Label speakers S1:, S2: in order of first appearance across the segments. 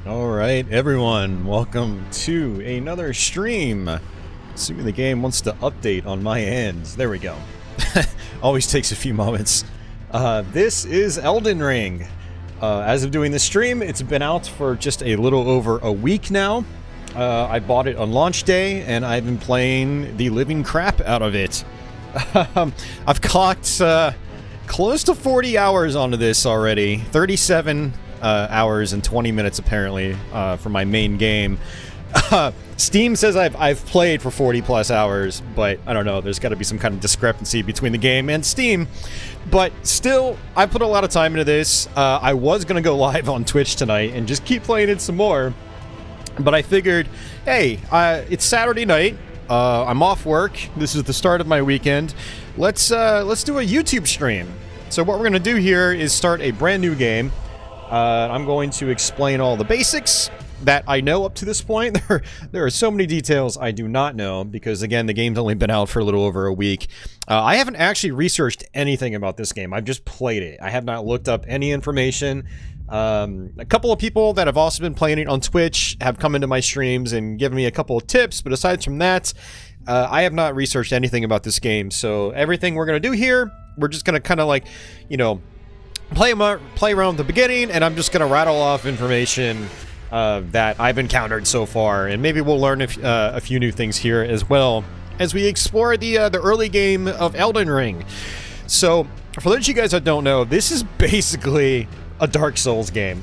S1: Alright, everyone, welcome to another stream. Assuming the game wants to update on my end. There we go. Always takes a few moments. This is Elden Ring. As of doing this stream, it's been out for just a little over a week now. I bought it on launch day, and I've been playing the living crap out of it. I've clocked close to 40 hours onto this already. 37 hours and 20 minutes apparently for my main game. Steam says I've played for 40 plus hours, but I don't know, there's got to be some kind of discrepancy between the game and Steam. But still, I put a lot of time into this. I was gonna go live on Twitch tonight and just keep playing it some more, but I figured, hey, it's Saturday night, I'm off work, this is the start of my weekend, let's do a YouTube stream. So what we're gonna do here is start a brand new game. I'm going to explain all the basics that I know up to this point. There are so many details I do not know, because again, the game's only been out for a little over a week. I haven't actually researched anything about this game. I've just played it. I have not looked up any information. A couple of people that have also been playing it on Twitch have come into my streams and given me a couple of tips, but aside from that, I have not researched anything about this game. So everything we're going to do here, we're just going to kind of like, you know, play around the beginning, and I'm just going to rattle off information that I've encountered so far, and maybe we'll learn a few new things here as well as we explore the early game of Elden Ring. So, for those of you guys that don't know, this is basically a Dark Souls game.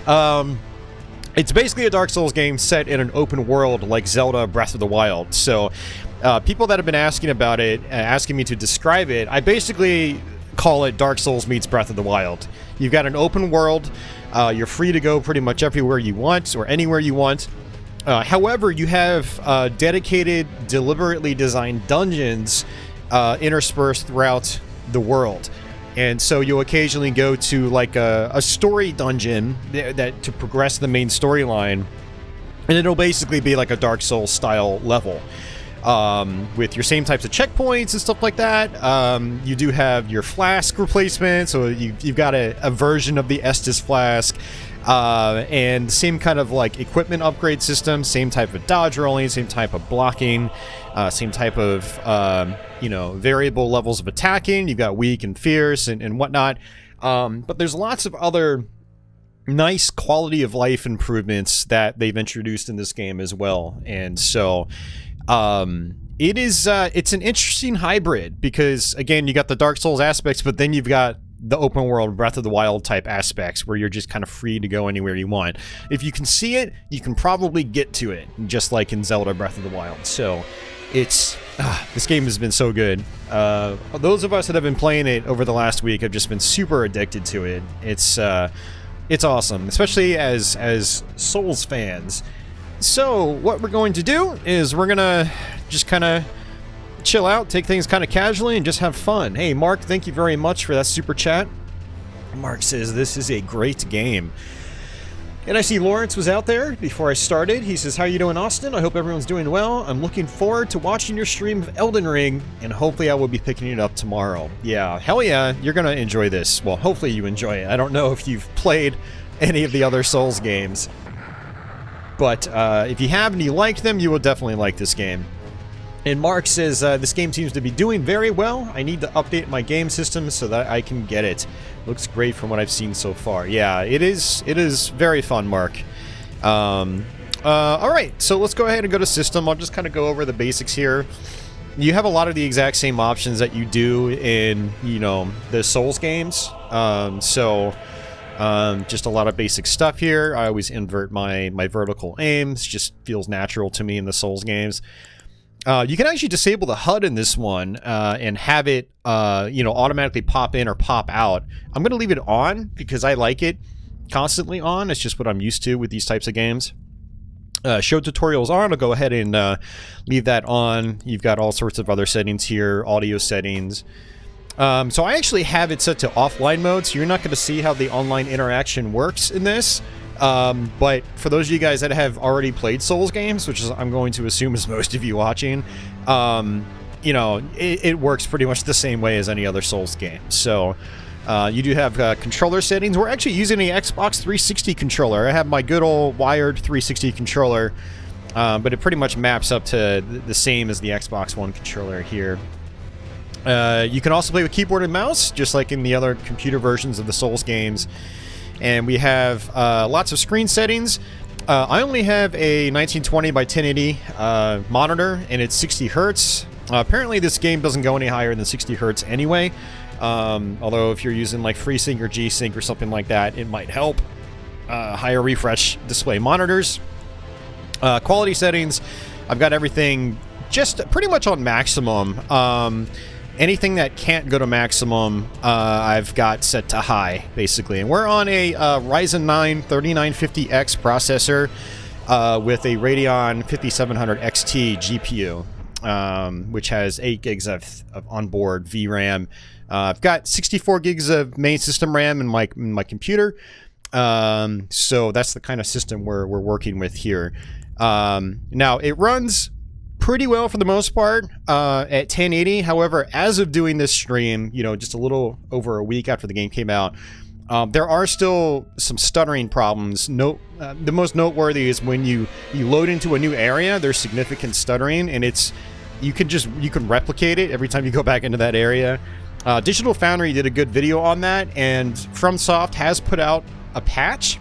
S1: It's basically a Dark Souls game set in an open world like Zelda Breath of the Wild. So, people that have been asking about it, asking me to describe it, I basically call it Dark Souls meets Breath of the Wild. You've got an open world, you're free to go pretty much everywhere you want, or anywhere you want. However, you have dedicated, deliberately designed dungeons interspersed throughout the world. And so you'll occasionally go to like a story dungeon that to progress the main storyline, and it'll basically be like a Dark Souls style level. With your same types of checkpoints and stuff like that. You do have your flask replacement, so you've got a version of the Estus flask, and same kind of like equipment upgrade system, same type of dodge rolling, same type of blocking, same type of, you know, variable levels of attacking. You've got weak and fierce and whatnot, but there's lots of other nice quality of life improvements that they've introduced in this game as well. And so it's an interesting hybrid, because again, you got the Dark Souls aspects, but then you've got the open world Breath of the Wild type aspects where you're just kind of free to go anywhere you want. If you can see it, you can probably get to it, just like in Zelda Breath of the Wild. So it's this game has been so good. Those of us that have been playing it over the last week have just been super addicted to it. It's awesome, especially as Souls fans. So, what we're going to do is we're gonna just kind of chill out, take things kind of casually, and just have fun. Hey, Mark, thank you very much for that super chat. Mark says, this is a great game. And I see Lawrence was out there before I started. He says, how you doing, Austin? I hope everyone's doing well. I'm looking forward to watching your stream of Elden Ring, and hopefully I will be picking it up tomorrow. Yeah, hell yeah, you're gonna enjoy this. Well, hopefully you enjoy it. I don't know if you've played any of the other Souls games, but if you have and you liked them, you will definitely like this game. And Mark says, this game seems to be doing very well. I need to update my game system so that I can get it. Looks great from what I've seen so far. Yeah, it is very fun, Mark. Alright, so let's go ahead and go to system. I'll just kind of go over the basics here. You have a lot of the exact same options that you do in, you know, the Souls games. Just a lot of basic stuff here. I always invert my vertical aims. Just feels natural to me in the Souls games. You can actually disable the HUD in this one and have it, you know, automatically pop in or pop out. I'm going to leave it on because I like it constantly on. It's just what I'm used to with these types of games. Show tutorials on. I'll go ahead and leave that on. You've got all sorts of other settings here, audio settings. So I actually have it set to offline mode, so you're not going to see how the online interaction works in this. But for those of you guys that have already played Souls games, which is I'm going to assume is most of you watching, you know, it works pretty much the same way as any other Souls game. So You do have controller settings. We're actually using a Xbox 360 controller. I have my good old wired 360 controller, but it pretty much maps up to the same as the Xbox One controller here. You can also play with keyboard and mouse, just like in the other computer versions of the Souls games. And we have lots of screen settings. I only have a 1920 by 1080 monitor, and it's 60 hertz. Apparently this game doesn't go any higher than 60 hertz anyway. Although if you're using like FreeSync or G-Sync or something like that, it might help. Higher refresh display monitors. Quality settings, I've got everything just pretty much on maximum. Anything that can't go to maximum, I've got set to high, basically. And we're on a Ryzen 9 3950X processor with a Radeon 5700 XT GPU, which has 8 gigs of onboard VRAM. I've got 64 gigs of main system RAM in my computer. So that's the kind of system we're working with here. Now, it runs pretty well for the most part at 1080. However, as of doing this stream, you know, just a little over a week after the game came out, there are still some stuttering problems. The most noteworthy is when you load into a new area, there's significant stuttering, and you can replicate it every time you go back into that area. Digital Foundry did a good video on that, and FromSoft has put out a patch.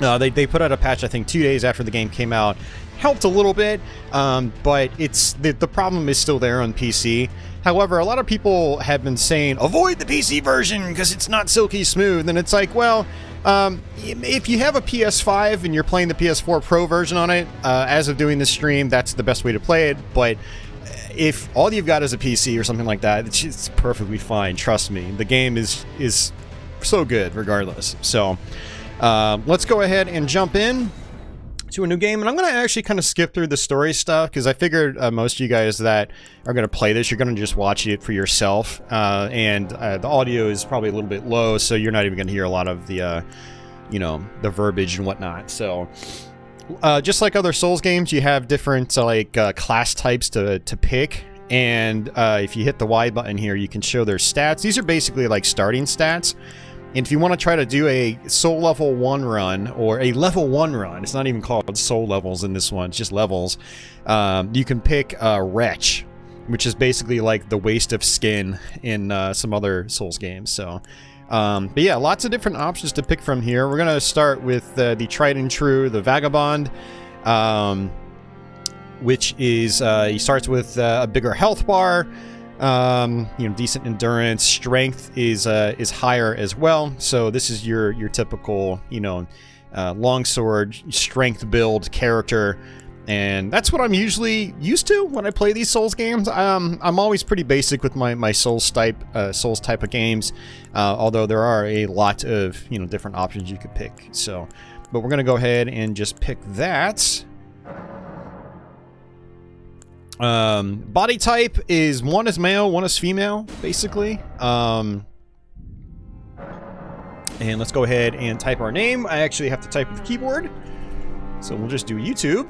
S1: They put out a patch, I think, 2 days after the game came out. Helped a little bit, but it's the problem is still there on PC. However, a lot of people have been saying avoid the PC version because it's not silky smooth, and it's like, well, if you have a PS5 and you're playing the PS4 Pro version on it, as of doing this stream, that's the best way to play it. But if all you've got is a PC or something like that, it's perfectly fine. Trust me, the game is so good regardless. So let's go ahead and jump in to a new game, and I'm going to actually kind of skip through the story stuff because I figured most of you guys that are going to play this, you're going to just watch it for yourself, and the audio is probably a little bit low, so you're not even going to hear a lot of the the verbiage and whatnot. So just like other Souls games, you have different class types to pick, and if you hit the Y button here, you can show their stats. These are basically like starting stats. And if you want to try to do a soul level 1 run, or a level 1 run, it's not even called soul levels in this one, it's just levels, you can pick Wretch, which is basically like the waste of skin in some other Souls games. So, but yeah, lots of different options to pick from here. We're going to start with the tried and true, the Vagabond, which is, he starts with a bigger health bar. Decent endurance. Strength is higher as well. So this is your typical, longsword strength build character, and that's what I'm usually used to when I play these Souls games. I'm always pretty basic with my Souls type of games, although there are a lot of different options you could pick. So, but we're gonna go ahead and just pick that. Body type is one is male, one is female, basically. And let's go ahead and type our name. I actually have to type with the keyboard, so we'll just do YouTube.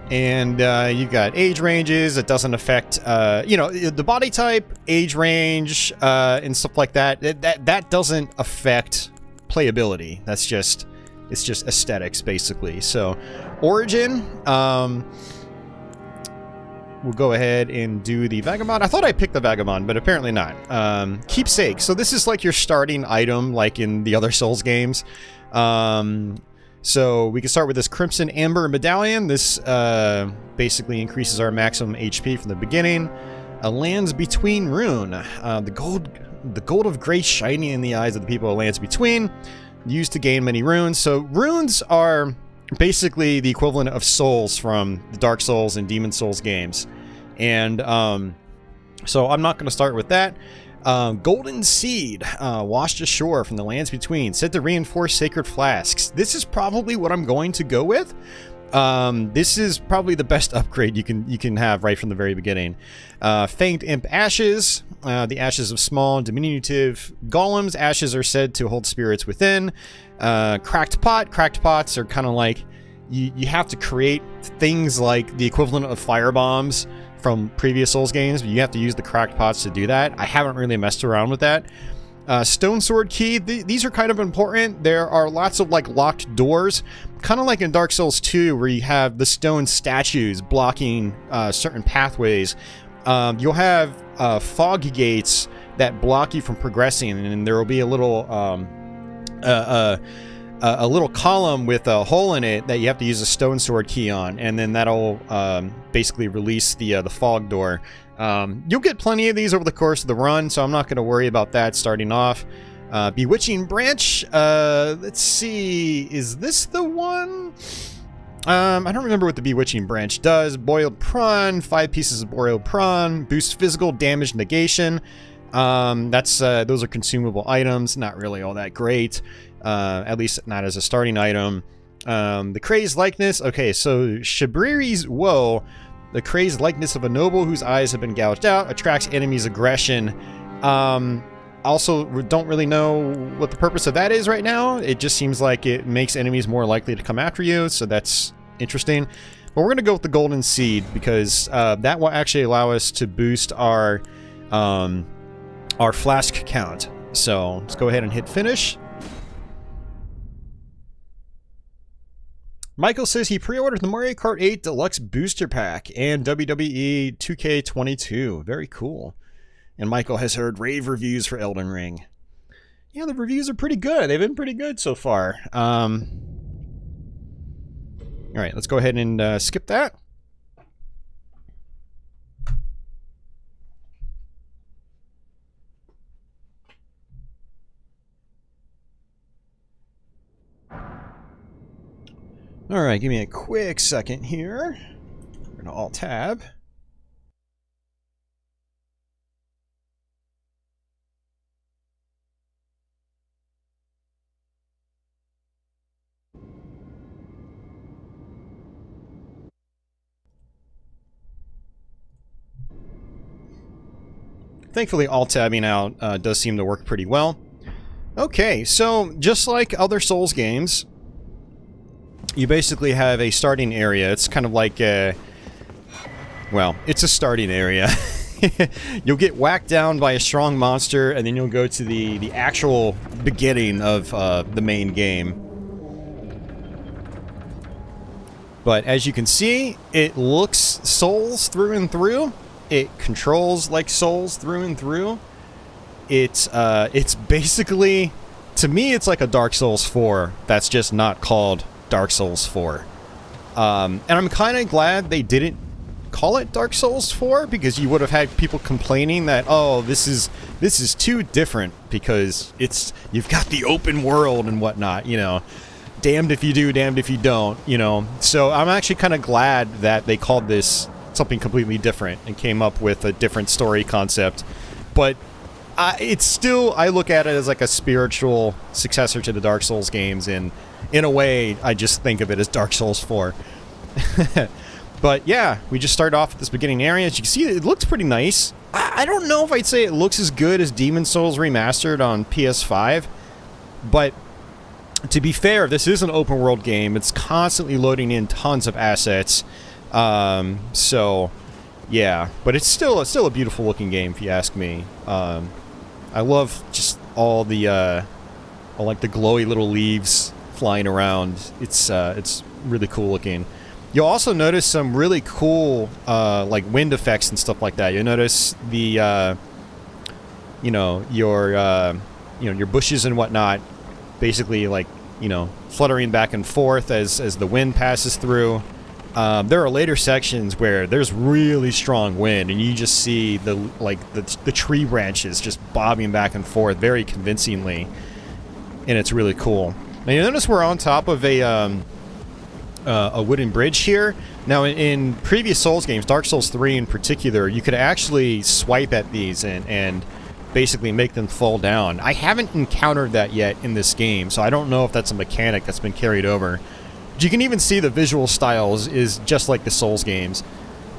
S1: And you've got age ranges. It doesn't affect, the body type, age range, and stuff like that. That doesn't affect playability. It's just aesthetics, basically. So, origin. We'll go ahead and do the Vagabond. I thought I picked the Vagabond, but apparently not. Keepsake. So this is like your starting item, like in the other Souls games. So we can start with this Crimson Amber Medallion. This basically increases our maximum HP from the beginning. A Lands Between rune. The gold of grace shining in the eyes of the people of Lands Between. Used to gain many runes. So runes are basically the equivalent of souls from the Dark Souls and Demon Souls games. And so I'm not going to start with that. Golden Seed, washed ashore from the Lands Between, said to reinforce sacred flasks. This is probably what I'm going to go with. This is probably the best upgrade you can have right from the very beginning. Faint Imp Ashes, the ashes of small diminutive golems. Ashes are said to hold spirits within. Cracked Pot. Cracked Pots are kind of like you have to create things like the equivalent of fire bombs from previous Souls games, but you have to use the Cracked Pots to do that. I haven't really messed around with that. Stone sword key. These are kind of important. There are lots of like locked doors, kind of like in Dark Souls 2, where you have the stone statues blocking certain pathways. You'll have fog gates that block you from progressing, and there will be a little column with a hole in it that you have to use a stone sword key on, and then that'll basically release the fog door. You'll get plenty of these over the course of the run, so I'm not going to worry about that starting off. Bewitching Branch, let's see, is this the one? I don't remember what the Bewitching Branch does. Boiled Prawn, 5 pieces of boiled prawn, boost physical damage negation. Those are consumable items, not really all that great, at least not as a starting item. The Crazed Likeness, okay, so Shabriri's Woe, the crazed likeness of a noble whose eyes have been gouged out, attracts enemies' aggression. Also, don't really know what the purpose of that is right now. It just seems like it makes enemies more likely to come after you, so that's interesting. But we're going to go with the Golden Seed, because that will actually allow us to boost our flask count. So let's go ahead and hit finish. Michael says he pre-ordered the Mario Kart 8 Deluxe Booster Pack and WWE 2K22. Very cool. And Michael has heard rave reviews for Elden Ring. Yeah, the reviews are pretty good. They've been pretty good so far. Alright, let's go ahead and skip that. Alright, give me a quick second here. We're going to Alt-Tab. Thankfully, Alt-Tabbing out does seem to work pretty well. Okay, so just like other Souls games, you basically have a starting area. It's kind of like a... well, it's a starting area. You'll get whacked down by a strong monster, and then you'll go to the actual beginning of the main game. But as you can see, it looks Souls through and through. It controls like Souls through and through. It's basically... to me, it's like a Dark Souls 4 that's just not called Dark Souls 4. And I'm kind of glad they didn't call it Dark Souls 4, because you would have had people complaining that, oh, this is too different, because you've got the open world and whatnot, you know. Damned if you do, damned if you don't, you know. So I'm actually kind of glad that they called this something completely different and came up with a different story concept. But it's still, I look at it as like a spiritual successor to the Dark Souls games, and in a way, I just think of it as Dark Souls 4. But yeah, we just start off at this beginning area. As you can see, it looks pretty nice. I don't know if I'd say it looks as good as Demon's Souls Remastered on PS5, but to be fair, this is an open world game. It's constantly loading in tons of assets. So yeah, but it's still a beautiful looking game, if you ask me. I love just all the like the glowy little leaves flying around. It's really cool looking. You'll also notice some really cool like wind effects and stuff like that. You'll notice the your bushes and whatnot, basically like fluttering back and forth as the wind passes through. There are later sections where there's really strong wind, and you just see the tree branches just bobbing back and forth very convincingly, and it's really cool. Now you notice we're on top of a wooden bridge here. Now in previous Souls games, Dark Souls 3 in particular, you could actually swipe at these and basically make them fall down. I haven't encountered that yet in this game, so I don't know if that's a mechanic that's been carried over. But you can even see the visual styles is just like the Souls games.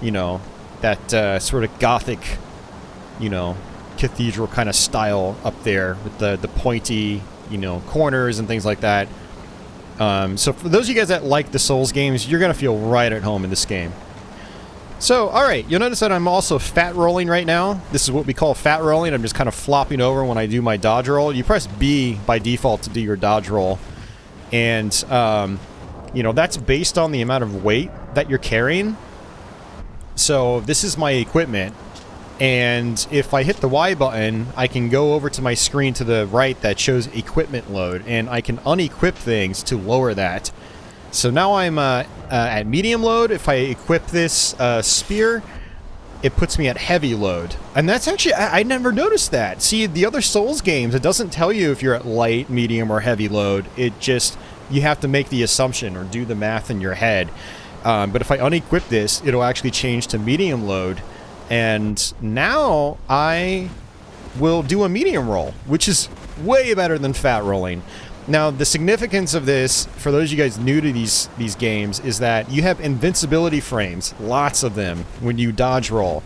S1: That sort of gothic, cathedral kind of style up there with the pointy, corners and things like that. So for those of you guys that like the Souls games, you're going to feel right at home in this game. So, alright, you'll notice that I'm also fat rolling right now. This is what we call fat rolling. I'm just kind of flopping over when I do my dodge roll. You press B by default to do your dodge roll. And, you know, that's based on the amount of weight that you're carrying. So, this is my equipment. And if I hit the Y button, I can go over to my screen to the right that shows equipment load. And I can unequip things to lower that. So now I'm at medium load. If I equip this spear, it puts me at heavy load. And that's actually, I never noticed that. See, the other Souls games, it doesn't tell you if you're at light, medium, or heavy load. It just, you have to make the assumption or do the math in your head. But if I unequip this, it'll actually change to medium load. And now I will do a medium roll, which is way better than fat rolling. Now, the significance of this, for those of you guys new to these games, is that you have invincibility frames, lots of them, when you dodge roll.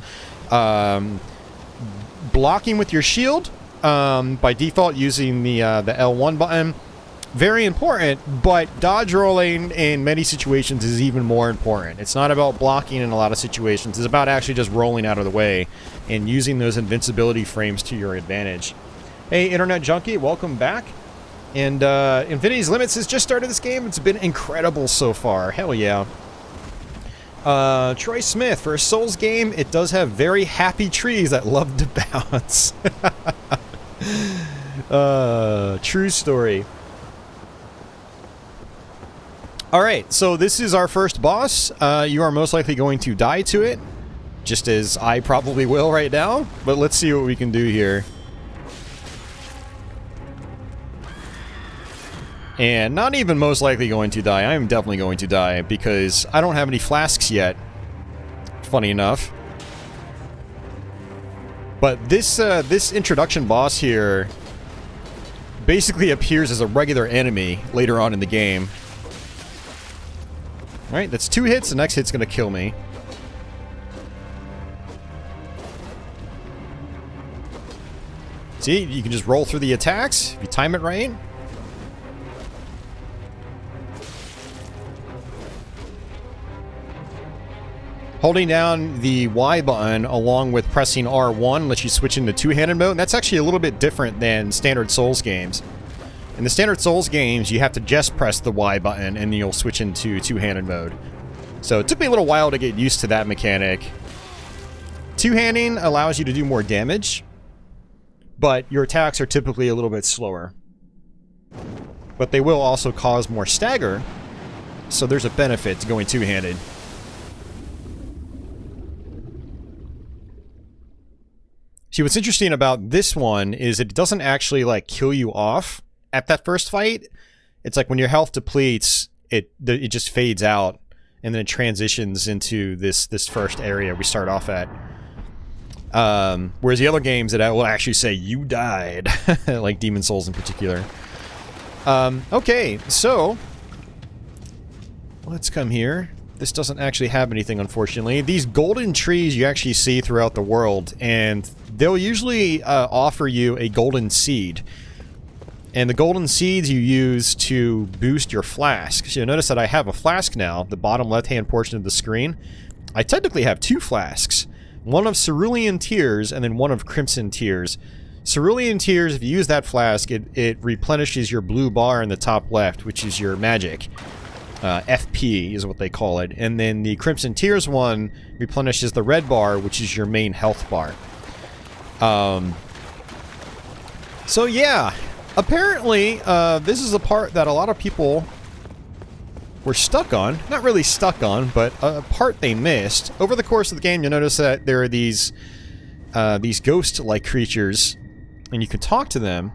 S1: Blocking with your shield, by default using the L1 button, very important, but dodge rolling in many situations is even more important. It's not about blocking in a lot of situations, it's about actually just rolling out of the way and using those invincibility frames to your advantage. Hey, Internet Junkie, welcome back. And Infinity's Limits has just started this game. It's been incredible so far. Hell yeah. Troy Smith, for a Souls game, it does have very happy trees that love to bounce. True story. Alright, so this is our first boss. You are most likely going to die to it, just as I probably will right now. But let's see what we can do here. And not even most likely going to die. I am definitely going to die because I don't have any flasks yet. Funny enough. But this this introduction boss here basically appears as a regular enemy later on in the game. Alright, that's 2 hits. The next hit's gonna kill me. See, you can just roll through the attacks if you time it right. Holding down the Y button along with pressing R1 lets you switch into two-handed mode. And that's actually a little bit different than standard Souls games. In the standard Souls games, you have to just press the Y button and you'll switch into two-handed mode. So it took me a little while to get used to that mechanic. Two-handing allows you to do more damage, but your attacks are typically a little bit slower. But they will also cause more stagger, so there's a benefit to going two-handed. See, what's interesting about this one is it doesn't actually, like, kill you off at that first fight. It's like when your health depletes, it just fades out, and then it transitions into this first area we start off at. Whereas the other games that I will actually say, you died, like Demon Souls in particular. Okay, so let's come here. This doesn't actually have anything, unfortunately. These golden trees you actually see throughout the world, and they'll usually offer you a golden seed. And the golden seeds you use to boost your flask. So you'll notice that I have a flask now, the bottom left-hand portion of the screen. I technically have 2 flasks. One of Cerulean Tears, and then one of Crimson Tears. Cerulean Tears, if you use that flask, it replenishes your blue bar in the top left, which is your magic. FP is what they call it. And then the Crimson Tears one replenishes the red bar, which is your main health bar. So yeah, apparently this is a part that a lot of people were stuck on. Not really stuck on, but a part they missed. Over the course of the game, you'll notice that there are these ghost-like creatures, and you can talk to them,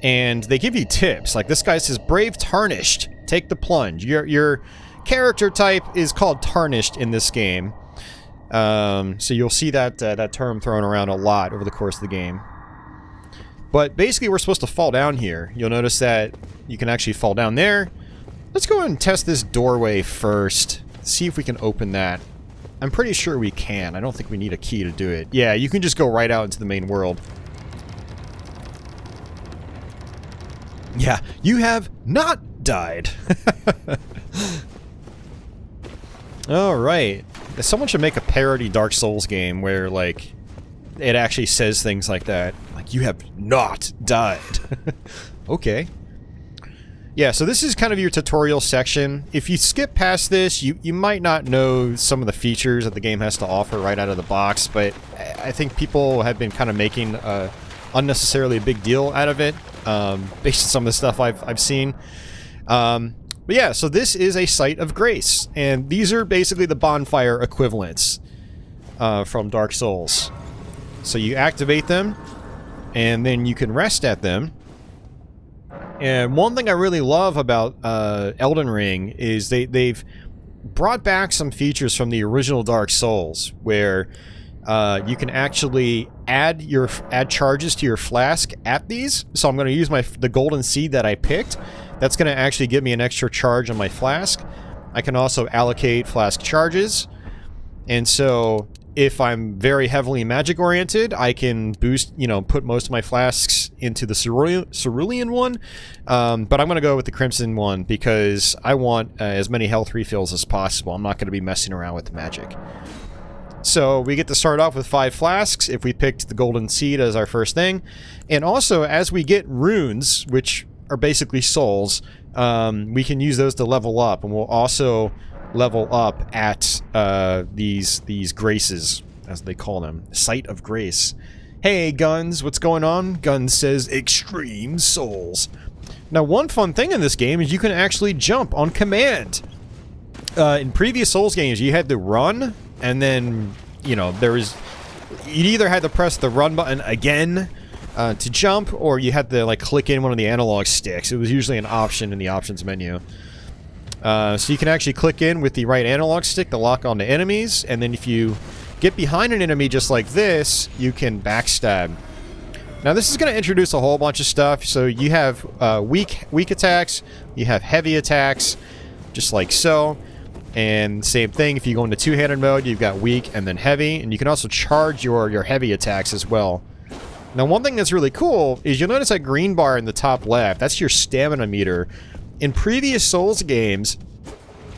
S1: and they give you tips. Like this guy says, "Brave Tarnished, take the plunge." Your character type is called Tarnished in this game. So you'll see that that term thrown around a lot over the course of the game. But basically, we're supposed to fall down here. You'll notice that you can actually fall down there. Let's go ahead and test this doorway first. See if we can open that. I'm pretty sure we can. I don't think we need a key to do it. Yeah, you can just go right out into the main world. Yeah, you have not died. Alright. Someone should make a parody Dark Souls game where, like, it actually says things like that. Like, you have not died. Okay. Yeah, so this is kind of your tutorial section. If you skip past this, you might not know some of the features that the game has to offer right out of the box, but I think people have been kind of making unnecessarily a big deal out of it, based on some of the stuff I've seen. But yeah, so this is a Site of Grace, and these are basically the bonfire equivalents from Dark Souls. So you activate them, and then you can rest at them. And one thing I really love about Elden Ring is they've brought back some features from the original Dark Souls, where you can actually add charges to your flask at these. So I'm going to use the golden seed that I picked. That's going to actually give me an extra charge on my flask. I can also allocate flask charges, and so if I'm very heavily magic oriented, I can boost, put most of my flasks into the cerulean one, but I'm going to go with the crimson one because I want as many health refills as possible. I'm not going to be messing around with the magic. So we get to start off with 5 flasks if we picked the golden seed as our first thing, and also as we get runes, which are basically souls, we can use those to level up, and we'll also level up at these graces, as they call them. Site of Grace. Hey, Guns, what's going on? Guns says, Extreme Souls. Now, one fun thing in this game is you can actually jump on command. In previous Souls games, you had to run, and then, you'd either had to press the run button again to jump, or you had to, like, click in one of the analog sticks. It was usually an option in the options menu. So you can actually click in with the right analog stick to lock onto enemies, and then if you get behind an enemy just like this, you can backstab. Now this is going to introduce a whole bunch of stuff. So you have weak attacks, you have heavy attacks, just like so. And same thing, if you go into two-handed mode, you've got weak and then heavy, and you can also charge your heavy attacks as well. Now one thing that's really cool is you'll notice that green bar in the top left, that's your stamina meter. In previous Souls games,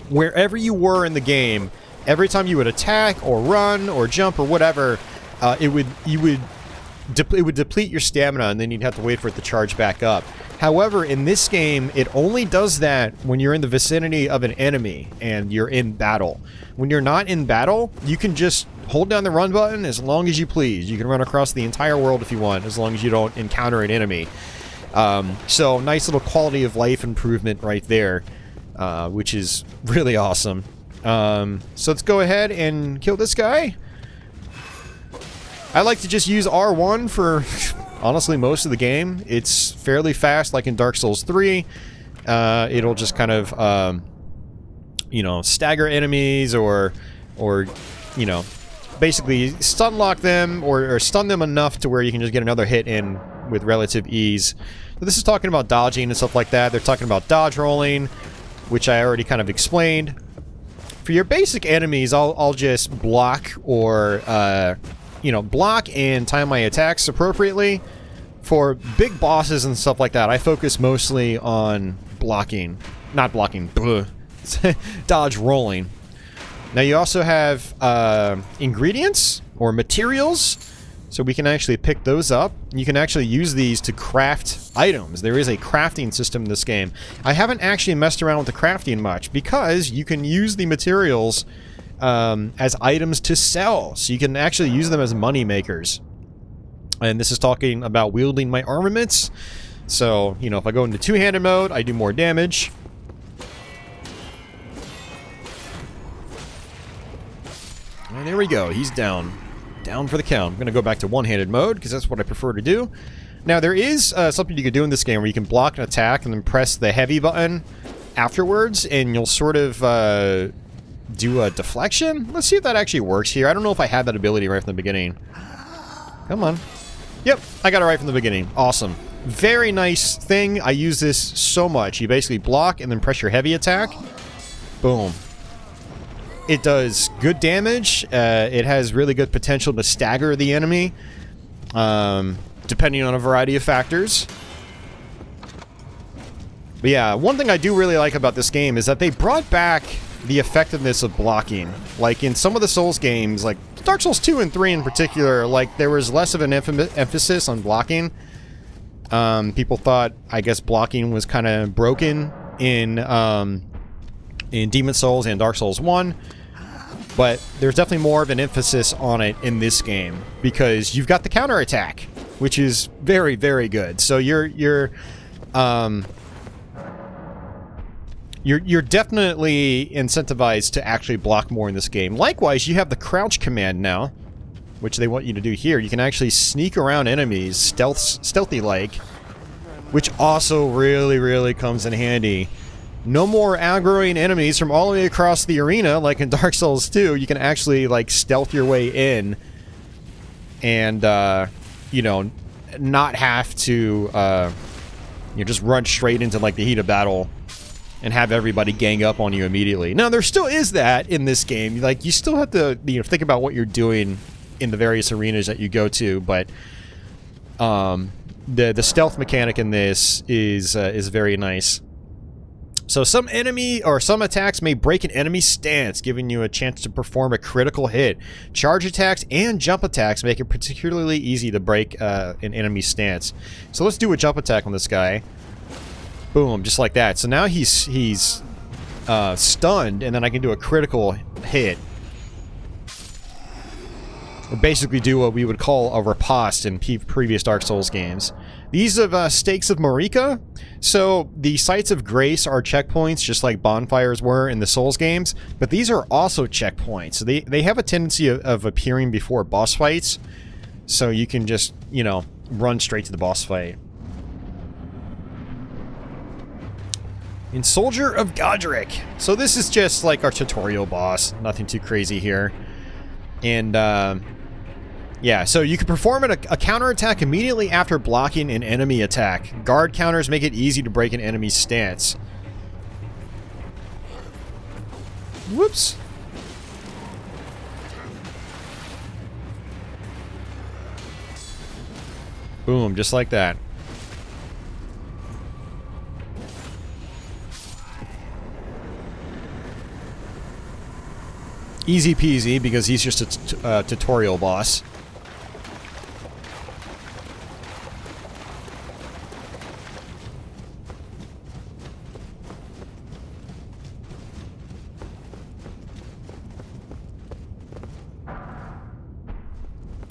S1: wherever you were in the game, every time you would attack or run or jump or whatever, it would deplete your stamina, and then you'd have to wait for it to charge back up. However, in this game, it only does that when you're in the vicinity of an enemy and you're in battle. When you're not in battle, you can just hold down the run button as long as you please. You can run across the entire world if you want, as long as you don't encounter an enemy. So nice little quality of life improvement right there, which is really awesome. So let's go ahead and kill this guy. I like to just use R1 for honestly most of the game. It's fairly fast, like in Dark Souls 3. It'll just kind of stagger enemies or basically stun lock them or stun them enough to where you can just get another hit in with relative ease. So this is talking about dodging and stuff like that. They're talking about dodge rolling, which I already kind of explained. For your basic enemies, I'll just block or block and time my attacks appropriately. For big bosses and stuff like that, I focus mostly on blocking, not blocking, dodge rolling. Now you also have ingredients or materials, so we can actually pick those up. You can actually use these to craft items. There is a crafting system in this game. I haven't actually messed around with the crafting much because you can use the materials as items to sell. So you can actually use them as money makers. And this is talking about wielding my armaments. So, if I go into two-handed mode, I do more damage. And there we go. He's down. Down for the count. I'm going to go back to one-handed mode because that's what I prefer to do. Now, there is something you can do in this game where you can block an attack and then press the heavy button afterwards, and you'll sort of do a deflection. Let's see if that actually works here. I don't know if I had that ability right from the beginning. Come on. Yep, I got it right from the beginning. Awesome. Very nice thing. I use this so much. You basically block and then press your heavy attack. Boom. It does good damage. It has really good potential to stagger the enemy, depending on a variety of factors. But yeah, one thing I do really like about this game is that they brought back the effectiveness of blocking. Like in some of the Souls games, like Dark Souls 2 and 3 in particular, like there was less of an emphasis on blocking. People thought, I guess, blocking was kind of broken in Demon Souls and Dark Souls 1. But there's definitely more of an emphasis on it in this game because you've got the counterattack, which is very, very good. So you're definitely incentivized to actually block more in this game. Likewise, you have the crouch command now, which they want you to do here. You can actually sneak around enemies, stealthy-like, which also really, really comes in handy. No more aggroing enemies from all the way across the arena like in Dark Souls 2. You can actually, like, stealth your way in and, you know, not have to, you know, just run straight into, like, the heat of battle and have everybody gang up on you immediately. Now, there still is that in this game. Like, you still have to, you know, think about what you're doing in the various arenas that you go to, but the stealth mechanic in this is very nice. So some attacks may break an enemy's stance, giving you a chance to perform a critical hit. Charge attacks and jump attacks make it particularly easy to break an enemy's stance. So let's do a jump attack on this guy. Boom, just like that. So now he's stunned, and then I can do a critical hit. Or basically do what we would call a riposte in previous Dark Souls games. These are Stakes of Marika. So the Sites of Grace are checkpoints, just like bonfires were in the Souls games, but these are also checkpoints. So they have a tendency of appearing before boss fights, so you can just, you know, run straight to the boss fight. In Soldier of Godrick. So this is just like our tutorial boss, nothing too crazy here. And yeah, so you can perform a counterattack immediately after blocking an enemy attack. Guard counters make it easy to break an enemy's stance. Whoops. Boom, just like that. Easy peasy, because he's just a tutorial boss.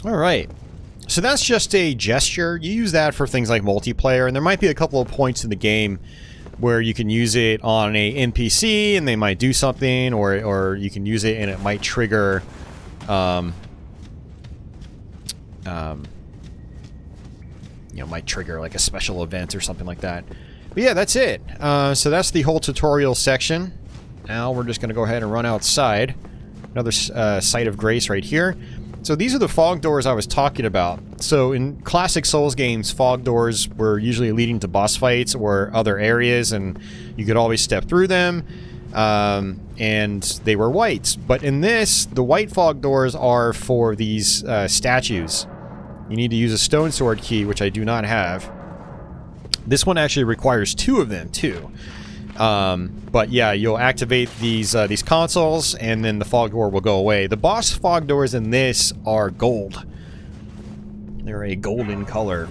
S1: Alright, so that's just a gesture. You use that for things like multiplayer, and there might be a couple of points in the game where you can use it on a NPC and they might do something, or you can use it and it might trigger you know, might trigger like a special event or something like that. But yeah, that's it. So that's the whole tutorial section. Now we're just going to go ahead and run outside. Another Site of Grace right here. So these are the fog doors I was talking about. So in classic Souls games, fog doors were usually leading to boss fights or other areas, and you could always step through them, and they were white. But in this, the white fog doors are for these statues. You need to use a stone sword key, which I do not have. This one actually requires 2 of them, too. But yeah, you'll activate these consoles, and then the fog door will go away. The boss fog doors in this are gold. They're a golden color.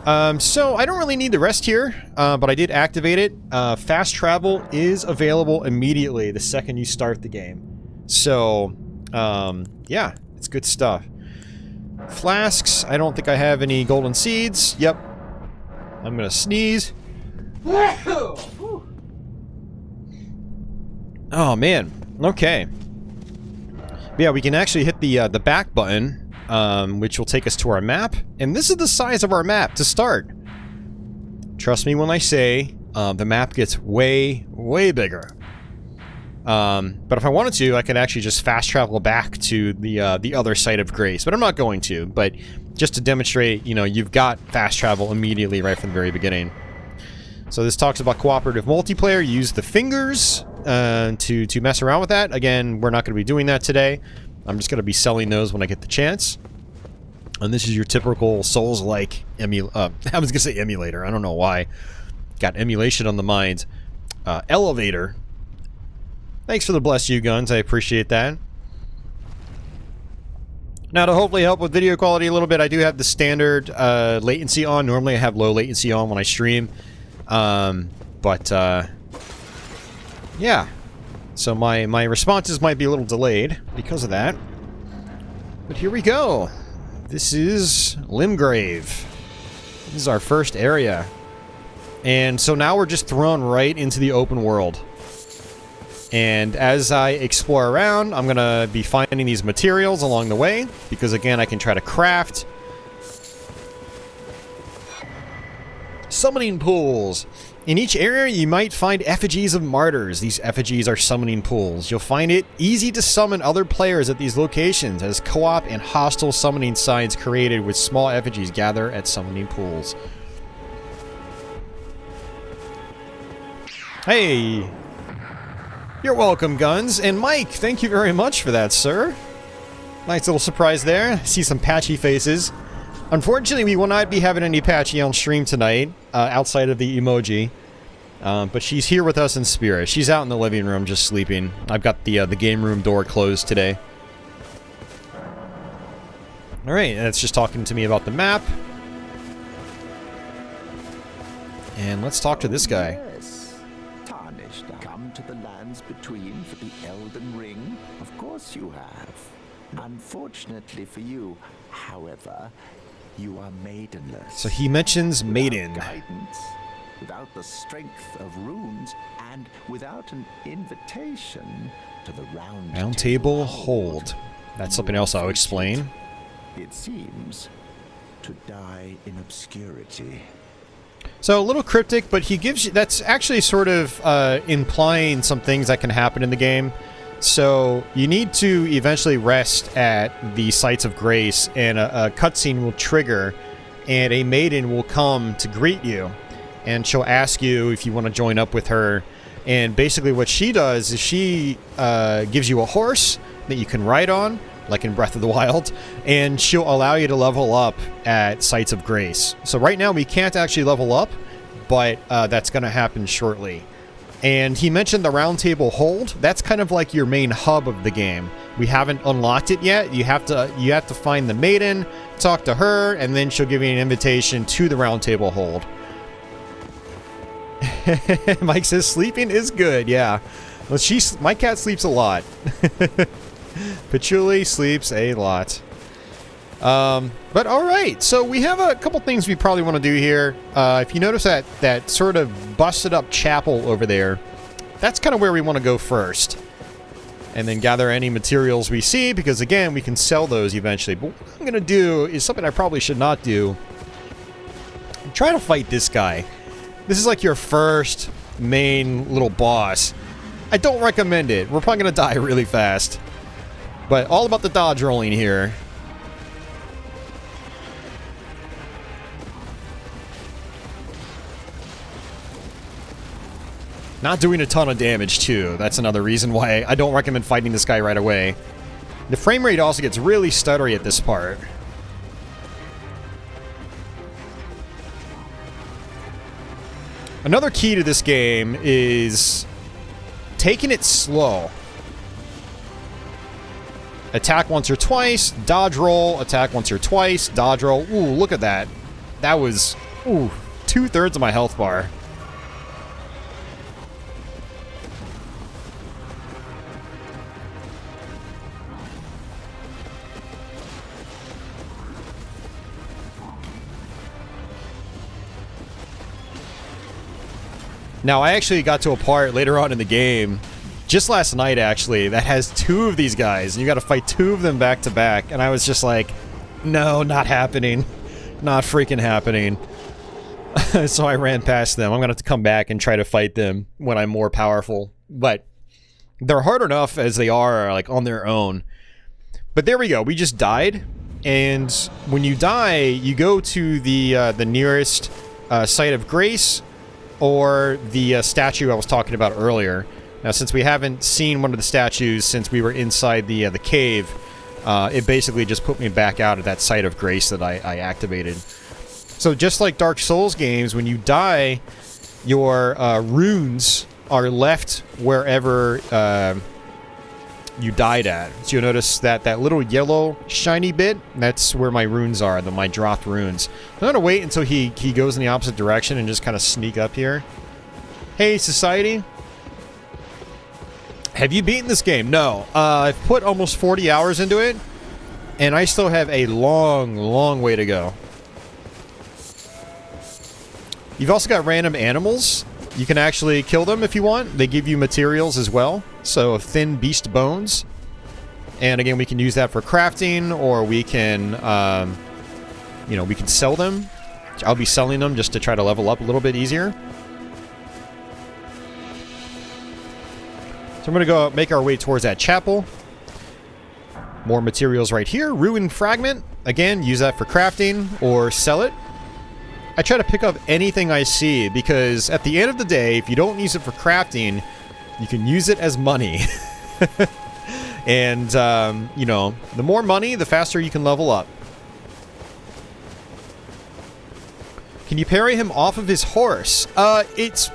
S1: So I don't really need the rest here, but I did activate it. Fast travel is available immediately the second you start the game. So, yeah, it's good stuff. Flasks, I don't think I have any golden seeds. Yep. I'm gonna sneeze. Oh man, okay. But yeah, we can actually hit the back button, which will take us to our map. And this is the size of our map to start. Trust me when I say the map gets way, way bigger. But if I wanted to, I could actually just fast travel back to the other Site of Grace. But I'm not going to. But just to demonstrate, you know, you've got fast travel immediately right from the very beginning. So this talks about cooperative multiplayer. You use the fingers to mess around with that. Again, we're not going to be doing that today. I'm just going to be selling those when I get the chance. And this is your typical Souls-like I was going to say emulator. I don't know why. Got emulation on the mind. Elevator. Thanks for the bless you guns, I appreciate that. Now, to hopefully help with video quality a little bit, I do have the standard latency on. Normally I have low latency on when I stream. Yeah. So my responses might be a little delayed because of that. But here we go. This is Limgrave. This is our first area. And so now we're just thrown right into the open world. And as I explore around, I'm going to be finding these materials along the way. Because again, I can try to craft summoning pools. In each area, you might find effigies of martyrs. These effigies are summoning pools. You'll find it easy to summon other players at these locations, as co-op and hostile summoning signs created with small effigies gather at summoning pools. Hey! You're welcome, Guns. And Mike, thank you very much for that, sir. Nice little surprise there. See some patchy faces. Unfortunately, we will not be having any patchy on stream tonight, outside of the emoji. But she's here with us in spirit. She's out in the living room just sleeping. I've got the game room door closed today. Alright, that's just talking to me about the map. And let's talk to this guy.
S2: Yes. Tarnished, come to the lands between for the Elden Ring? Of course you have. Unfortunately for you, however, you are maidenless.
S1: So he mentions maiden.
S2: Without guidance, without the strength of runes, and without an invitation to the
S1: Roundtable Hold. That's something else I'll explain.
S2: It seems to die in obscurity.
S1: So a little cryptic, but he gives you... That's actually sort of implying some things that can happen in the game. So you need to eventually rest at the Sites of Grace, and a cutscene will trigger, and a maiden will come to greet you. And she'll ask you if you want to join up with her. And basically what she does is she gives you a horse that you can ride on, like in Breath of the Wild, and she'll allow you to level up at Sites of Grace. So right now we can't actually level up, but that's going to happen shortly. And he mentioned the Roundtable Hold. That's kind of like your main hub of the game. We haven't unlocked it yet. You have to find the maiden, talk to her, and then she'll give you an invitation to the Roundtable Hold. Mike says sleeping is good. Yeah, well, my cat sleeps a lot. Patchouli sleeps a lot. But alright, so we have a couple things we probably want to do here. If you notice that sort of busted up chapel over there, that's kind of where we want to go first. And then gather any materials we see, because again, we can sell those eventually. But what I'm going to do is something I probably should not do. Try to fight this guy. This is like your first main little boss. I don't recommend it. We're probably going to die really fast. But all about the dodge rolling here. Not doing a ton of damage, too. That's another reason why I don't recommend fighting this guy right away. The frame rate also gets really stuttery at this part. Another key to this game is taking it slow. Attack once or twice, dodge roll, attack once or twice, dodge roll. Ooh, look at that. That was, ooh, 2/3 of my health bar. Now, I actually got to a part later on in the game, just last night actually, that has 2 of these guys, and you gotta fight 2 of them back to back, and I was just like, no, not happening. Not freaking happening. So I ran past them. I'm gonna have to come back and try to fight them when I'm more powerful. But they're hard enough as they are, like, on their own. But there we go, we just died, and when you die, you go to the nearest Site of Grace, or the statue I was talking about earlier. Now, since we haven't seen one of the statues since we were inside the cave, it basically just put me back out of that Site of Grace that I activated. So just like Dark Souls games, when you die, your runes are left wherever you died at. So you'll notice that that little yellow shiny bit, that's where my runes are, my dropped runes. I'm going to wait until he goes in the opposite direction and just kind of sneak up here. Hey, society. Have you beaten this game? No. I've put almost 40 hours into it, and I still have a long, long way to go. You've also got random animals. You can actually kill them if you want. They give you materials as well. So thin beast bones. And again, we can use that for crafting, or we can, you know, we can sell them. I'll be selling them just to try to level up a little bit easier. So I'm going to go make our way towards that chapel. More materials right here. Ruined fragment. Again, use that for crafting or sell it. I try to pick up anything I see because at the end of the day, if you don't use it for crafting, you can use it as money. And, you know, the more money, the faster you can level up. Can you parry him off of his horse? It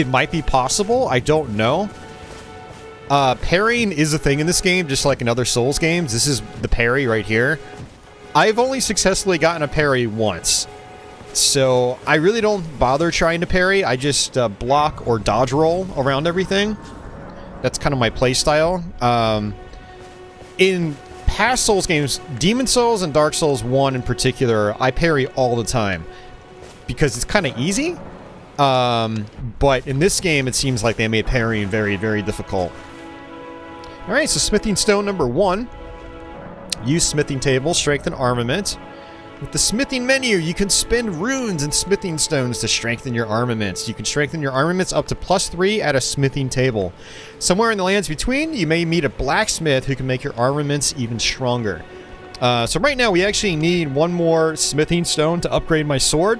S1: might be possible. I don't know. Parrying is a thing in this game, just like in other Souls games. This is the parry right here. I've only successfully gotten a parry once. So I really don't bother trying to parry. I just block or dodge roll around everything. That's kind of my play style. In past Souls games, Demon Souls and Dark Souls 1 in particular, I parry all the time. Because it's kind of easy. But in this game, it seems like they made parrying very, very difficult. Alright, so smithing stone number 1. Use smithing table, strengthen armament. With the smithing menu, you can spend runes and smithing stones to strengthen your armaments. You can strengthen your armaments up to +3 at a smithing table. Somewhere in the lands between, you may meet a blacksmith who can make your armaments even stronger. So right now, we actually need one more smithing stone to upgrade my sword.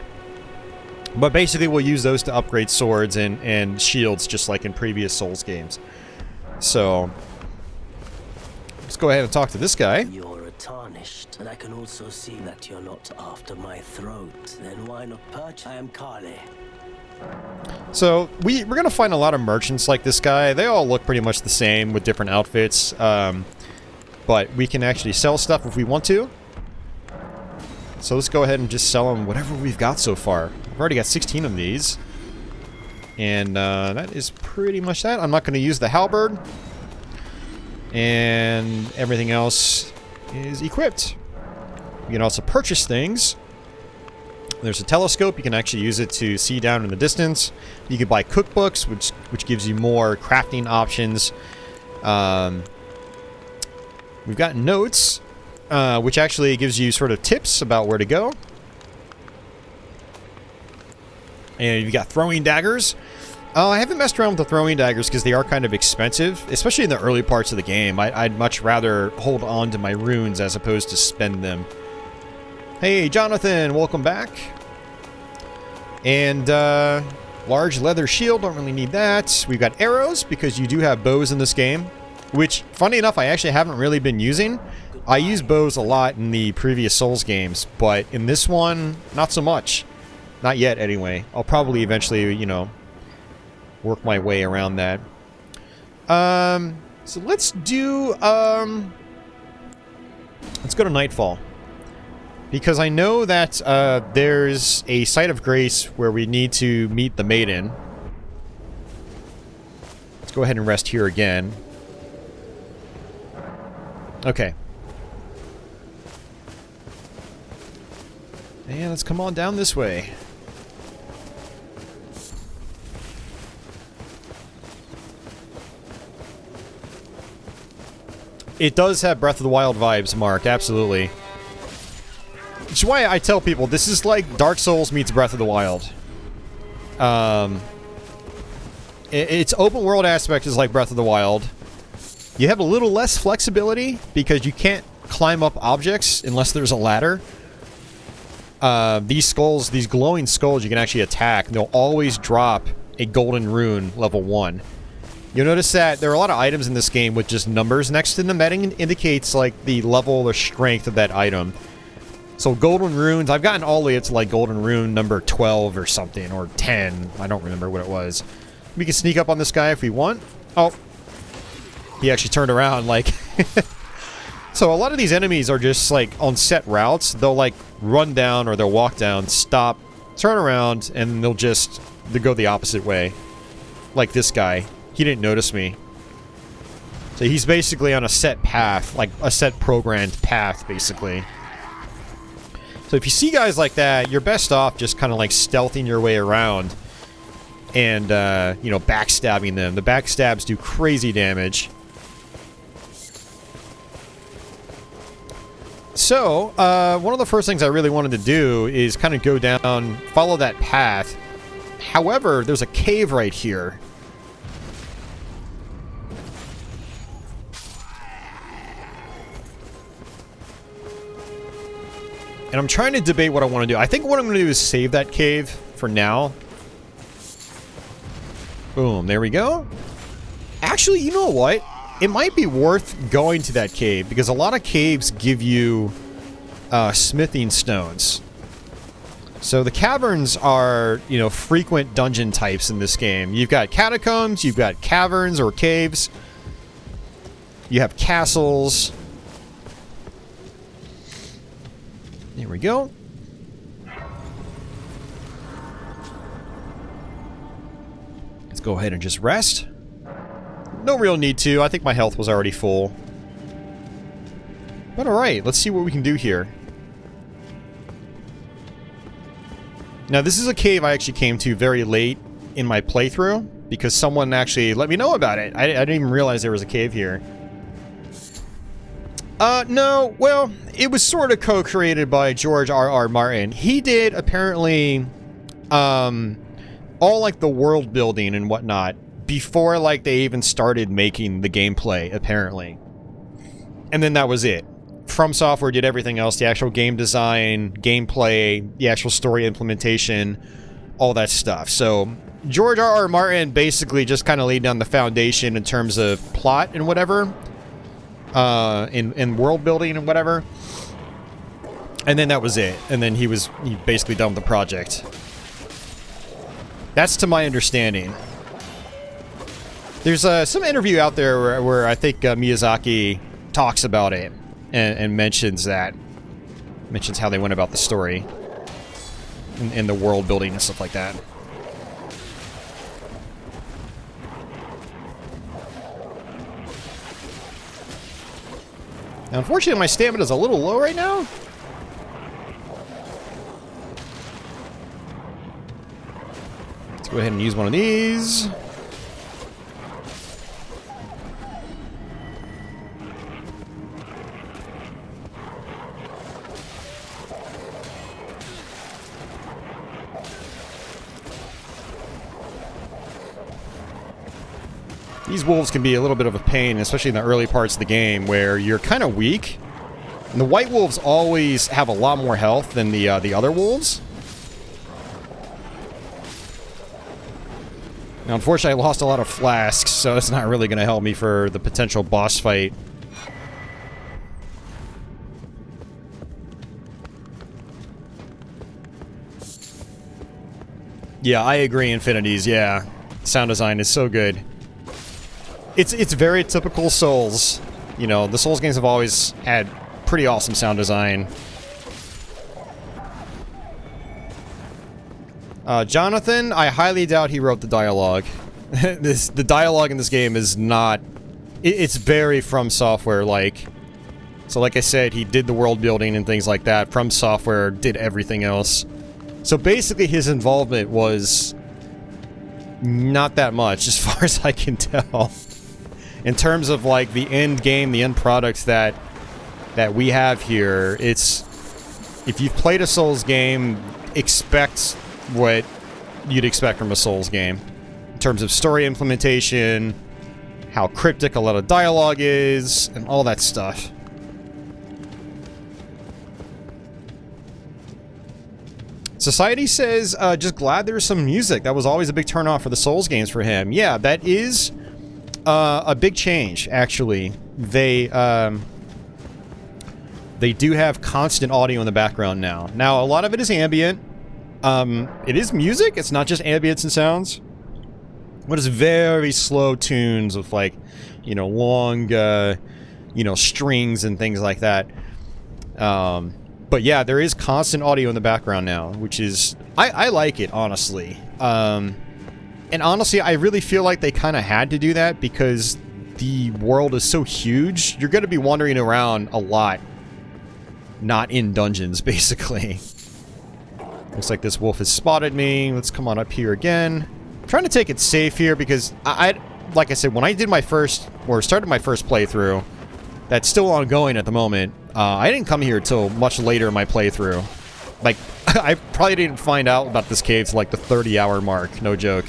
S1: But basically, we'll use those to upgrade swords and shields, just like in previous Souls games. So, let's go ahead and talk to this guy.
S3: You're tarnished, and I can also see that you're not after my throat. Then why not perch? I am Carly.
S1: So, we're going to find a lot of merchants like this guy. They all look pretty much the same with different outfits. But we can actually sell stuff if we want to. So let's go ahead and just sell them whatever we've got so far. I've already got 16 of these. And that is pretty much that. I'm not going to use the halberd. And everything else is equipped. You can also purchase things. There's a telescope. You can actually use it to see down in the distance. You can buy cookbooks, which gives you more crafting options. We've got notes, which actually gives you sort of tips about where to go. And you've got throwing daggers. I haven't messed around with the throwing daggers because they are kind of expensive, especially in the early parts of the game. I'd much rather hold on to my runes as opposed to spend them. Hey, Jonathan, welcome back. And large leather shield, don't really need that. We've got arrows because you do have bows in this game, which, funny enough, I actually haven't really been using. I use bows a lot in the previous Souls games, but in this one, not so much. Not yet, anyway. I'll probably eventually, you know, work my way around that. So let's do, let's go to Nightfall. Because I know that there's a site of grace where we need to meet the maiden. Let's go ahead and rest here again. Okay. And let's come on down this way. It does have Breath of the Wild vibes, Mark, absolutely. Which is why I tell people, this is like Dark Souls meets Breath of the Wild. Its open world aspect is like Breath of the Wild. You have a little less flexibility because you can't climb up objects unless there's a ladder. These skulls, these glowing skulls you can actually attack. They'll always drop a golden rune level 1. You'll notice that there are a lot of items in this game with just numbers next to them. That indicates like the level or strength of that item. So golden runes, I've gotten all the way up to like golden rune number 12 or something, or 10. I don't remember what it was. We can sneak up on this guy if we want. Oh. He actually turned around, like... So a lot of these enemies are just, like, on set routes. They'll, like, run down or they'll walk down, stop, turn around, and they'll go the opposite way. Like this guy. He didn't notice me. So he's basically on a set path, like a set programmed path, basically. So if you see guys like that, you're best off just kind of like stealthing your way around and, you know, backstabbing them. The backstabs do crazy damage. So, one of the first things I really wanted to do is kind of go down, follow that path. However, there's a cave right here. And I'm trying to debate what I want to do. I think what I'm going to do is save that cave for now. Boom, there we go. Actually, you know what? It might be worth going to that cave, because a lot of caves give you smithing stones. So the caverns are, you know, frequent dungeon types in this game. You've got catacombs, you've got caverns or caves. You have castles. There we go. Let's go ahead and just rest. No real need to. I think my health was already full. But alright, let's see what we can do here. Now, this is a cave I actually came to very late in my playthrough, because someone actually let me know about it. I didn't even realize there was a cave here. No, well, it was sort of co-created by George R.R. Martin. He did, apparently, all, like, the world building and whatnot before, like, they even started making the gameplay, apparently. And then that was it. From Software did everything else, the actual game design, gameplay, the actual story implementation, all that stuff. So, George R.R. Martin basically just kind of laid down the foundation in terms of plot and whatever. In world building and whatever. And then that was it. And then he basically done with the project. That's to my understanding. There's some interview out there where I think Miyazaki talks about it and mentions that. Mentions how they went about the story. And the world building and stuff like that. Now, unfortunately, my stamina is a little low right now. Let's go ahead and use one of these. These wolves can be a little bit of a pain, especially in the early parts of the game where you're kind of weak. And the white wolves always have a lot more health than the other wolves. Now, unfortunately, I lost a lot of flasks, so it's not really going to help me for the potential boss fight. Yeah, I agree, Infinities, yeah. Sound design is so good. It's very typical Souls. You know, the Souls games have always had pretty awesome sound design. Jonathan, I highly doubt he wrote the dialogue. The dialogue in this game is not... It's very From Software-like. So like I said, he did the world building and things like that. From Software did everything else. So basically his involvement was not that much, as far as I can tell. In terms of, like, the end game, the end product that we have here, it's... If you've played a Souls game, expect what you'd expect from a Souls game. In terms of story implementation, how cryptic a lot of dialogue is, and all that stuff. Society says, just glad there's some music. That was always a big turnoff for the Souls games for him. Yeah, that is... a big change, actually. They do have constant audio in the background now. Now, a lot of it is ambient. It is music. It's not just ambience and sounds. What is very slow tunes with, like, you know, long, you know, strings and things like that. But yeah, there is constant audio in the background now, which is... I like it, honestly. And honestly, I really feel like they kind of had to do that because the world is so huge. You're going to be wandering around a lot. Not in dungeons, basically. Looks like this wolf has spotted me. Let's come on up here again. I'm trying to take it safe here because like I said, when I did my first, or started my first playthrough, that's still ongoing at the moment. I didn't come here till much later in my playthrough. Like, I probably didn't find out about this cave till like the 30-hour mark, no joke.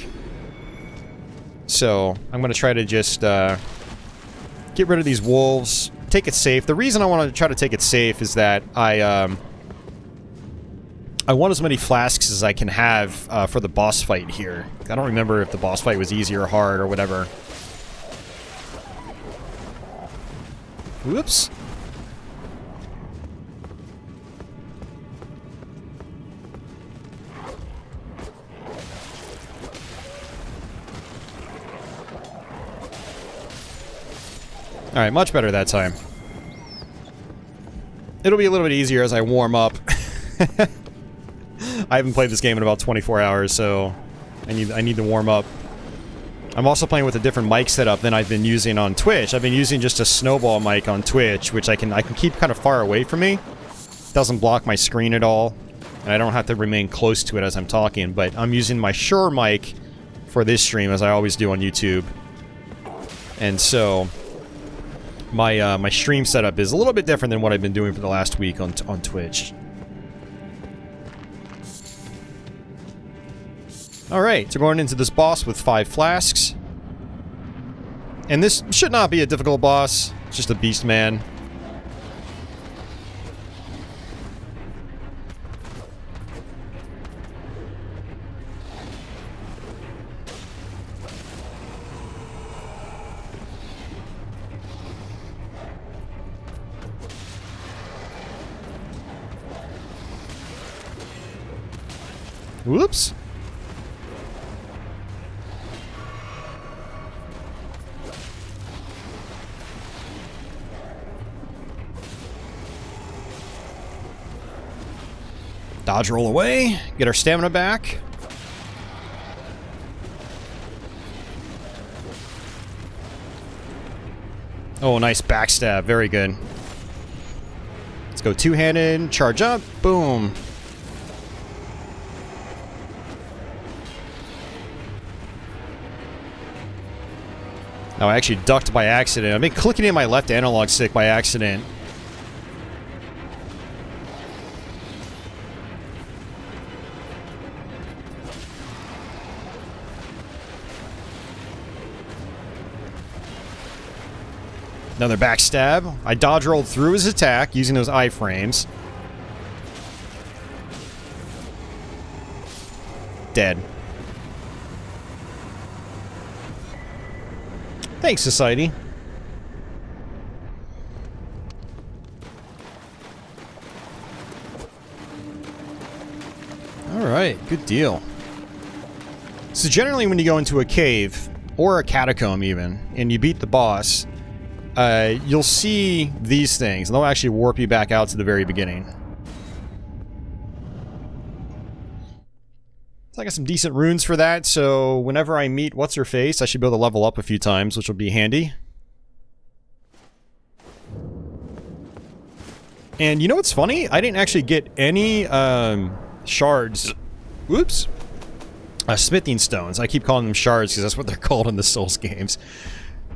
S1: So, I'm gonna try to just, get rid of these wolves, take it safe. The reason I want to try to take it safe is that I want as many flasks as I can have for the boss fight here. I don't remember if the boss fight was easy or hard or whatever. Whoops. Alright, much better that time. It'll be a little bit easier as I warm up. I haven't played this game in about 24 hours, so I need to warm up. I'm also playing with a different mic setup than I've been using on Twitch. I've been using just a snowball mic on Twitch, which I can keep kind of far away from me. It doesn't block my screen at all, and I don't have to remain close to it as I'm talking, but I'm using my Shure mic for this stream, as I always do on YouTube. And so my my stream setup is a little bit different than what I've been doing for the last week on Twitch. Alright, so going into this boss with 5 flasks. And this should not be a difficult boss. It's just a beast man. Whoops. Dodge roll away, get our stamina back. Oh, nice backstab, very good. Let's go two-handed, charge up, boom. Oh, I actually ducked by accident. I've been clicking in my left analog stick by accident. Another backstab. I dodge rolled through his attack using those iframes. Dead. Thanks, society. Alright, good deal. So generally when you go into a cave, or a catacomb even, and you beat the boss, you'll see these things, and they'll actually warp you back out to the very beginning. So I got some decent runes for that, so whenever I meet What's-Her-Face, I should be able to level up a few times, which will be handy. And you know what's funny? I didn't actually get any shards. Whoops. Smithing stones. I keep calling them shards because that's what they're called in the Souls games.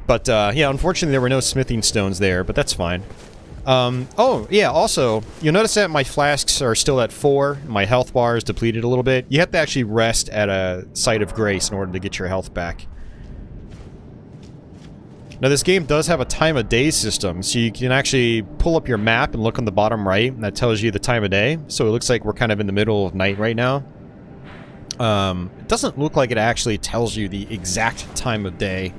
S1: But, yeah, unfortunately there were no smithing stones there, but that's fine. Oh, yeah, also, you'll notice that my flasks are still at 4. My health bar is depleted a little bit. You have to actually rest at a site of grace in order to get your health back. Now, this game does have a time of day system, so you can actually pull up your map and look on the bottom right, and that tells you the time of day. So it looks like we're kind of in the middle of night right now. It doesn't look like it actually tells you the exact time of day.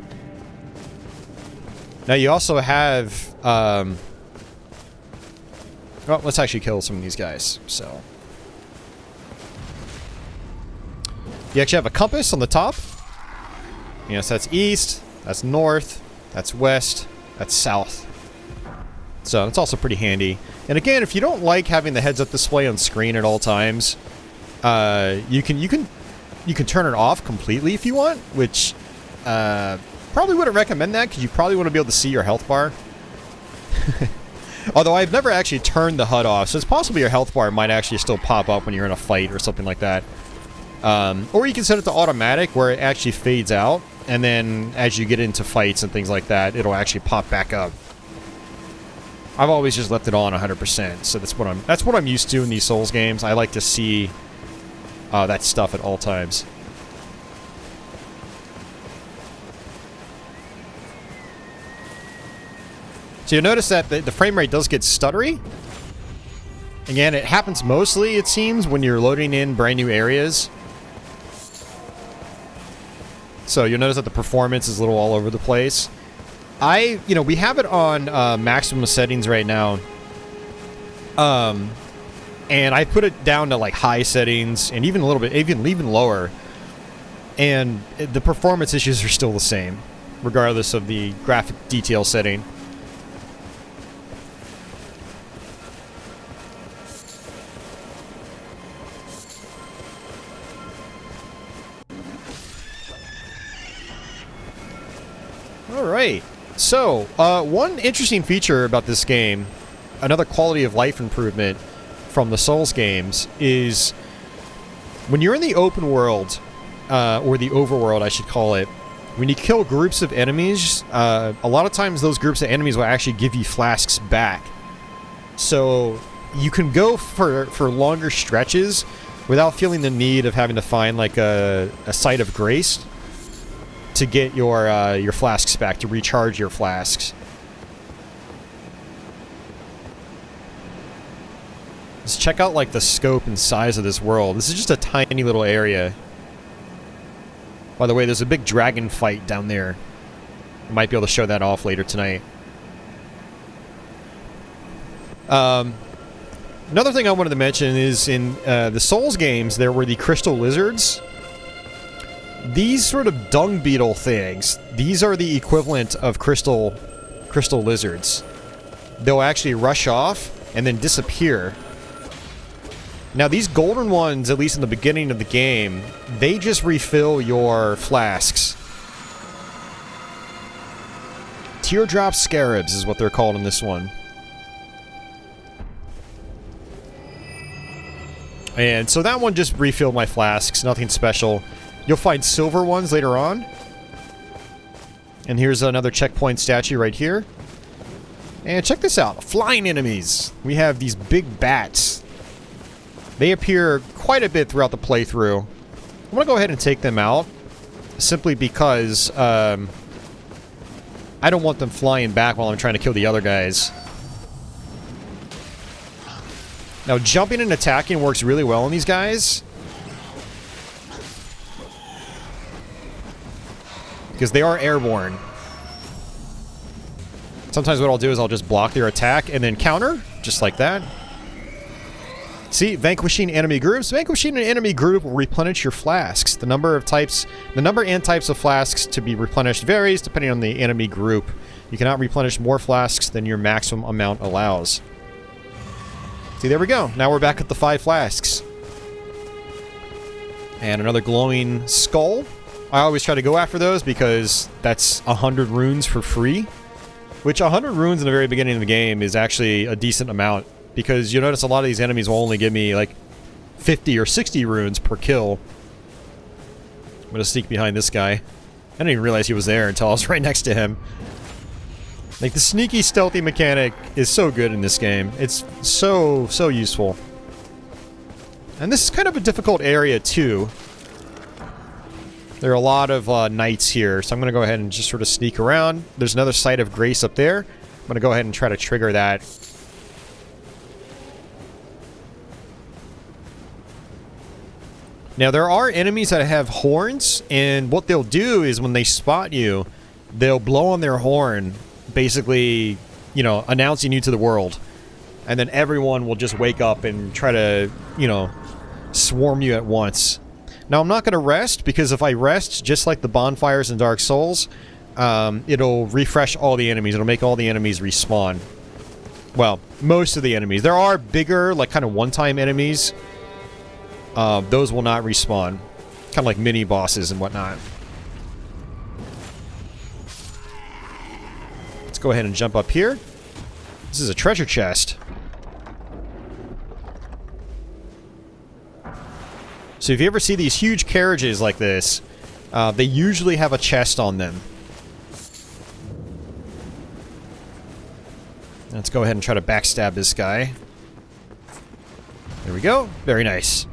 S1: Now, you also have, well, let's actually kill some of these guys, so. You actually have a compass on the top. You know, so that's east, that's north, that's west, that's south. So it's also pretty handy. And again, if you don't like having the heads-up display on screen at all times, you can turn it off completely if you want, which probably wouldn't recommend that because you probably want to be able to see your health bar. Although I've never actually turned the HUD off, so it's possible your health bar might actually still pop up when you're in a fight or something like that. Or you can set it to automatic where it actually fades out, and then as you get into fights and things like that, it'll actually pop back up. I've always just left it on 100%, so that's what I'm used to in these Souls games. I like to see that stuff at all times. So you'll notice that the frame rate does get stuttery. Again, it happens mostly, it seems, when you're loading in brand new areas. So you'll notice that the performance is a little all over the place. We have it on maximum settings right now. And I put it down to like high settings and even a little bit, even lower. And the performance issues are still the same, regardless of the graphic detail setting. Alright, so one interesting feature about this game, another quality of life improvement from the Souls games, is when you're in the open world, or the overworld I should call it, when you kill groups of enemies, a lot of times those groups of enemies will actually give you flasks back. So you can go for longer stretches without feeling the need of having to find like a site of grace to get your flasks back, to recharge your flasks. Let's check out like the scope and size of this world. This is just a tiny little area. By the way, there's a big dragon fight down there. I might be able to show that off later tonight. Another thing I wanted to mention is in the Souls games, there were the crystal lizards. These sort of dung beetle things, these are the equivalent of crystal lizards. They'll actually rush off and then disappear. Now these golden ones, at least in the beginning of the game, they just refill your flasks. Teardrop scarabs is what they're called in this one. And so that one just refilled my flasks, nothing special. You'll find silver ones later on. And here's another checkpoint statue right here. And check this out, flying enemies. We have these big bats. They appear quite a bit throughout the playthrough. I'm going to go ahead and take them out, simply because I don't want them flying back while I'm trying to kill the other guys. Now, jumping and attacking works really well on these guys, because they are airborne. Sometimes what I'll do is I'll just block their attack and then counter, just like that. See, vanquishing enemy groups. Vanquishing an enemy group will replenish your flasks. The number and types of flasks to be replenished varies depending on the enemy group. You cannot replenish more flasks than your maximum amount allows. See, there we go. Now we're back at the 5 flasks. And another glowing skull. I always try to go after those because that's 100 runes for free. Which 100 runes in the very beginning of the game is actually a decent amount. Because you'll notice a lot of these enemies will only give me like 50 or 60 runes per kill. I'm gonna sneak behind this guy. I didn't even realize he was there until I was right next to him. Like, the sneaky, stealthy mechanic is so good in this game. It's so useful. And this is kind of a difficult area, too. There are a lot of knights here, so I'm gonna go ahead and just sort of sneak around. There's another site of grace up there. I'm gonna go ahead and try to trigger that. Now, there are enemies that have horns, and what they'll do is when they spot you, they'll blow on their horn, basically, you know, announcing you to the world. And then everyone will just wake up and try to, you know, swarm you at once. Now, I'm not going to rest, because if I rest, just like the bonfires in Dark Souls, it'll refresh all the enemies. It'll make all the enemies respawn. Well, most of the enemies. There are bigger, like, kind of one-time enemies. Those will not respawn. Kind of like mini-bosses and whatnot. Let's go ahead and jump up here. This is a treasure chest. So if you ever see these huge carriages like this, they usually have a chest on them. Let's go ahead and try to backstab this guy. There we go. Very nice.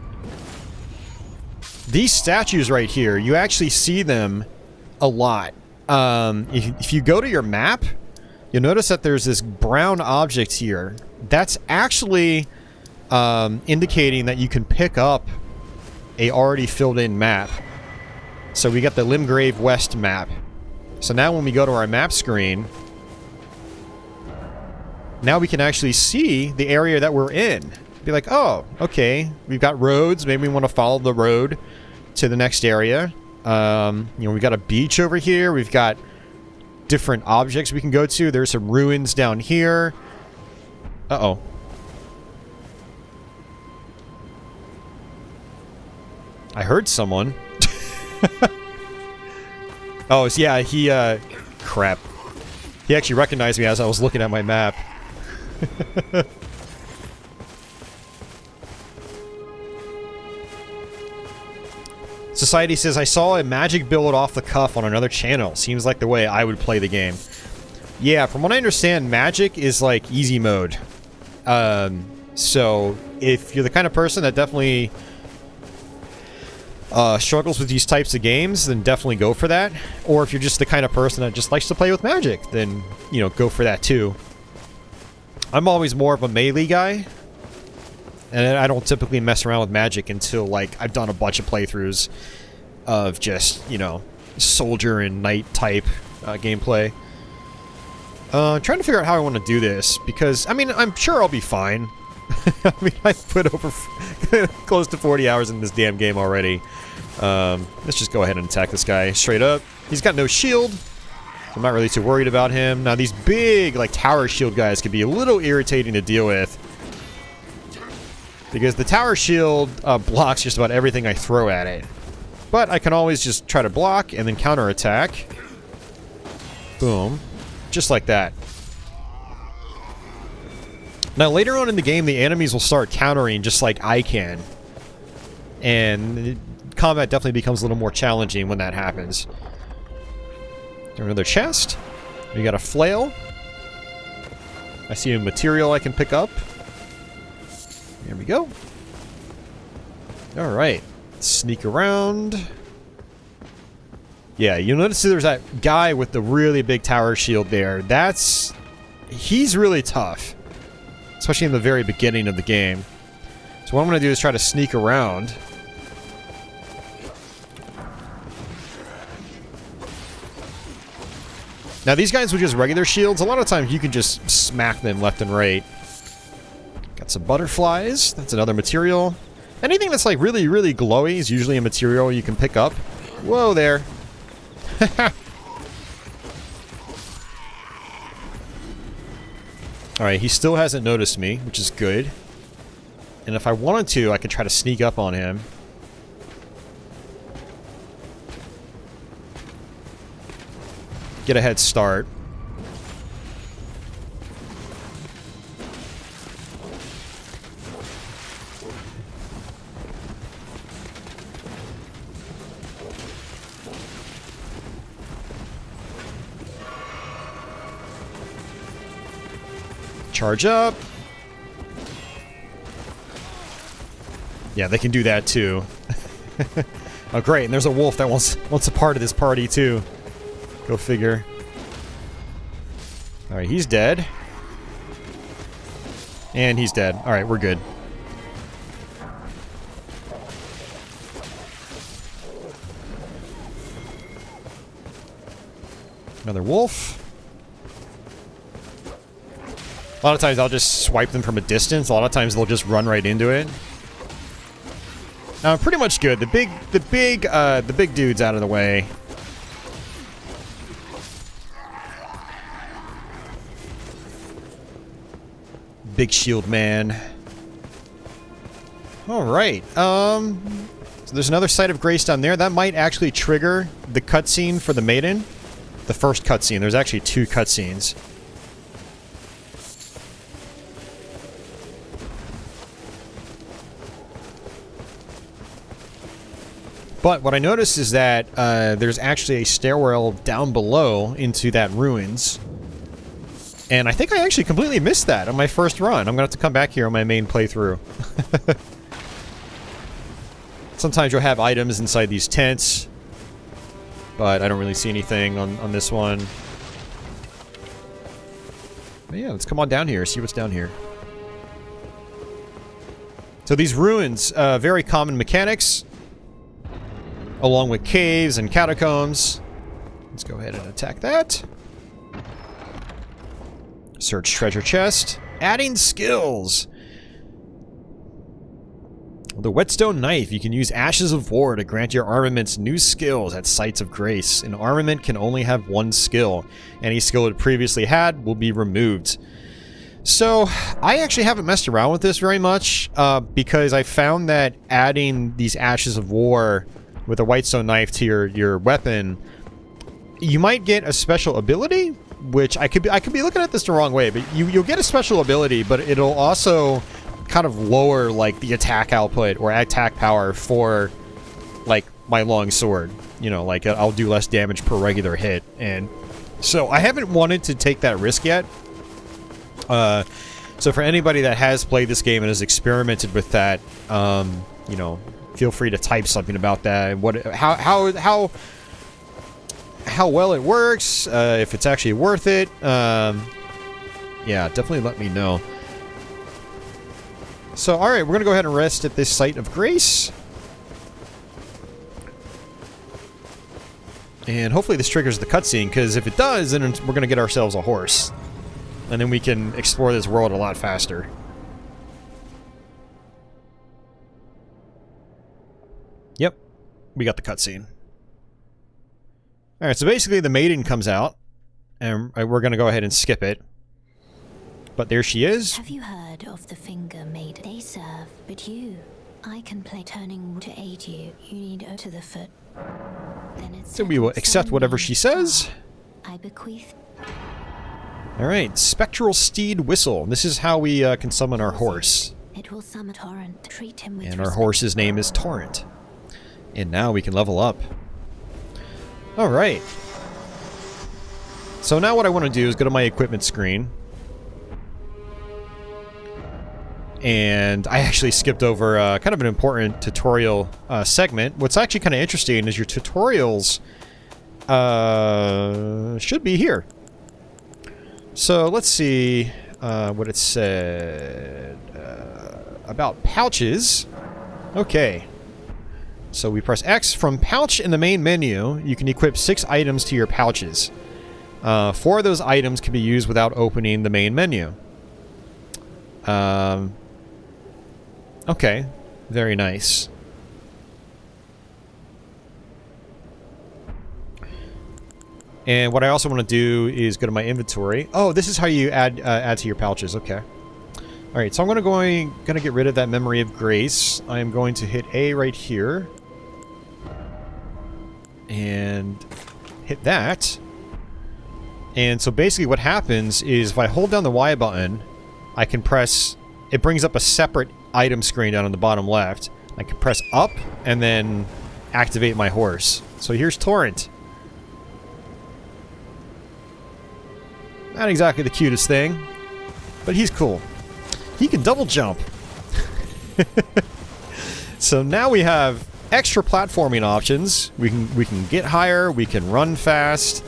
S1: These statues right here, you actually see them a lot. If you go to your map, you'll notice that there's this brown object here. That's actually indicating that you can pick up a already filled in map. So we got the Limgrave West map. So now when we go to our map screen, now we can actually see the area that we're in. Be like, oh, okay, we've got roads. Maybe we want to follow the road to the next area. You know, we've got a beach over here. We've got different objects we can go to. There's some ruins down here. Uh-oh. I heard someone. Oh, yeah, he, crap. He actually recognized me as I was looking at my map. Society says, I saw a magic build off the cuff on another channel. Seems like the way I would play the game. Yeah, from what I understand, magic is like easy mode. So if you're the kind of person that definitely struggles with these types of games, then definitely go for that. Or if you're just the kind of person that just likes to play with magic, then, you know, go for that too. I'm always more of a melee guy, and I don't typically mess around with magic until, like, I've done a bunch of playthroughs of just, you know, soldier and knight type gameplay. Trying to figure out how I want to do this, because, I mean, I'm sure I'll be fine. I mean, I've put over close to 40 hours in this damn game already. Let's just go ahead and attack this guy straight up. He's got no shield, so I'm not really too worried about him. Now, these big, like, tower shield guys can be a little irritating to deal with, because the tower shield blocks just about everything I throw at it. But I can always just try to block and then counterattack. Boom. Just like that. Now, later on in the game, the enemies will start countering just like I can. And combat definitely becomes a little more challenging when that happens. There's another chest. We got a flail. I see a material I can pick up. There we go. Alright. Sneak around. Yeah, you'll notice there's that guy with the really big tower shield there. He's really tough. Especially in the very beginning of the game. So what I'm going to do is try to sneak around. Now these guys with just regular shields, a lot of times you can just smack them left and right. Got some butterflies. That's another material. Anything that's like really, really glowy is usually a material you can pick up. Whoa there. Alright, he still hasn't noticed me, which is good. And if I wanted to, I could try to sneak up on him. Get a head start. Charge up. Yeah, they can do that too. Oh great, and there's a wolf that wants a part of this party too. Go figure. Alright, he's dead. And he's dead. Alright, we're good. Another wolf. A lot of times I'll just swipe them from a distance. A lot of times they'll just run right into it. Pretty much good. The big dude's out of the way. Big shield man. Alright, so there's another Site of Grace down there. That might actually trigger the cutscene for the maiden. The first cutscene. There's actually 2 cutscenes. But what I noticed is that there's actually a stairwell down below into that ruins. And I think I actually completely missed that on my first run. I'm going to have to come back here on my main playthrough. Sometimes you'll have items inside these tents, but I don't really see anything on this one. But yeah, let's come on down here, see what's down here. So these ruins, very common mechanics, along with caves and catacombs. Let's go ahead and attack that. Search treasure chest. Adding skills. The whetstone knife. You can use ashes of war to grant your armaments new skills at sites of grace. An armament can only have 1 skill. Any skill it previously had will be removed. So, I actually haven't messed around with this very much, because I found that adding these ashes of war with a whetstone knife to your weapon, you might get a special ability, which I could be looking at this the wrong way, but you'll get a special ability, but it'll also kind of lower like the attack output or attack power for like my long sword. You know, like I'll do less damage per regular hit, and so I haven't wanted to take that risk yet. So for anybody that has played this game and has experimented with that, you know, feel free to type something about that. How well it works, if it's actually worth it. Yeah, definitely let me know. So, alright, we're going to go ahead and rest at this Site of Grace. And hopefully this triggers the cutscene, because if it does, then we're going to get ourselves a horse. And then we can explore this world a lot faster. Yep, we got the cutscene. Alright, so basically the maiden comes out, and we're going to go ahead and skip it. But there she is.
S4: Have you heard of the finger maiden? They serve, but I can play turning to aid you. You need to the foot. Then it's
S1: so we will accept whatever she says.
S4: I bequeath.
S1: Alright, Spectral Steed Whistle. This is how we can summon our horse.
S4: It will summon Torrent. Treat him with
S1: and our horse's name is Torrent. And now we can level up. Alright. So now what I want to do is go to my equipment screen. And I actually skipped over kind of an important tutorial segment. What's actually kind of interesting is your tutorials should be here. So let's see what it said about pouches. Okay. So we press X. From pouch in the main menu, you can equip 6 items to your pouches. 4 of those items can be used without opening the main menu. Okay, very nice. And what I also want to do is go to my inventory. Oh, this is how you add to your pouches. Okay. All right, so I'm gonna get rid of that Memory of Grace. I am going to hit A right here, and hit that. And so basically, what happens is if I hold down the Y button, I can press. It brings up a separate item screen down on the bottom left. I can press up and then activate my horse. So here's Torrent. Not exactly the cutest thing, but he's cool. He can double jump. So now we have extra platforming options. We can get higher, we can run fast,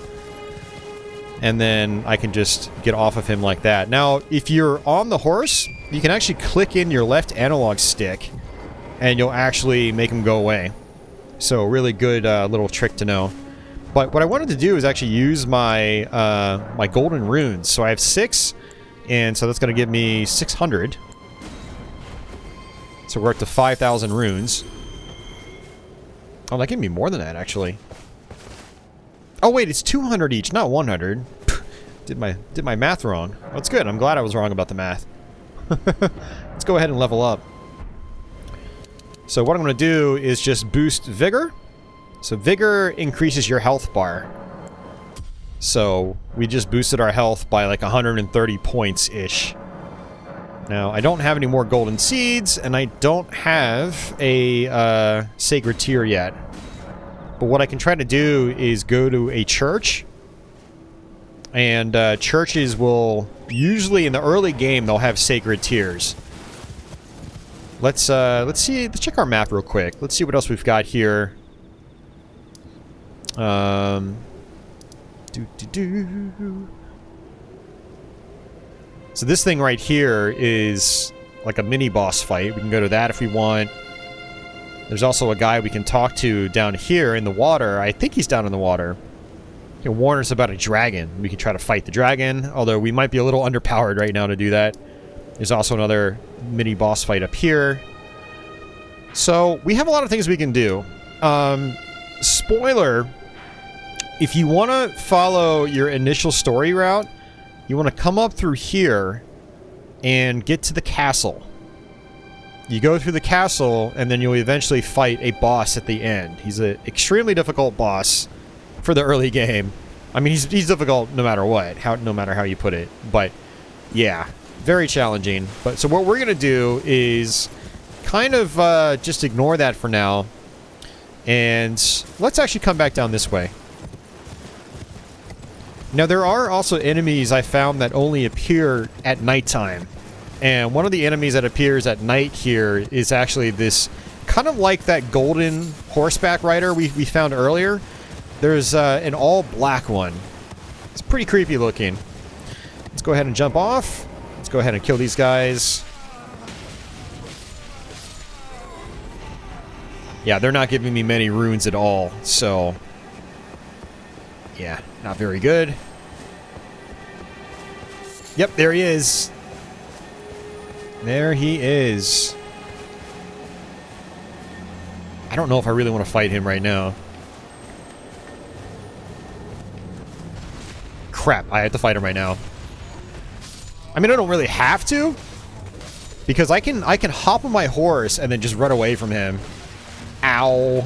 S1: and then I can just get off of him like that. Now, if you're on the horse, you can actually click in your left analog stick, and you'll actually make him go away. So, really good little trick to know. But what I wanted to do is actually use my my golden runes. So I have 6, and so that's going to give me 600. So we're up to 5,000 runes. Oh, that gave me more than that, actually. Oh, wait, it's 200 each, not 100. Did my math wrong. That's good. I'm glad I was wrong about the math. Let's go ahead and level up. So what I'm going to do is just boost Vigor. So Vigor increases your health bar. So we just boosted our health by like 130 points-ish. Now, I don't have any more golden seeds, and I don't have a sacred tear yet. But what I can try to do is go to a church. And churches will, usually in the early game, they'll have sacred tears. Let's check our map real quick. Let's see what else we've got here. So this thing right here is like a mini boss fight. We can go to that if we want. There's also a guy we can talk to down here in the water. I think he's down in the water. He can warn us about a dragon. We can try to fight the dragon, although we might be a little underpowered right now to do that. There's also another mini boss fight up here. So we have a lot of things we can do. Spoiler, if you want to follow your initial story route, you want to come up through here and get to the castle. You go through the castle, and then you'll eventually fight a boss at the end. He's an extremely difficult boss for the early game. I mean, he's difficult no matter what, no matter how you put it. But yeah, very challenging. But so what we're gonna do is kind of just ignore that for now, and let's actually come back down this way. Now, there are also enemies I found that only appear at nighttime. And one of the enemies that appears at night here is actually this, kind of like that golden horseback rider we found earlier. There's an all-black one. It's pretty creepy looking. Let's go ahead and jump off. Let's go ahead and kill these guys. Yeah, they're not giving me many runes at all, so... yeah, not very good. Yep, there he is. There he is. I don't know if I really want to fight him right now. Crap, I have to fight him right now. I mean, I don't really have to, because I can hop on my horse and then just run away from him. Ow.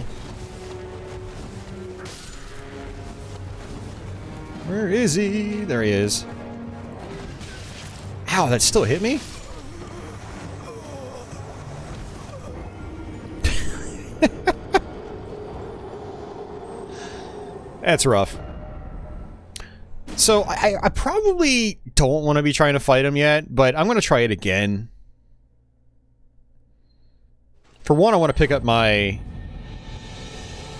S1: Where is he? There he is. Ow, that still hit me? That's rough. So, I probably don't want to be trying to fight him yet, but I'm going to try it again. For one, I want to pick up my...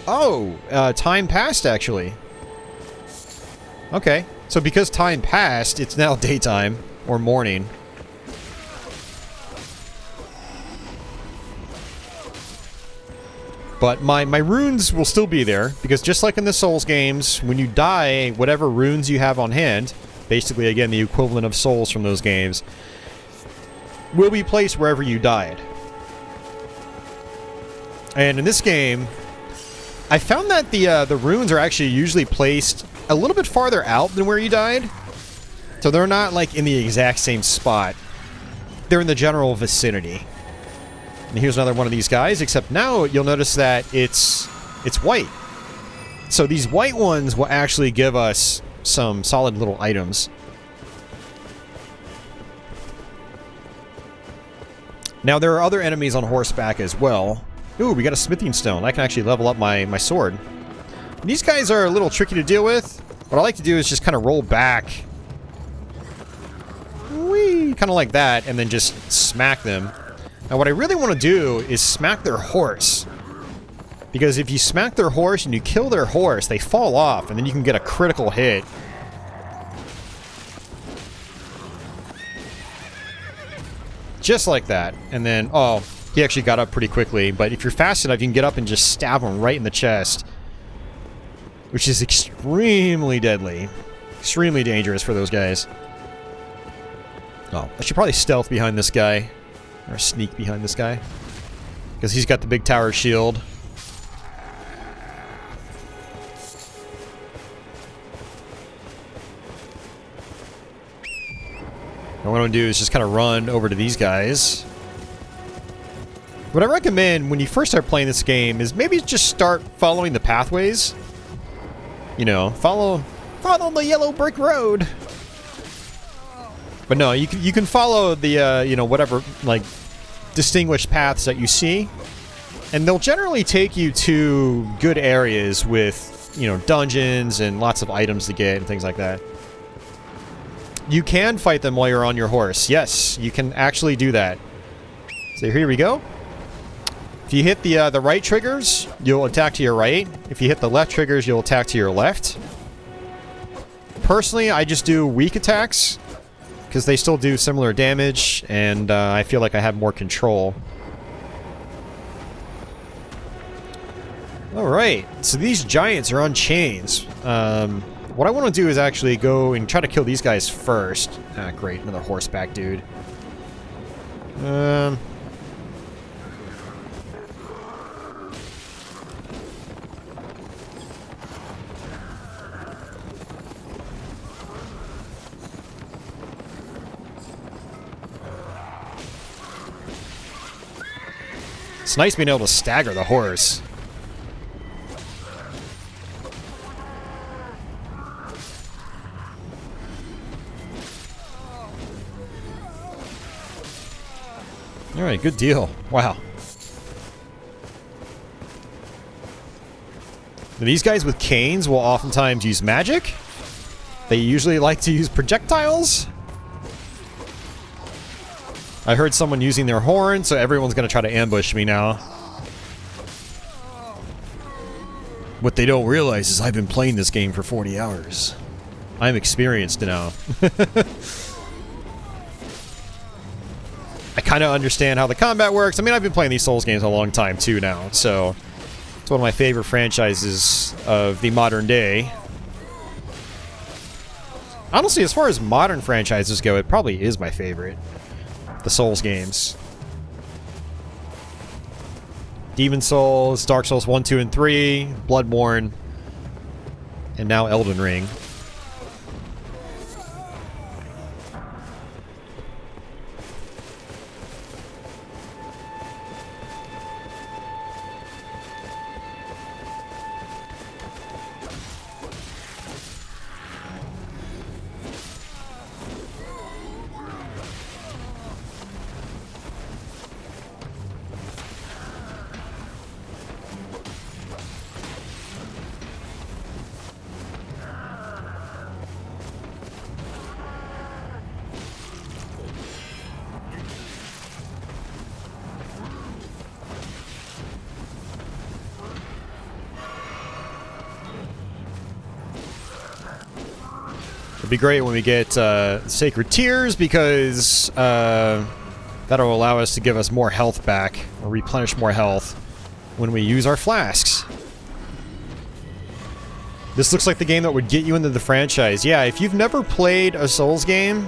S1: oh, time passed, actually. Okay, so because time passed, it's now daytime, or morning. But my runes will still be there, because just like in the Souls games, when you die, whatever runes you have on hand, basically, again, the equivalent of souls from those games, will be placed wherever you died. And in this game, I found that the runes are actually usually placed a little bit farther out than where you died. So they're not, like, in the exact same spot. They're in the general vicinity. And here's another one of these guys, except now you'll notice that it's white. So these white ones will actually give us some solid little items. Now, there are other enemies on horseback as well. Ooh, we got a smithing stone. I can actually level up my sword. These guys are a little tricky to deal with. What I like to do is just kind of roll back. Whee! Kind of like that, and then just smack them. Now, what I really want to do is smack their horse. Because if you smack their horse and you kill their horse, they fall off, and then you can get a critical hit. Just like that. And then, oh, he actually got up pretty quickly. But if you're fast enough, you can get up and just stab him right in the chest. Which is extremely deadly. Extremely dangerous for those guys. Oh, I should probably stealth behind this guy. Or sneak behind this guy. Because he's got the big tower shield. what I'm going to do is just kind of run over to these guys. What I recommend when you first start playing this game is maybe just start following the pathways. You know, follow the yellow brick road. But no, you can follow the you know, whatever like distinguished paths that you see, and they'll generally take you to good areas with, you know, dungeons and lots of items to get and things like that. You can fight them while you're on your horse. Yes, you can actually do that. So here we go. If you hit the right triggers, you'll attack to your right. If you hit the left triggers, you'll attack to your left. Personally, I just do weak attacks because they still do similar damage, and I feel like I have more control. Alright, so these giants are on chains. What I want to do is actually go and try to kill these guys first. Ah, great, another horseback dude. It's nice being able to stagger the horse. Alright, good deal. Wow. These guys with canes will oftentimes use magic. They usually like to use projectiles. I heard someone using their horn, so everyone's going to try to ambush me now. What they don't realize is I've been playing this game for 40 hours. I'm experienced now. I kind of understand how the combat works. I mean, I've been playing these Souls games a long time too now, so it's one of my favorite franchises of the modern day. Honestly, as far as modern franchises go, it probably is my favorite. The Souls games. Demon Souls, Dark Souls 1, 2, and 3, Bloodborne, and now Elden Ring. It'd be great when we get Sacred Tears, because that'll allow us to give us more health back, or replenish more health when we use our flasks. This looks like the game that would get you into the franchise. Yeah, if you've never played a Souls game,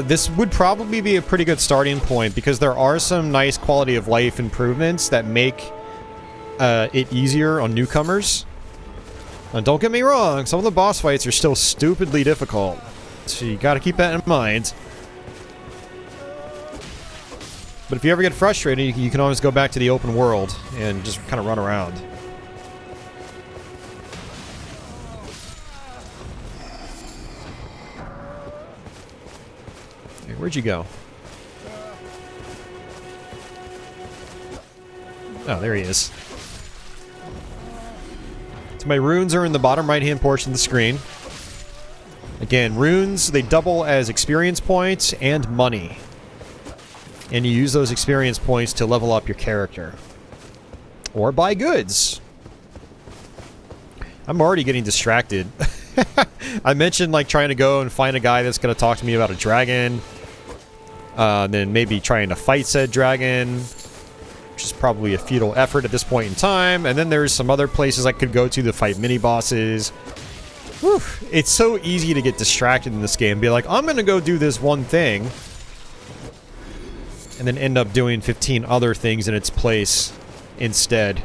S1: this would probably be a pretty good starting point, because there are some nice quality of life improvements that make it easier on newcomers. And don't get me wrong, some of the boss fights are still stupidly difficult, so you gotta keep that in mind. But if you ever get frustrated, you can always go back to the open world and just kind of run around. Hey, where'd you go? Oh, there he is. So my runes are in the bottom right-hand portion of the screen. Again, runes, they double as experience points and money. And you use those experience points to level up your character. Or buy goods. I'm already getting distracted. I mentioned like trying to go and find a guy that's going to talk to me about a dragon. Then maybe trying to fight said dragon, which is probably a futile effort at this point in time. And then there's some other places I could go to fight mini-bosses. Whew. It's so easy to get distracted in this game. Be like, I'm going to go do this one thing. And then end up doing 15 other things in its place instead.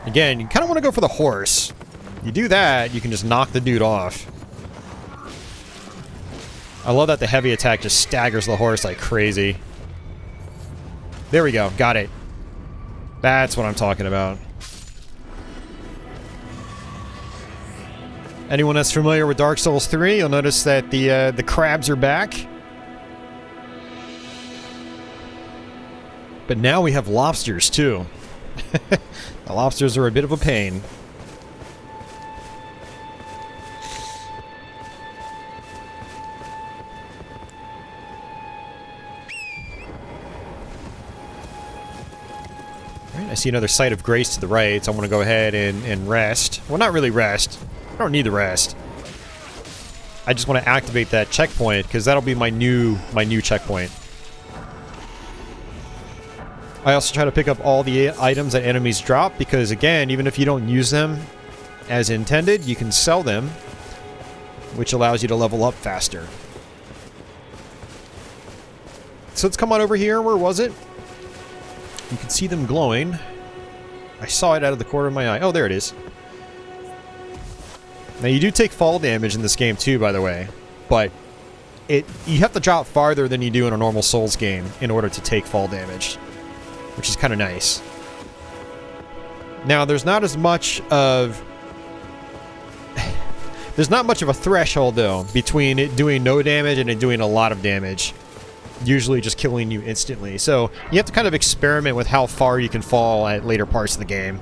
S1: Again, you kind of want to go for the horse. You do that, you can just knock the dude off. I love that the heavy attack just staggers the horse like crazy. There we go, got it. That's what I'm talking about. Anyone that's familiar with Dark Souls 3, you'll notice that the crabs are back. But now we have lobsters too. The lobsters are a bit of a pain. Alright, I see another site of grace to the right, so I'm going to go ahead and rest. Well, not really rest. I don't need the rest. I just want to activate that checkpoint, because that'll be my new checkpoint. I also try to pick up all the items that enemies drop, because again, even if you don't use them as intended, you can sell them, which allows you to level up faster. So let's come on over here. Where was it? You can see them glowing. I saw it out of the corner of my eye. Oh, there it is. Now, you do take fall damage in this game too, by the way, but you have to drop farther than you do in a normal Souls game in order to take fall damage, which is kind of nice. Now, there's not as much of... there's not much of a threshold, though, between it doing no damage and it doing a lot of damage. Usually just killing you instantly. So, you have to kind of experiment with how far you can fall at later parts of the game.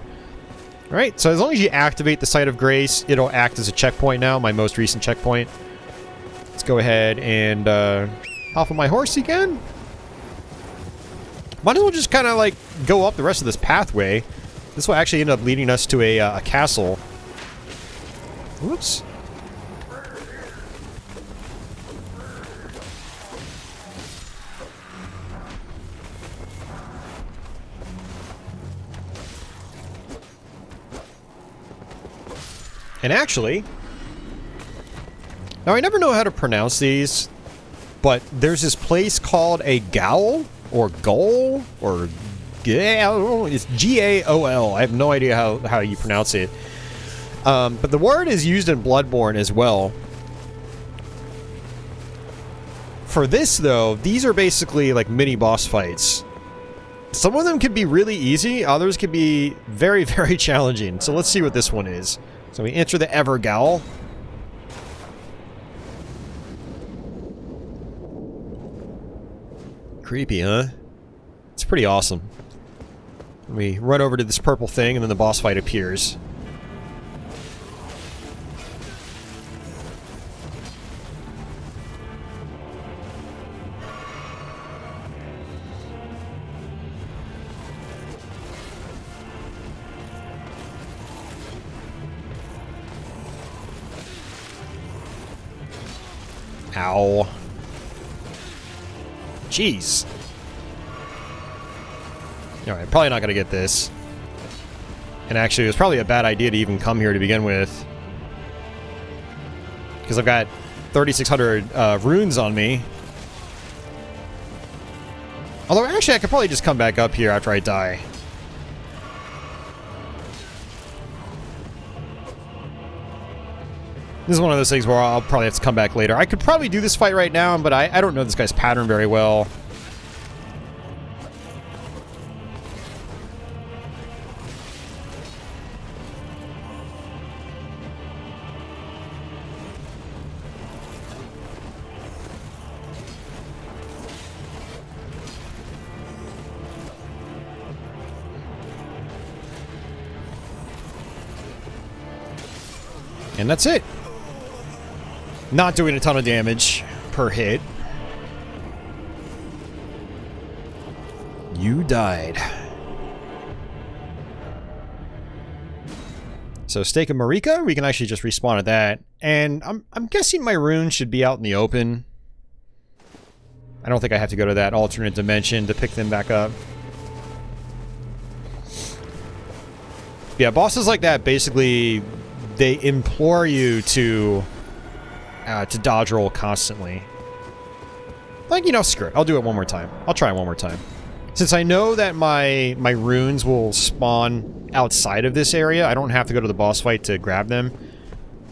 S1: Alright, so as long as you activate the Site of Grace, it'll act as a checkpoint now, my most recent checkpoint. Let's go ahead and hop on my horse again. Might as well just kind of like go up the rest of this pathway. This will actually end up leading us to a castle. Whoops. And actually, now I never know how to pronounce these, but there's this place called a Gaol, or Goal, or Gaol. It's G-A-O-L. I have no idea how you pronounce it. But the word is used in Bloodborne as well. For this, though, these are basically like mini boss fights. Some of them can be really easy, others can be very, very challenging. So let's see what this one is. So we enter the Evergaol. Creepy, huh? It's pretty awesome. We run over to this purple thing, and then the boss fight appears. Ow. Jeez. Alright, probably not gonna get this. And actually, it was probably a bad idea to even come here to begin with. Because I've got 3,600 runes on me. Although, actually, I could probably just come back up here after I die. This is one of those things where I'll probably have to come back later. I could probably do this fight right now, but I don't know this guy's pattern very well. And that's it. Not doing a ton of damage per hit. You died. So Stake of Marika, we can actually just respawn at that. And I'm guessing my runes should be out in the open. I don't think I have to go to that alternate dimension to pick them back up. Yeah, bosses like that basically, they implore you to dodge roll constantly. Like, you know, screw it. I'll do it one more time. I'll try it one more time. Since I know that my runes will spawn outside of this area, I don't have to go to the boss fight to grab them,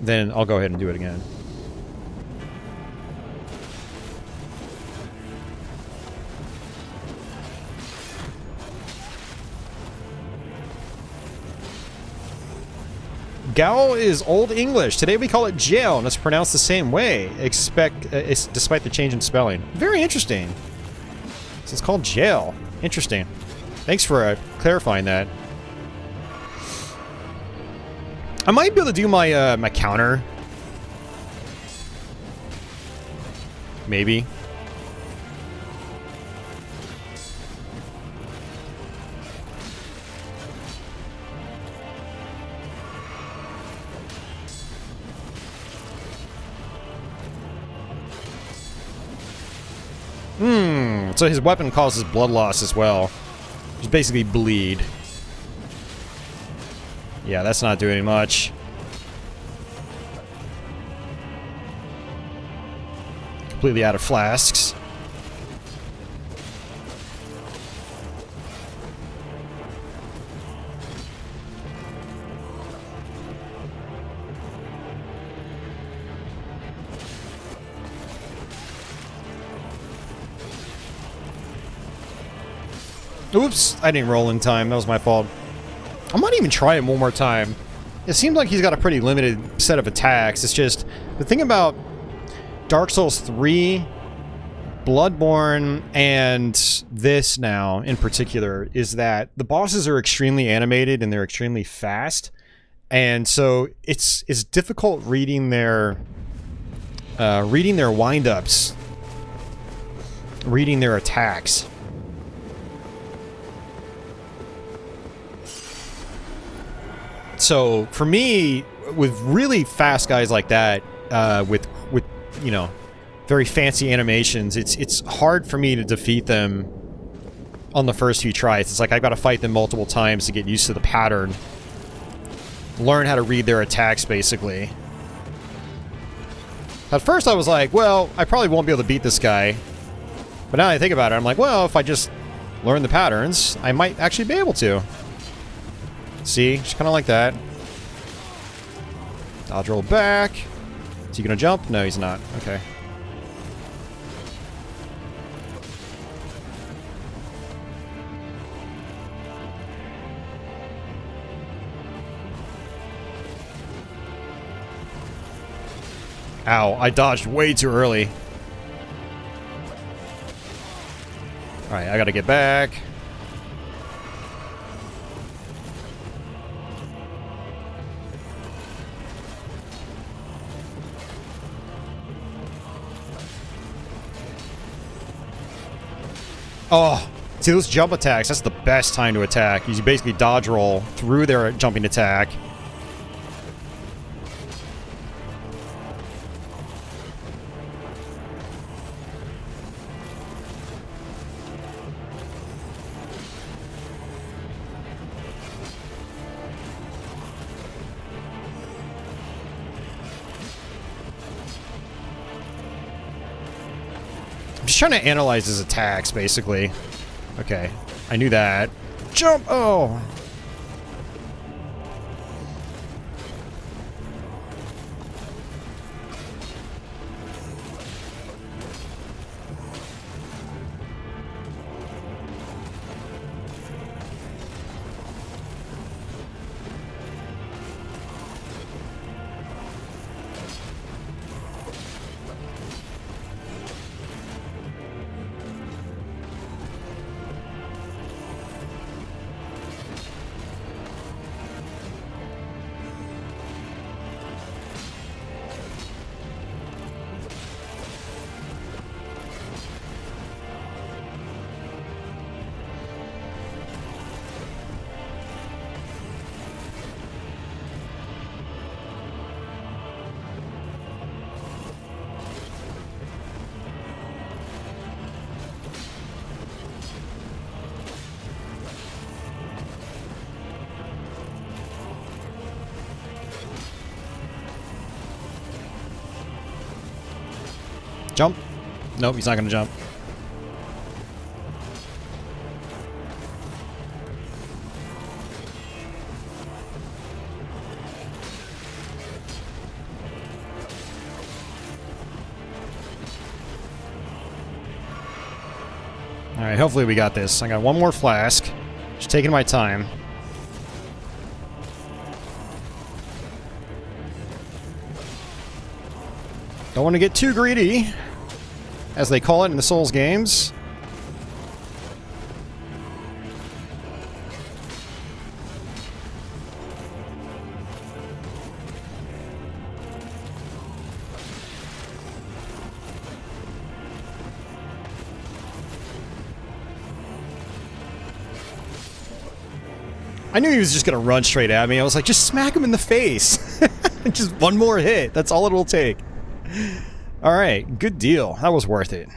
S1: then I'll go ahead and do it again. Gal is Old English. Today we call it jail, and it's pronounced the same way, despite the change in spelling. Very interesting. So it's called jail. Interesting. Thanks for clarifying that. I might be able to do my my counter. Maybe. So his weapon causes blood loss as well. Just basically bleed. Yeah, that's not doing much. Completely out of flasks. Oops, I didn't roll in time. That was my fault. I might even try him one more time. It seems like he's got a pretty limited set of attacks. It's just, the thing about Dark Souls 3, Bloodborne, and this now in particular is that the bosses are extremely animated and they're extremely fast. And so it's difficult reading their wind-ups, reading their attacks. So for me, with really fast guys like that, with you know, very fancy animations, it's hard for me to defeat them on the first few tries. It's like I've got to fight them multiple times to get used to the pattern, learn how to read their attacks, basically. At first I was like, well, I probably won't be able to beat this guy. But now that I think about it, I'm like, well, if I just learn the patterns, I might actually be able to. See? Just kind of like that. Dodge roll back. Is he gonna jump? No, he's not. Okay. Ow, I dodged way too early. Alright, I gotta get back. Oh, see those jump attacks, that's the best time to attack. You basically dodge roll through their jumping attack. I'm just trying to analyze his attacks, basically. Okay, I knew that. Jump! Oh! Jump? Nope, he's not gonna jump. Alright, hopefully we got this. I got one more flask. Just taking my time. Don't want to get too greedy, as they call it in the Souls games. I knew he was just going to run straight at me. I was like, just smack him in the face. Just one more hit. That's all it will take. Alright, good deal. That was worth it.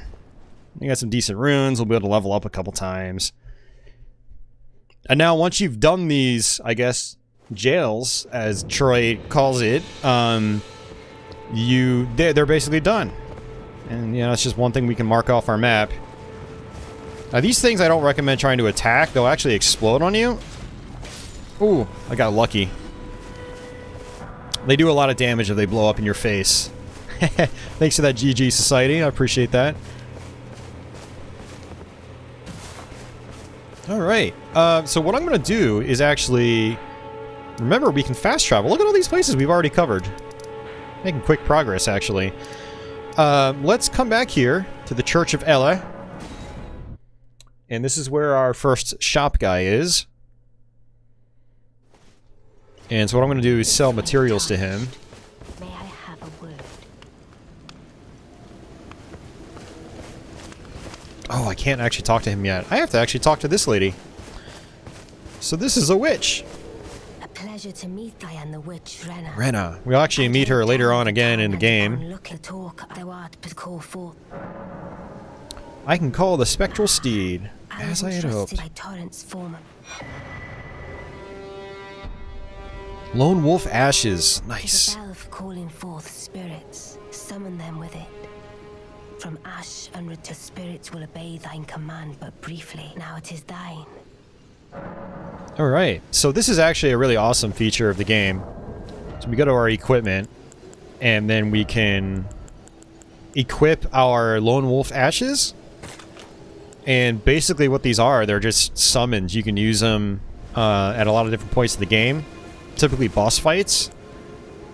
S1: We got some decent runes. We'll be able to level up a couple times. And now once you've done these, I guess, jails, as Troy calls it, they're basically done. And, you know, it's just one thing we can mark off our map. Now, these things I don't recommend trying to attack. They'll actually explode on you. Ooh, I got lucky. They do a lot of damage if they blow up in your face. Thanks for that, GG Society. I appreciate that. Alright. So what I'm going to do is actually... Remember, we can fast travel. Look at all these places we've already covered. Making quick progress, actually. Let's come back here to the Church of Ella. And this is where our first shop guy is. And so what I'm going to do is sell materials to him.
S4: May I have a word?
S1: Oh, I can't actually talk to him yet. I have to actually talk to this lady. So this is a witch.
S4: A pleasure to meet thee and the witch Renna.
S1: Renna. We'll actually meet her later on again in the game.
S4: Look at talk thou art but call forth.
S1: I can call the spectral steed, as I had hoped.
S4: By torrent's foreman.
S1: Lone Wolf Ashes. Nice.
S4: The bell for calling forth spirits. Summon them with it. From ash unto spirits will obey thine command but briefly. Now it is thine.
S1: Alright, so this is actually a really awesome feature of the game. So we go to our equipment, and then we can equip our Lone Wolf Ashes. And basically what these are, they're just summons. You can use them at a lot of different points of the game. Typically boss fights.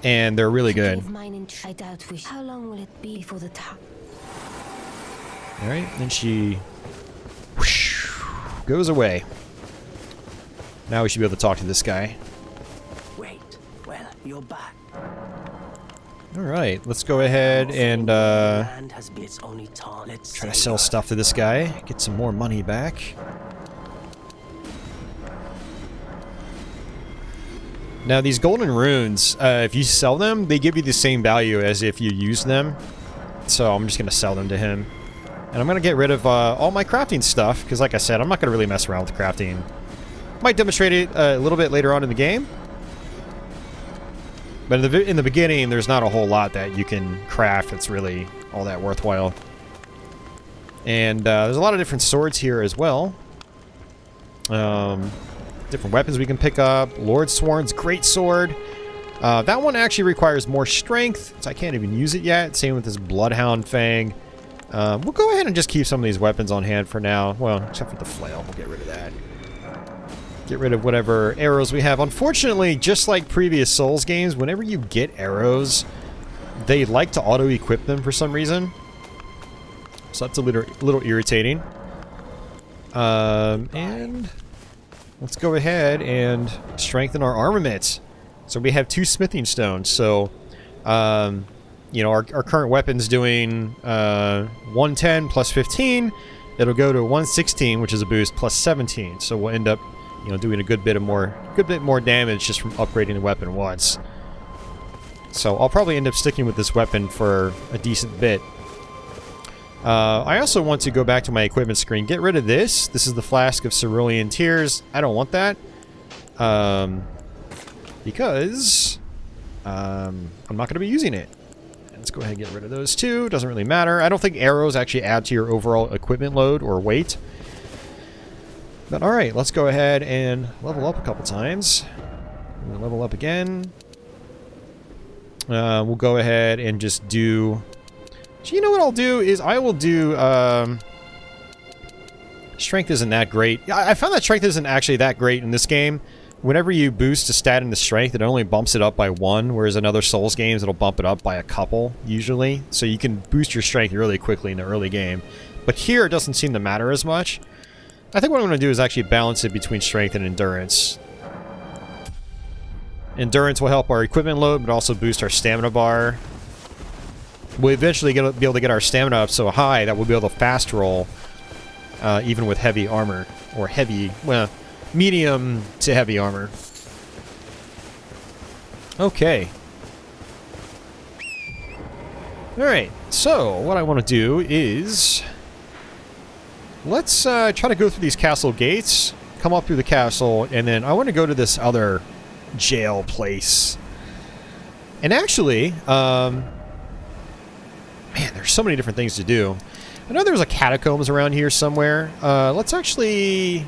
S1: And they're really good.
S4: How long will it be for the time?
S1: Alright, then she whoosh, goes away. Now we should be able to talk to this guy.
S3: Wait, well, you're back.
S1: Alright, let's go ahead and try to sell stuff to this guy. Get some more money back. Now these golden runes, if you sell them, they give you the same value as if you use them. So I'm just going to sell them to him. And I'm going to get rid of all my crafting stuff, because like I said, I'm not going to really mess around with crafting. Might demonstrate it a little bit later on in the game. But in the beginning, there's not a whole lot that you can craft that's really all that worthwhile. And there's a lot of different swords here as well. Different weapons we can pick up. Lord Sworn's great sword. That one actually requires more strength, so I can't even use it yet. Same with this Bloodhound Fang. We'll go ahead and just keep some of these weapons on hand for now. Well, except for the flail. We'll get rid of that. Get rid of whatever arrows we have. Unfortunately, just like previous Souls games, whenever you get arrows, they like to auto-equip them for some reason. So that's a little irritating. And let's go ahead and strengthen our armament. So we have 2 smithing stones. So, you know, our current weapon's doing 110 plus 15. It'll go to 116, which is a boost, plus 17. So we'll end up, you know, doing a good bit more damage just from upgrading the weapon once. So I'll probably end up sticking with this weapon for a decent bit. I also want to go back to my equipment screen. Get rid of this. This is the Flask of Cerulean Tears. I don't want that. Because I'm not going to be using it. Let's go ahead and get rid of those two. Doesn't really matter. I don't think arrows actually add to your overall equipment load or weight. But alright, let's go ahead and level up a couple times. We'll level up again. We'll go ahead and just do... So you know what I'll do is I will do Strength isn't that great. I found that strength isn't actually that great in this game. Whenever you boost a stat into strength, it only bumps it up by 1, whereas in other Souls games, it'll bump it up by a couple, usually. So you can boost your strength really quickly in the early game. But here, it doesn't seem to matter as much. I think what I'm going to do is actually balance it between strength and endurance. Endurance will help our equipment load, but also boost our stamina bar. We'll eventually be able to get our stamina up so high that we'll be able to fast roll, even with heavy armor. Or heavy, well, medium to heavy armor. Okay. Alright, so what I want to do is... let's try to go through these castle gates, come up through the castle, and then I want to go to this other jail place. And actually, man, there's so many different things to do. I know there's a catacombs around here somewhere. Let's actually...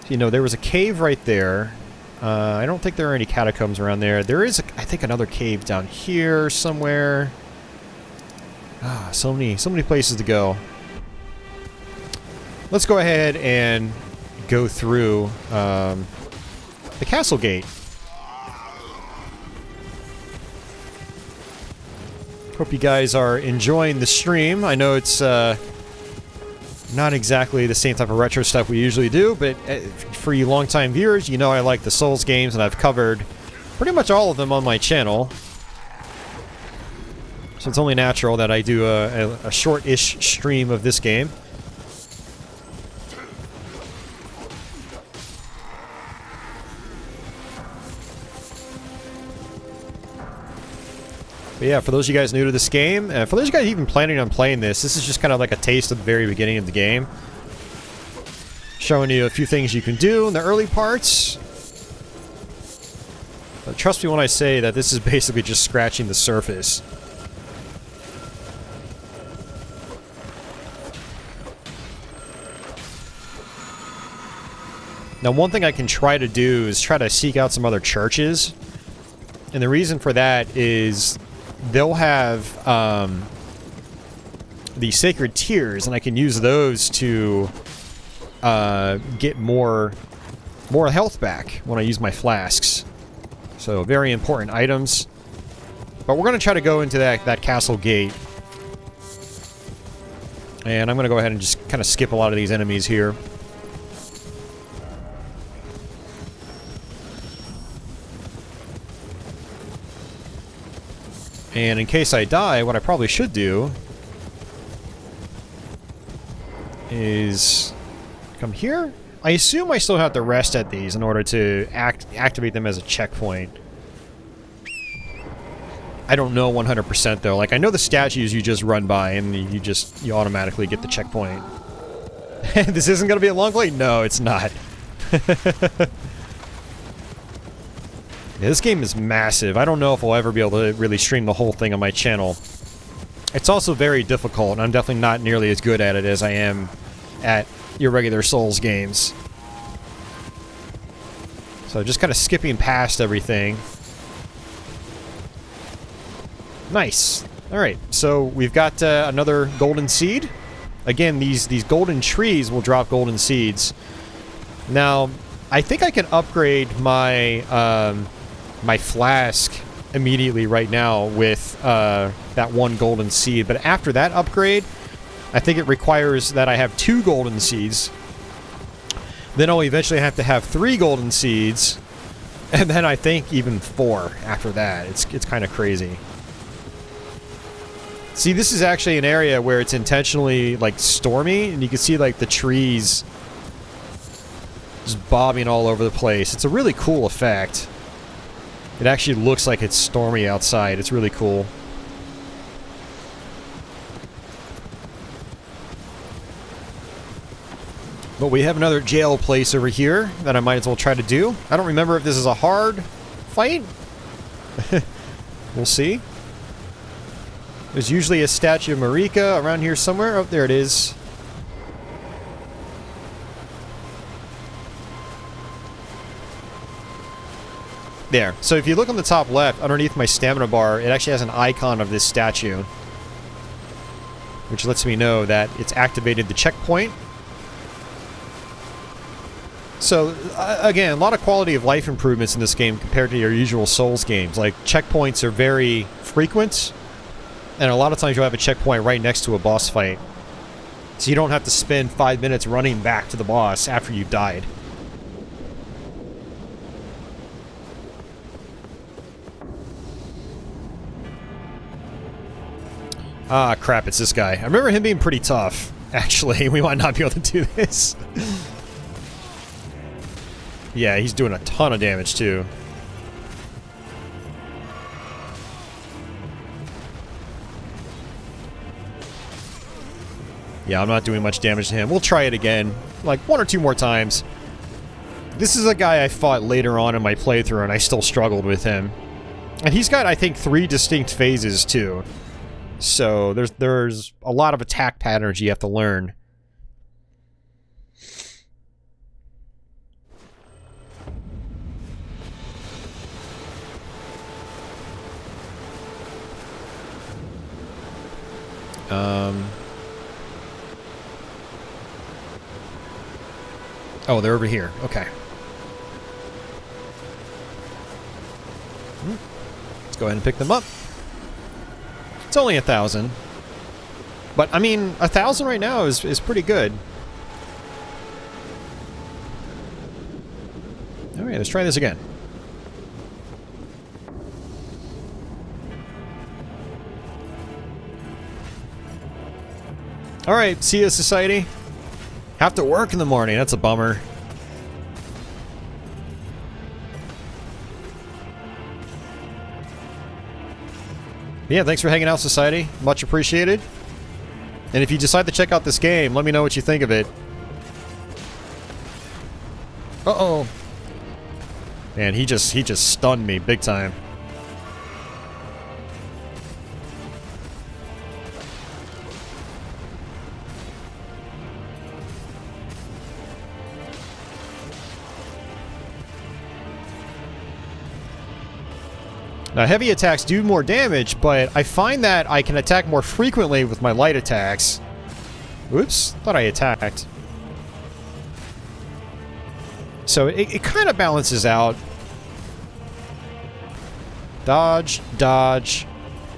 S1: you know, there was a cave right there. I don't think there are any catacombs around there. There is, I think, another cave down here somewhere. Ah, so many places to go. Let's go ahead and go through the castle gate. Hope you guys are enjoying the stream. I know it's not exactly the same type of retro stuff we usually do, but for you longtime viewers, you know I like the Souls games, and I've covered pretty much all of them on my channel. So it's only natural that I do a short-ish stream of this game. But yeah, for those of you guys new to this game, for those of you guys even planning on playing this, this is just kind of like a taste of the very beginning of the game. Showing you a few things you can do in the early parts. But trust me when I say that this is basically just scratching the surface. Now, one thing I can try to do is try to seek out some other churches. And the reason for that is... they'll have the sacred tears, and I can use those to get more health back when I use my flasks. So very important items. But we're going to try to go into that castle gate. And I'm going to go ahead and just kind of skip a lot of these enemies here. And in case I die, what I probably should do is come here. I assume I still have to rest at these in order to activate them as a checkpoint. I don't know 100% though. Like, I know the statues you just run by and you automatically get the checkpoint. This isn't going to be a long play? No, it's not. Yeah, this game is massive. I don't know if I'll ever be able to really stream the whole thing on my channel. It's also very difficult, and I'm definitely not nearly as good at it as I am at your regular Souls games. So just kind of skipping past everything. Nice. Alright, so we've got another golden seed. Again, these golden trees will drop golden seeds. Now, I think I can upgrade my... my flask immediately right now with that one golden seed. But after that upgrade, I think it requires that I have 2 golden seeds. Then I'll eventually have to have 3 golden seeds. And then I think even 4 after that. It's kind of crazy. See, this is actually an area where it's intentionally, like, stormy. And you can see, like, the trees just bobbing all over the place. It's a really cool effect. It actually looks like it's stormy outside. It's really cool. But we have another jail place over here that I might as well try to do. I don't remember if this is a hard fight. We'll see. There's usually a statue of Marika around here somewhere. Oh, there it is. There. So if you look on the top left, underneath my stamina bar, it actually has an icon of this statue. which lets me know that it's activated the checkpoint. So, again, a lot of quality of life improvements in this game compared to your usual Souls games. Like, checkpoints are very frequent, and a lot of times you'll have a checkpoint right next to a boss fight. So you don't have to spend 5 minutes running back to the boss after you've died. Ah, crap, it's this guy. I remember him being pretty tough. Actually, we might not be able to do this. Yeah, he's doing a ton of damage, too. Yeah, I'm not doing much damage to him. We'll try it again, like 1 or 2 more times. This is a guy I fought later on in my playthrough, and I still struggled with him. And he's got, I think, 3 distinct phases, too. So there's a lot of attack patterns you have to learn. Oh, they're over here. Okay. Let's go ahead and pick them up. It's only 1,000. But, I mean, 1,000 right now is pretty good. Alright, let's try this again. Alright, see ya, society. Have to work in the morning, that's a bummer. Yeah, thanks for hanging out, society. Much appreciated. And if you decide to check out this game, let me know what you think of it. Uh-oh. Man, he just stunned me big time. Now, heavy attacks do more damage, but I find that I can attack more frequently with my light attacks. Oops, thought I attacked. So it kind of balances out. Dodge, dodge,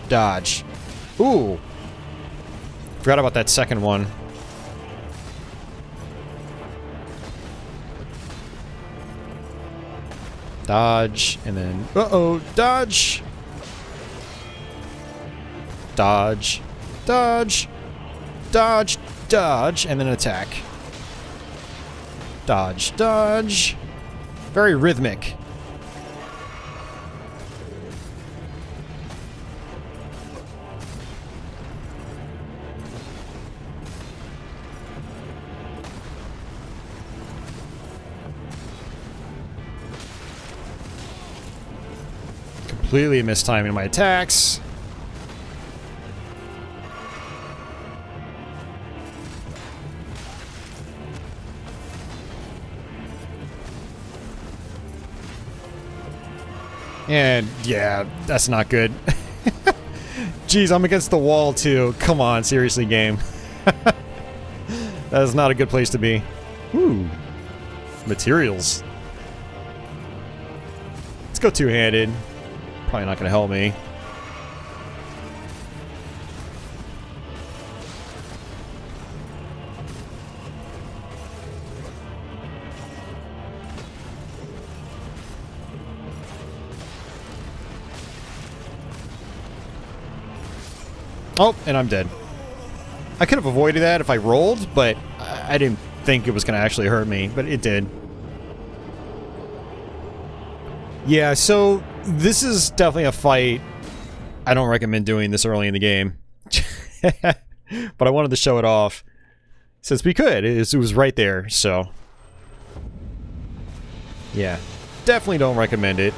S1: dodge. Ooh. Forgot about that second one. Dodge, and then... Uh-oh, dodge! Dodge, dodge, dodge, dodge, and then attack. Dodge, dodge. Very rhythmic. Completely mistiming my attacks. And yeah, that's not good. Jeez, I'm against the wall too. Come on, seriously, game. That is not a good place to be. Ooh. Materials. Let's go two-handed. Probably not going to help me. Oh, and I'm dead. I could have avoided that if I rolled, but I didn't think it was going to actually hurt me, but it did. Yeah, so this is definitely a fight. I don't recommend doing this early in the game. But I wanted to show it off. Since we could. It was right there, so. Yeah. Definitely don't recommend it.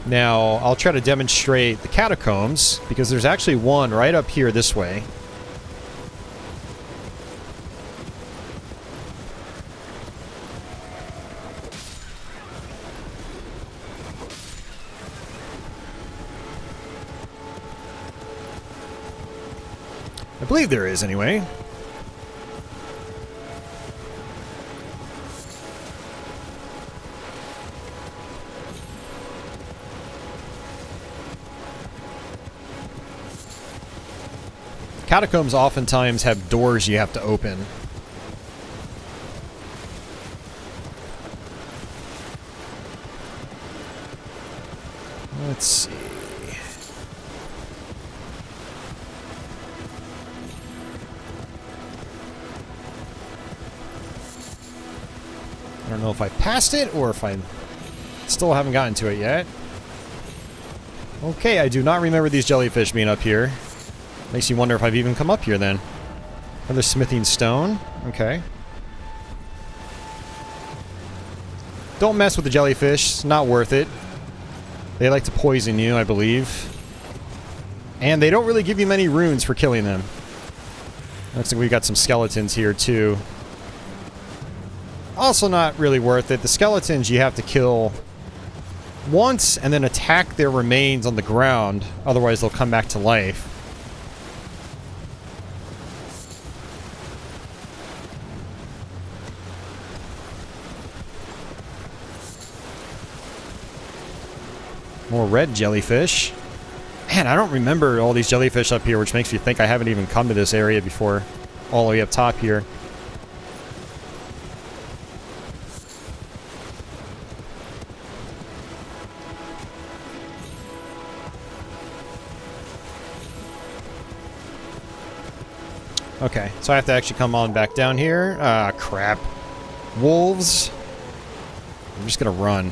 S1: Now, I'll try to demonstrate the catacombs, because there's actually one right up here this way. I believe there is, anyway. Catacombs oftentimes have doors you have to open. Let's see. I don't know if I passed it or if I still haven't gotten to it yet. Okay, I do not remember these jellyfish being up here. Makes you wonder if I've even come up here then. Another smithing stone. Okay. Don't mess with the jellyfish. It's not worth it. They like to poison you, I believe. And they don't really give you many runes for killing them. Looks like we got some skeletons here too. Also not really worth it. The skeletons you have to kill once and then attack their remains on the ground. Otherwise they'll come back to life. More red jellyfish. Man, I don't remember all these jellyfish up here, which makes me think I haven't even come to this area before. All the way up top here. Okay, so I have to actually come on back down here. Ah, crap. Wolves. I'm just gonna run.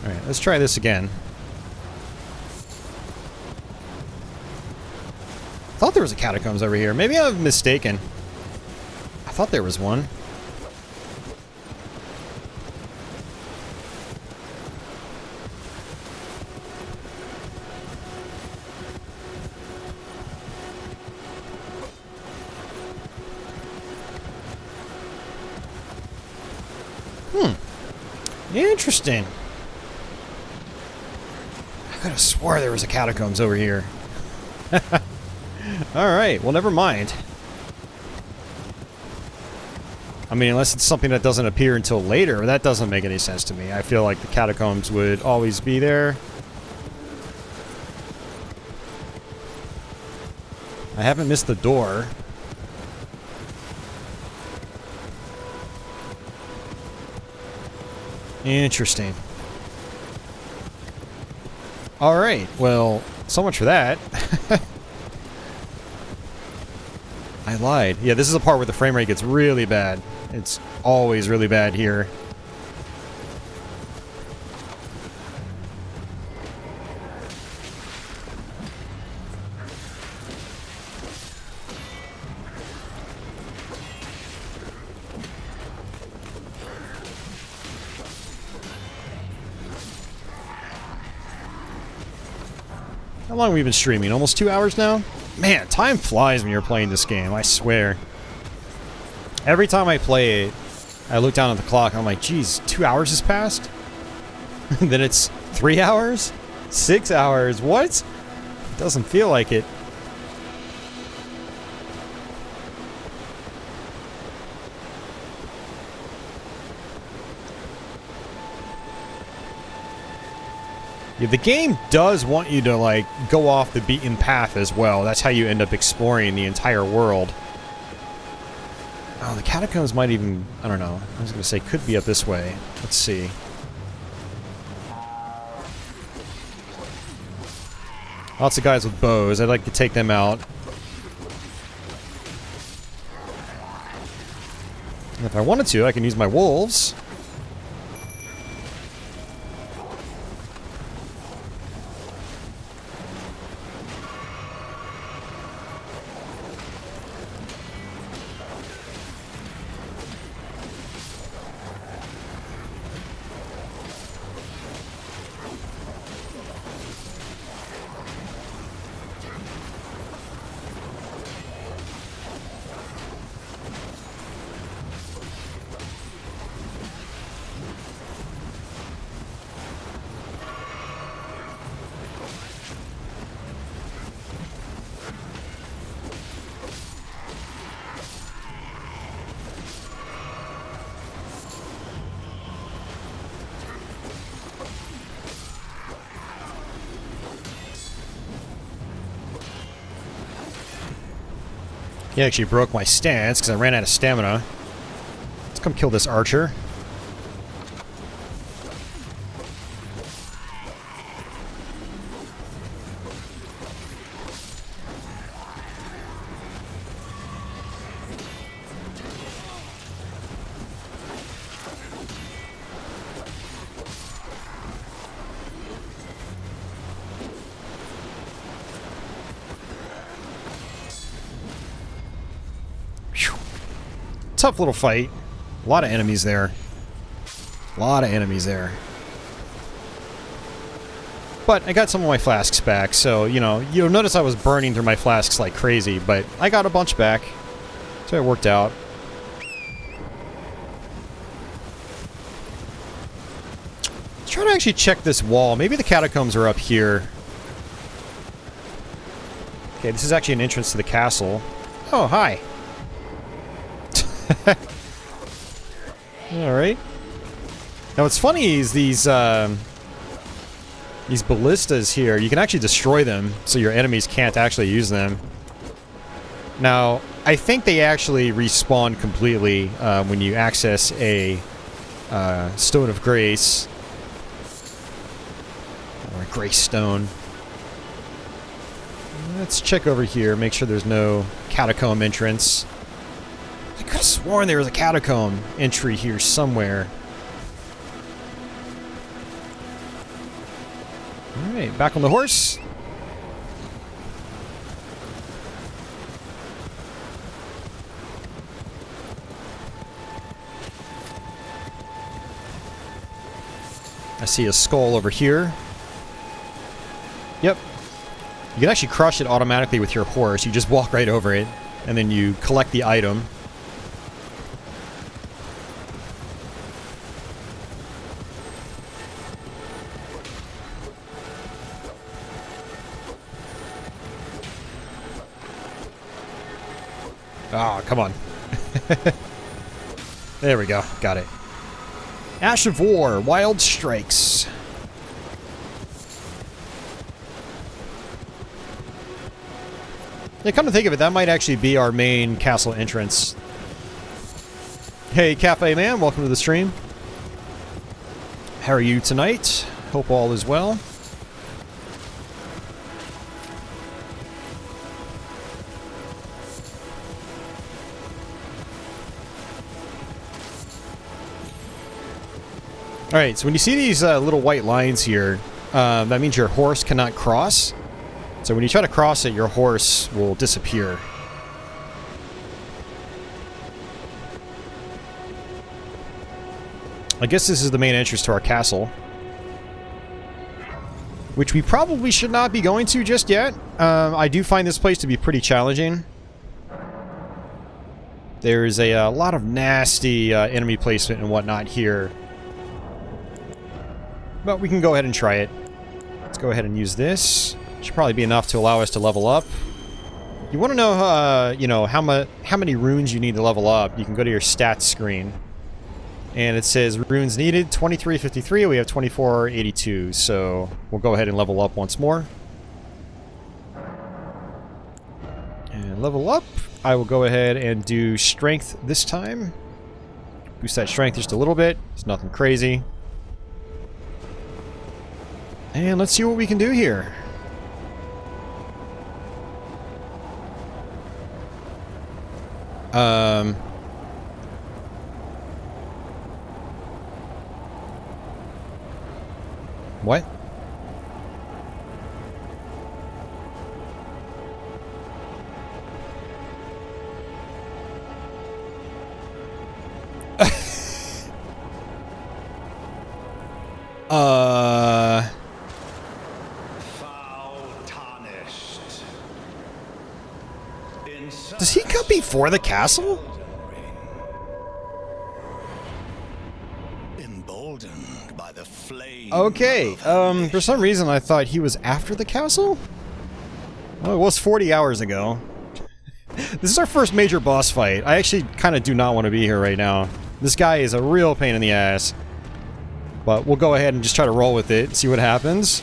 S1: Alright, let's try this again. I thought there was a catacombs over here. Maybe I'm mistaken. I thought there was one. Interesting. I could have swore there was a catacombs over here. Alright, well never mind. I mean, unless it's something that doesn't appear until later, that doesn't make any sense to me. I feel like the catacombs would always be there. I haven't missed the door. Interesting. Alright, well, so much for that. I lied. Yeah, this is the part where the frame rate gets really bad. It's always really bad here. How long have we been streaming? Almost 2 hours now? Man, time flies when you're playing this game, I swear. Every time I play it, I look down at the clock and I'm like, geez, 2 hours has passed? Then it's 3 hours? 6 hours? What? It doesn't feel like it. Yeah, the game does want you to, like, go off the beaten path as well. That's how you end up exploring the entire world. Oh, the catacombs might even... I don't know. I was going to say, could be up this way. Let's see. Lots of guys with bows. I'd like to take them out. And if I wanted to, I can use my wolves. He actually broke my stance because I ran out of stamina. Let's come kill this archer. Tough little fight. A lot of enemies there. A lot of enemies there. But I got some of my flasks back, so, you know, you'll notice I was burning through my flasks like crazy, but I got a bunch back. So it worked out. Let's try to actually check this wall. Maybe the catacombs are up here. Okay, this is actually an entrance to the castle. Oh, hi. Alright. Now what's funny is these ballistas here, you can actually destroy them so your enemies can't actually use them. Now, I think they actually respawn completely when you access a Stone of Grace. Or a Grace Stone. Let's check over here, make sure there's no catacomb entrance. I could have sworn there was a catacomb entry here somewhere. Alright, back on the horse. I see a skull over here. Yep. You can actually crush it automatically with your horse. You just walk right over it, and then you collect the item. Oh, come on. There we go. Got it. Ash of War, Wild Strikes. Yeah, come to think of it, that might actually be our main castle entrance. Hey, Cafe Man, welcome to the stream. How are you tonight? Hope all is well. Alright, so when you see these little white lines here, that means your horse cannot cross. So when you try to cross it, your horse will disappear. I guess this is the main entrance to our castle. Which we probably should not be going to just yet. I do find this place to be pretty challenging. There's a lot of nasty enemy placement and whatnot here. But we can go ahead and try it. Let's go ahead and use this. Should probably be enough to allow us to level up. You want to know, you know, how many runes you need to level up? You can go to your stats screen, and it says runes needed 2353. We have 2482, so we'll go ahead and level up once more. And level up. I will go ahead and do strength this time. Boost that strength just a little bit. It's nothing crazy. And let's see what we can do here. What? Does he come before the castle?
S5: Emboldened by the flame.
S1: Okay, for some reason I thought he was after the castle? Well, it was 40 hours ago. This is our first major boss fight. I actually kind of do not want to be here right now. This guy is a real pain in the ass. But we'll go ahead and just try to roll with it, see what happens.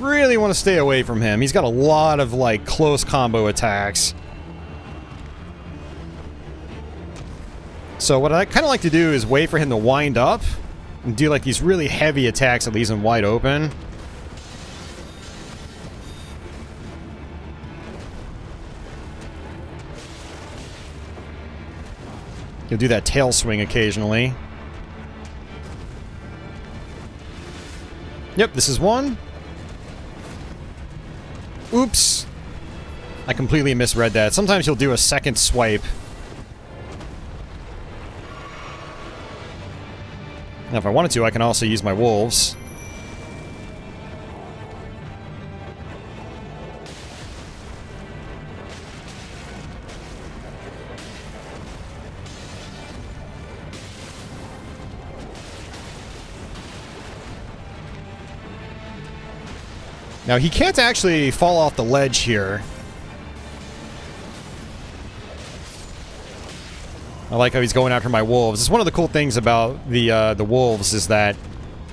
S1: Really want to stay away from him. He's got a lot of, like, close combo attacks. So what I kind of like to do is wait for him to wind up and do, like, these really heavy attacks that leaves him wide open. He'll do that tail swing occasionally. Yep, this is one. Oops. I completely misread that. Sometimes he'll do a second swipe. Now, if I wanted to, I can also use my wolves. Now, he can't actually fall off the ledge here. I like how he's going after my wolves. It's one of the cool things about the wolves is that,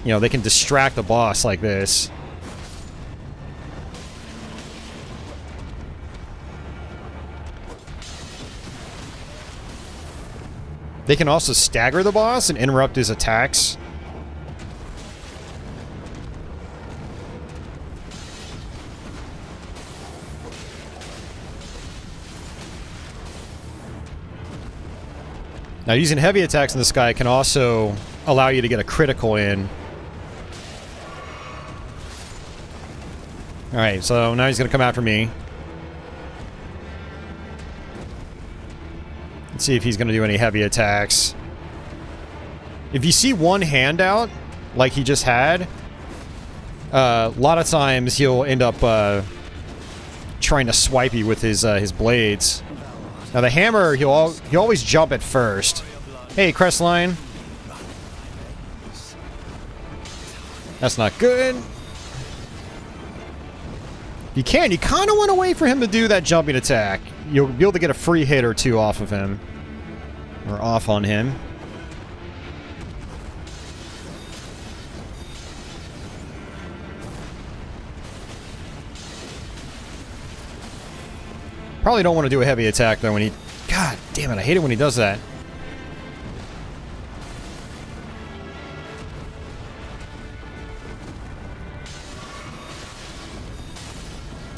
S1: you know, they can distract the boss like this. They can also stagger the boss and interrupt his attacks. Now, using heavy attacks in this guy can also allow you to get a critical in. Alright, so now he's going to come after me. Let's see if he's going to do any heavy attacks. If you see one hand out, like he just had, a lot of times he'll end up trying to swipe you with his blades. Now the hammer, he'll always jump at first. Hey, Crestline. That's not good. You kind of want to wait for him to do that jumping attack. You'll be able to get a free hit or two off of him. Or off on him. Probably don't want to do a heavy attack, though, when he... God damn it, I hate it when he does that.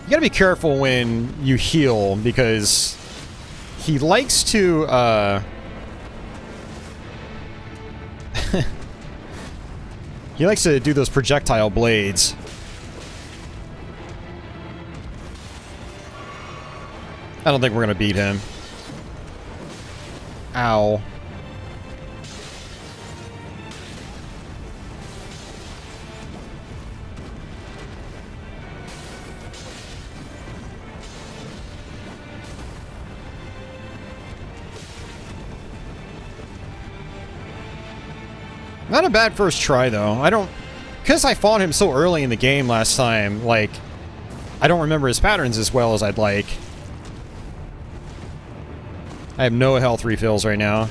S1: You gotta be careful when you heal, because he likes to, he likes to do those projectile blades. I don't think we're gonna beat him. Ow. Not a bad first try, though. I don't... Because I fought him so early in the game last time, like, I don't remember his patterns as well as I'd like. I have no health refills right now.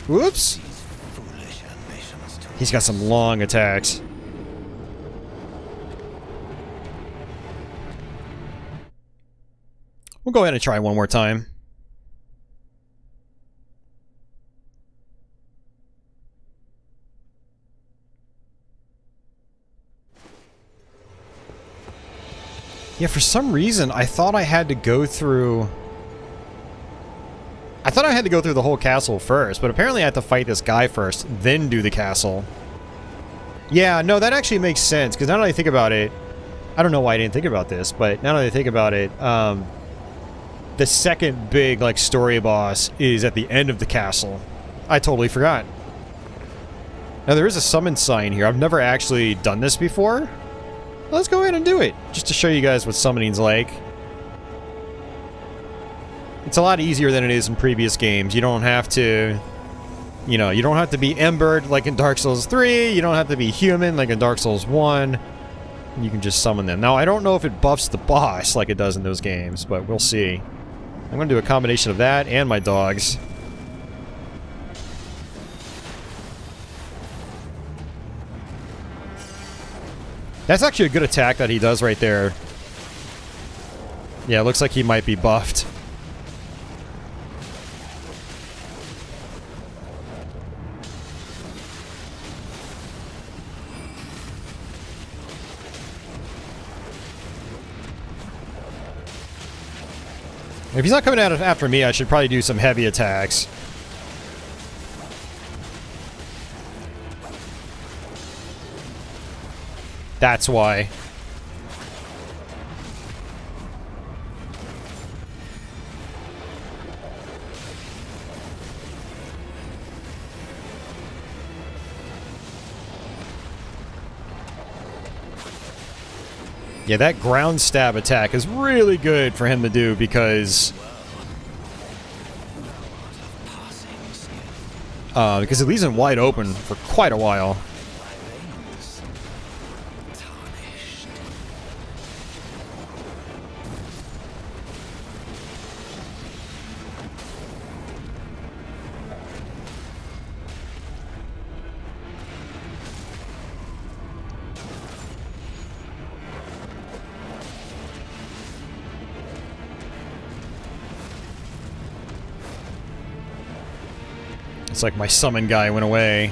S1: Whoops! He's got some long attacks. We'll go ahead and try one more time. Yeah, for some reason, I thought I had to go through... I thought I had to go through the whole castle first, but apparently I have to fight this guy first, then do the castle. Yeah, no, that actually makes sense, because now that I think about it... I don't know why I didn't think about this, but now that I think about it, the second big, like, story boss is at the end of the castle. I totally forgot. Now, there is a summon sign here. I've never actually done this before. Let's go ahead and do it, just to show you guys what summoning's like. It's a lot easier than it is in previous games. You don't have to, you know, you don't have to be embered like in Dark Souls 3. You don't have to be human like in Dark Souls 1. You can just summon them. Now, I don't know if it buffs the boss like it does in those games, but we'll see. I'm going to do a combination of that and my dogs. That's actually a good attack that he does right there. Yeah, it looks like he might be buffed. If he's not coming out after me, I should probably do some heavy attacks. That's why. Yeah, that ground stab attack is really good for him to do because it leaves him wide open for quite a while. It's like my summon guy went away.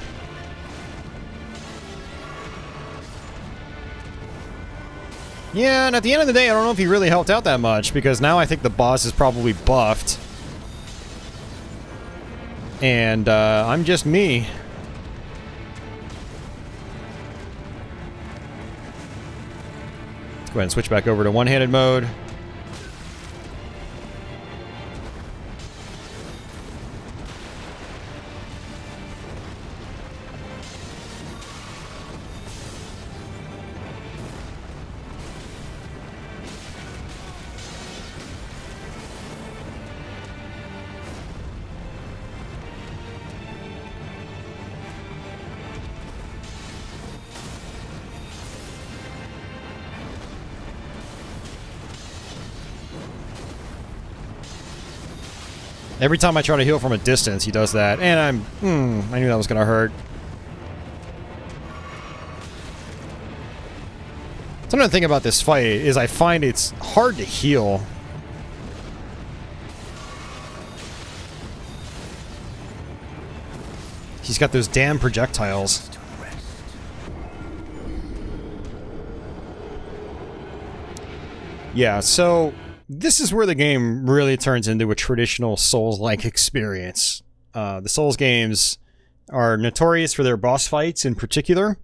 S1: Yeah, and at the end of the day, I don't know if he really helped out that much, because now I think the boss is probably buffed. And, I'm just me. Let's go ahead and switch back over to one-handed mode. Every time I try to heal from a distance, he does that. And I knew that was going to hurt. Something to think about this fight is I find it's hard to heal. He's got those damn projectiles. Yeah, so this is where the game really turns into a traditional Souls-like experience. The Souls games are notorious for their boss fights in particular.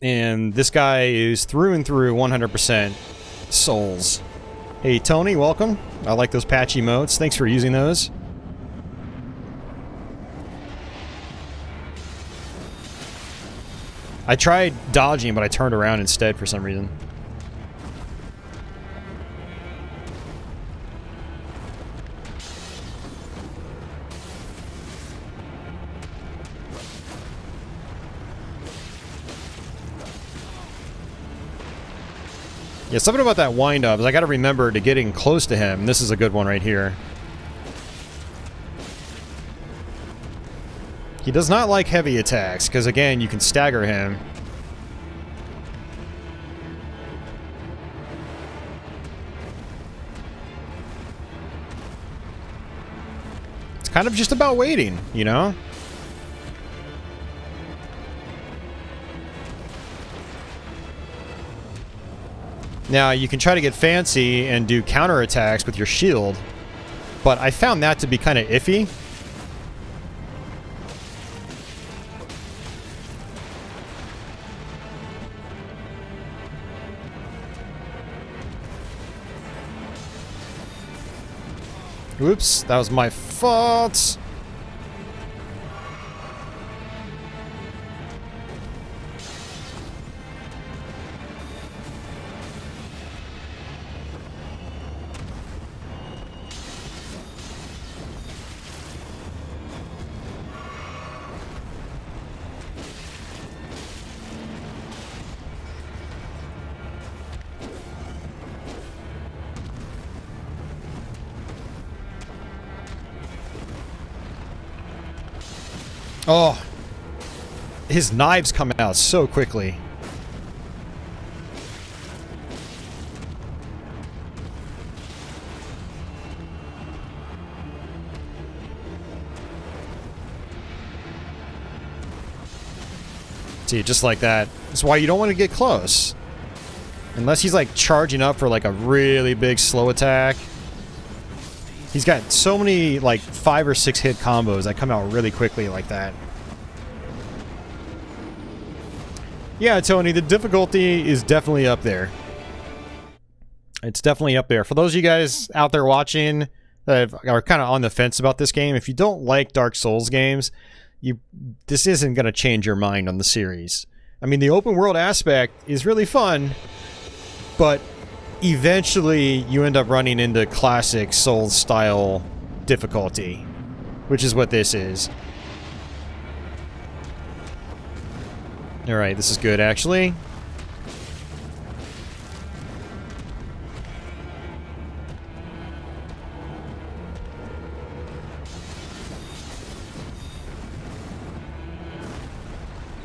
S1: And this guy is through and through 100% Souls. Hey Tony, welcome. I like those patch emotes. Thanks for using those. I tried dodging, but I turned around instead for some reason. Yeah, something about that wind-up is I gotta remember to getting close to him. This is a good one right here. He does not like heavy attacks, because again, you can stagger him. It's kind of just about waiting, you know? Now, you can try to get fancy and do counterattacks with your shield, but I found that to be kind of iffy. Oops, that was my fault. Oh, his knives come out so quickly. See, just like that. That's why you don't want to get close. Unless he's like charging up for like a really big slow attack. He's got so many like 5 or 6 hit combos that come out really quickly like that. Yeah, Tony, the difficulty is definitely up there. It's definitely up there. For those of you guys out there watching that are kind of on the fence about this game, if you don't like Dark Souls games, this isn't going to change your mind on the series. I mean, the open world aspect is really fun, but eventually you end up running into classic Souls style difficulty, which is what this is. Alright, this is good actually.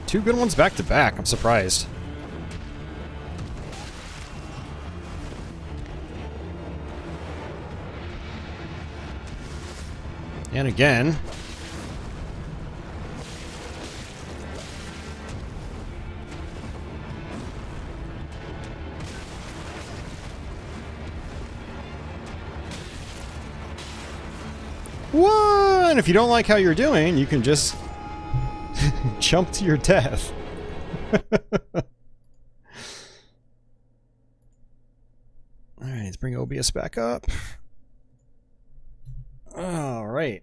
S1: Two good ones back to back, I'm surprised. And again. What? If you don't like how you're doing, you can just jump to your death. Alright, let's bring OBS back up. Alright.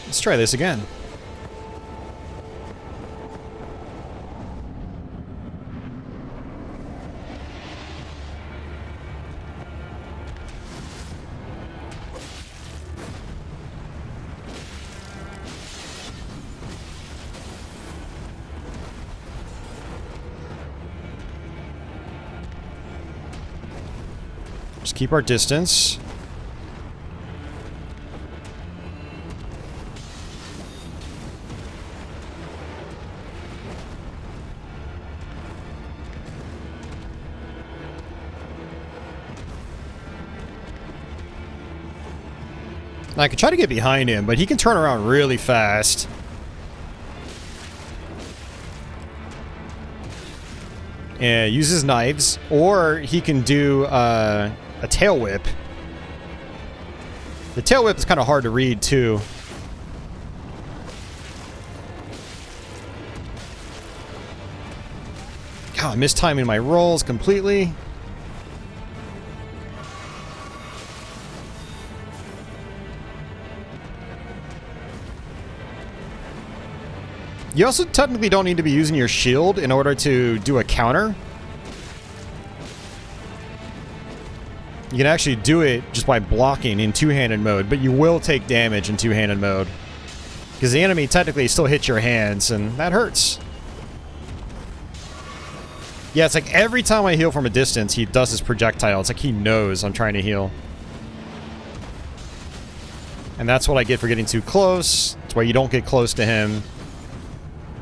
S1: Let's try this again. Just keep our distance. I could try to get behind him, but he can turn around really fast. Yeah, uses knives, or he can do a tail whip. The tail whip is kind of hard to read too. God, I'm mistiming my rolls completely. You also technically don't need to be using your shield in order to do a counter. You can actually do it just by blocking in two-handed mode, but you will take damage in two-handed mode. Because the enemy technically still hits your hands, and that hurts. Yeah, it's like every time I heal from a distance, he does his projectile. It's like he knows I'm trying to heal. And that's what I get for getting too close. That's why you don't get close to him.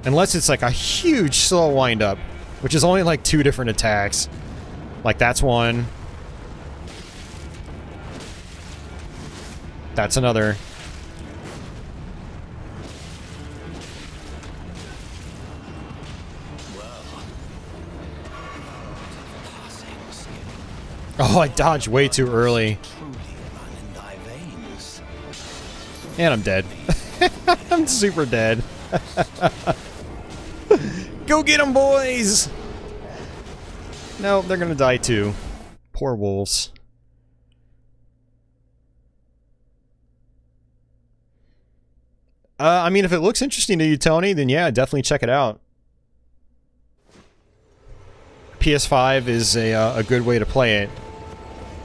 S1: Unless it's like a huge slow wind-up, which is only like 2 different attacks. Like that's one. That's another. Oh, I dodged way too early. And I'm dead. I'm super dead. Go get them, boys! No, they're gonna die too. Poor wolves. I mean, if it looks interesting to you, Tony, then yeah, definitely check it out. PS5 is a good way to play it.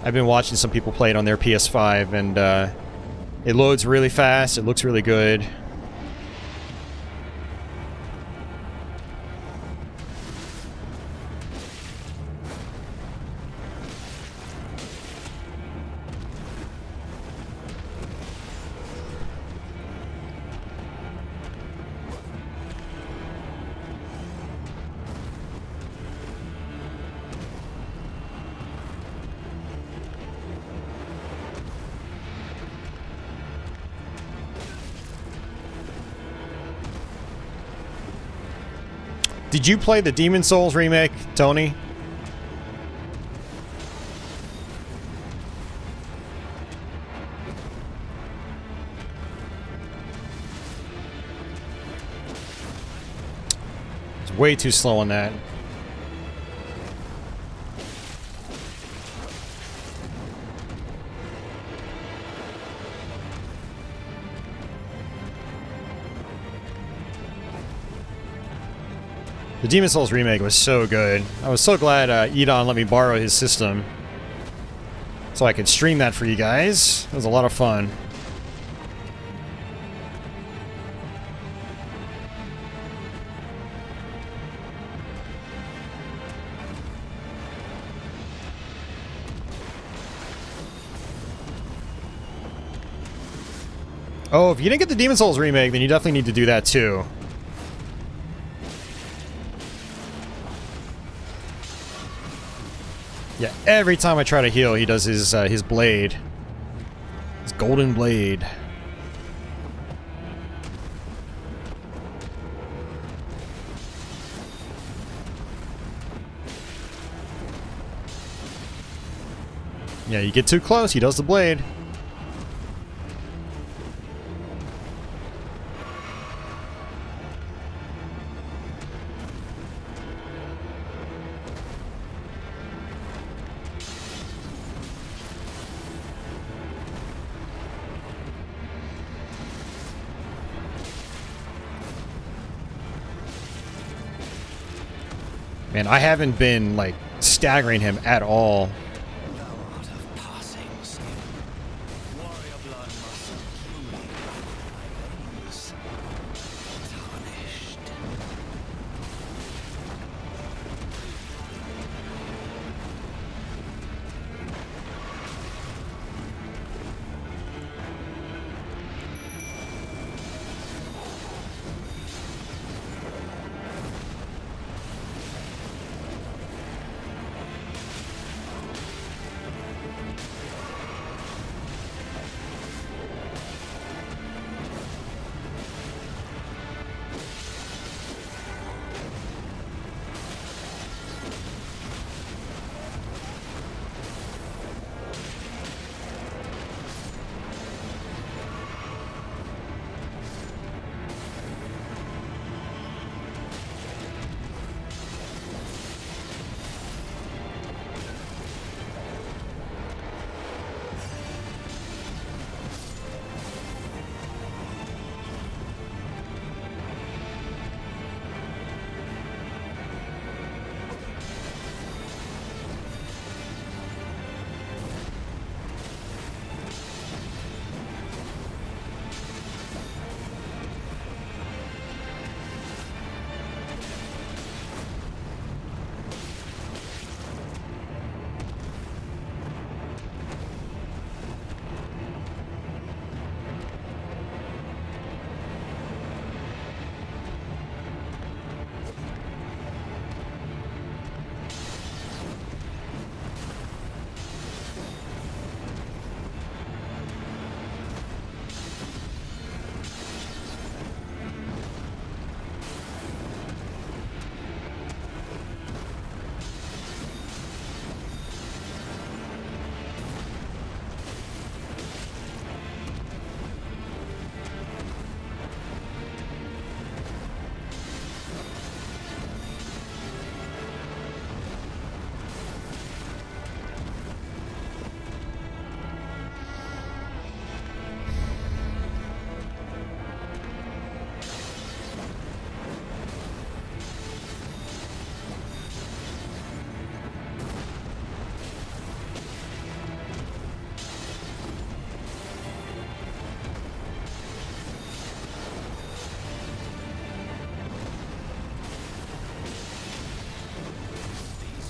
S1: I've been watching some people play it on their PS5, and it loads really fast, it looks really good. Did you play the Demon Souls remake, Tony? It's way too slow on that. The Demon Souls remake was so good. I was so glad Edon let me borrow his system so I could stream that for you guys. It was a lot of fun. Oh, if you didn't get the Demon Souls remake, then you definitely need to do that too. Yeah, every time I try to heal, he does his blade. His golden blade. Yeah, you get too close, he does the blade. Man, I haven't been, like, staggering him at all.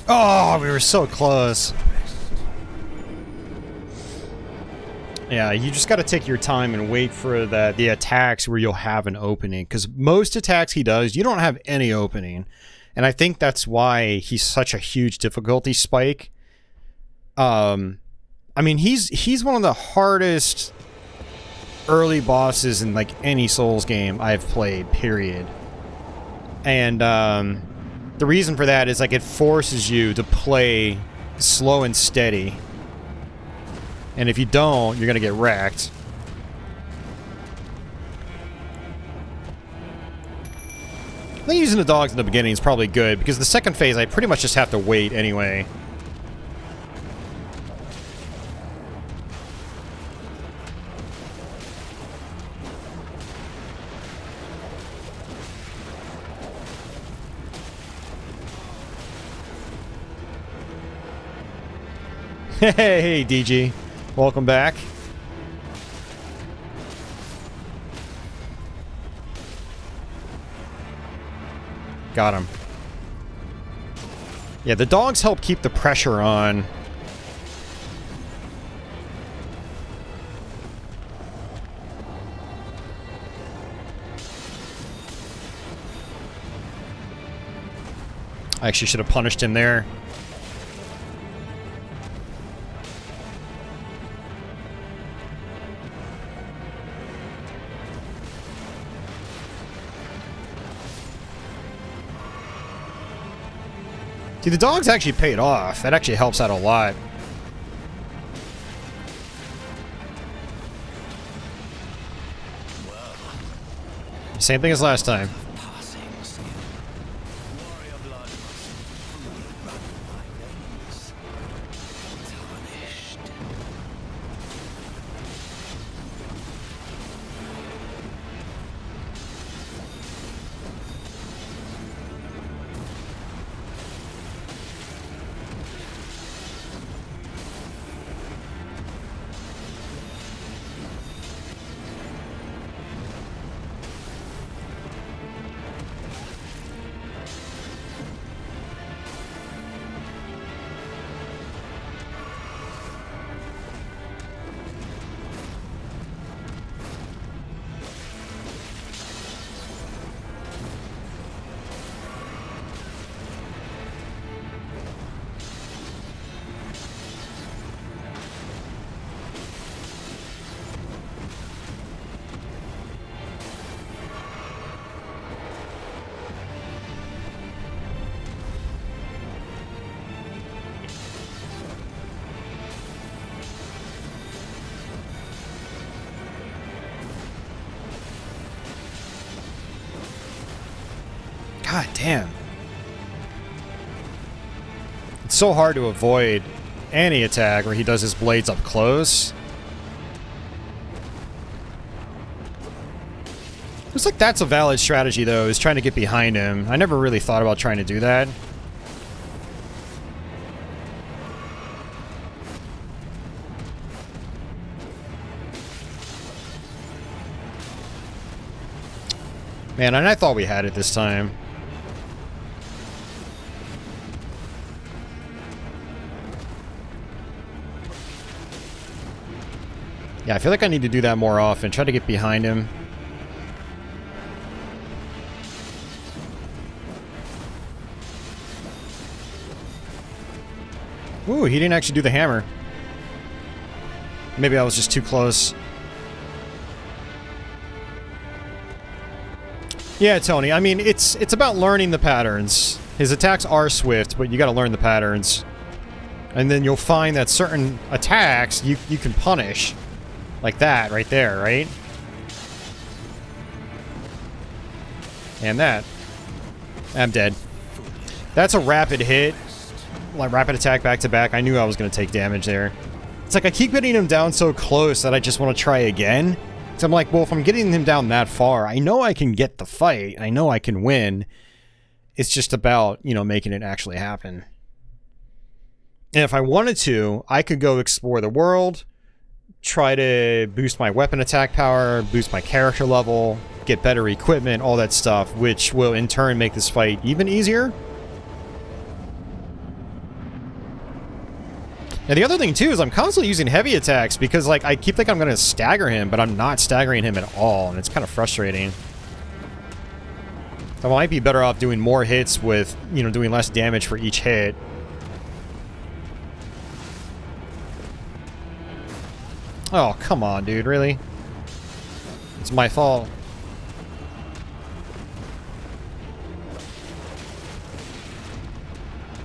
S1: Oh, we were so close. Yeah, you just got to take your time and wait for the attacks where you'll have an opening. Because most attacks he does, you don't have any opening. And I think that's why he's such a huge difficulty spike. I mean, he's one of the hardest early bosses in like any Souls game I've played, period. And the reason for that is like it forces you to play slow and steady. And if you don't, you're gonna get wrecked. I think using the dogs in the beginning is probably good, because the second phase I pretty much just have to wait anyway. Hey, DG. Welcome back. Got him. Yeah, the dogs help keep the pressure on. I actually should have punished him there. See, the dogs actually paid off. That actually helps out a lot. Same thing as last time. God damn. It's so hard to avoid any attack where he does his blades up close. Looks like that's a valid strategy, though, is trying to get behind him. I never really thought about trying to do that. Man, and I thought we had it this time. Yeah, I feel like I need to do that more often. Try to get behind him. Ooh, he didn't actually do the hammer. Maybe I was just too close. Yeah, Tony, I mean, it's about learning the patterns. His attacks are swift, but you gotta learn the patterns. And then you'll find that certain attacks you can punish. Like that, right there, right? And that. I'm dead. That's a rapid hit. Like, rapid attack back to back. I knew I was gonna take damage there. It's like I keep getting him down so close that I just want to try again. So I'm like, well, if I'm getting him down that far, I know I can get the fight. I know I can win. It's just about, you know, making it actually happen. And if I wanted to, I could go explore the world, try to boost my weapon attack power, boost my character level, get better equipment, all that stuff, which will in turn make this fight even easier. And the other thing, too, is I'm constantly using heavy attacks because, like, I keep thinking I'm going to stagger him, but I'm not staggering him at all, and it's kind of frustrating. I might be better off doing more hits with, you know, doing less damage for each hit. Oh, come on, dude, really? It's my fault.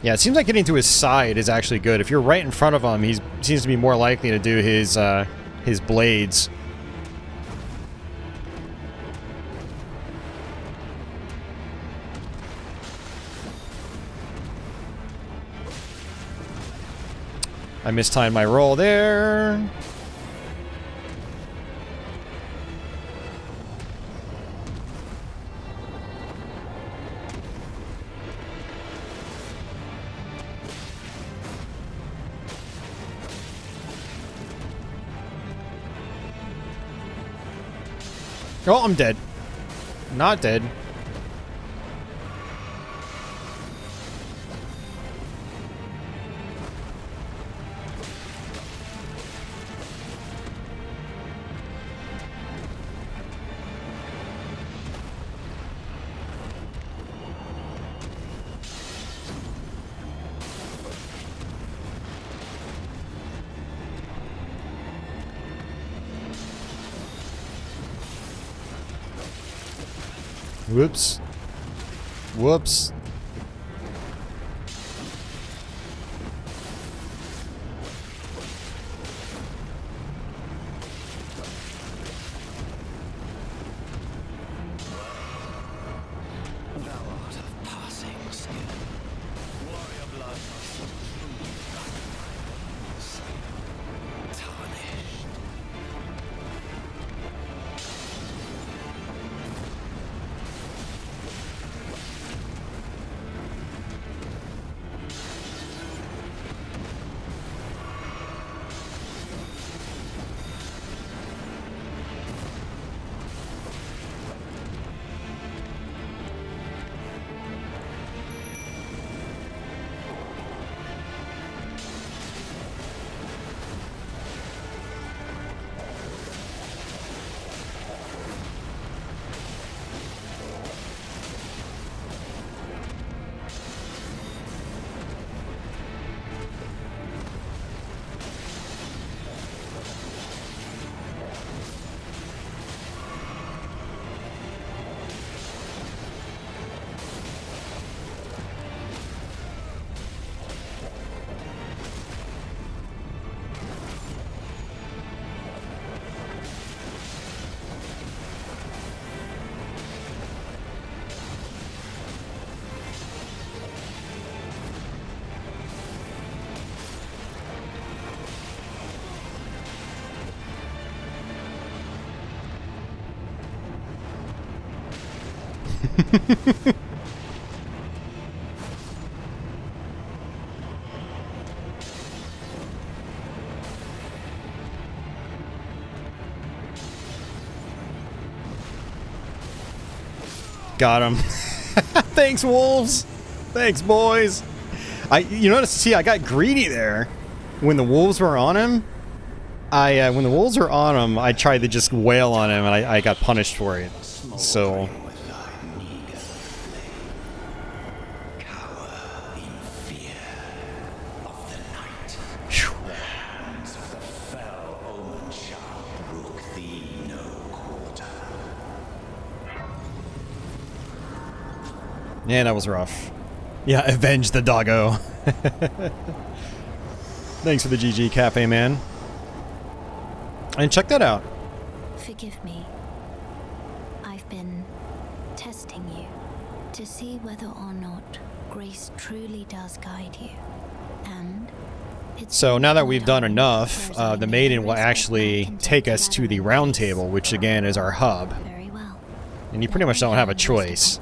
S1: Yeah, it seems like getting to his side is actually good. If you're right in front of him, he seems to be more likely to do his blades. I mistimed my roll there. Oh, I'm dead. Not dead. Whoops. Whoops. Got him. Thanks, wolves. Thanks, boys. You notice, see, I got greedy there. When the wolves were on him, when the wolves were on him, I tried to just wail on him, and I got punished for it. So. Yeah, that was rough. Yeah, avenge the doggo. Thanks for the GG Cafe, man. And check that out.
S4: Forgive me. I've been testing you to see whether or not grace truly does guide you. And
S1: so now that we've done enough, the maiden will actually take us to the Roundtable, which again is our hub.
S4: Very well.
S1: And you pretty much don't have a choice.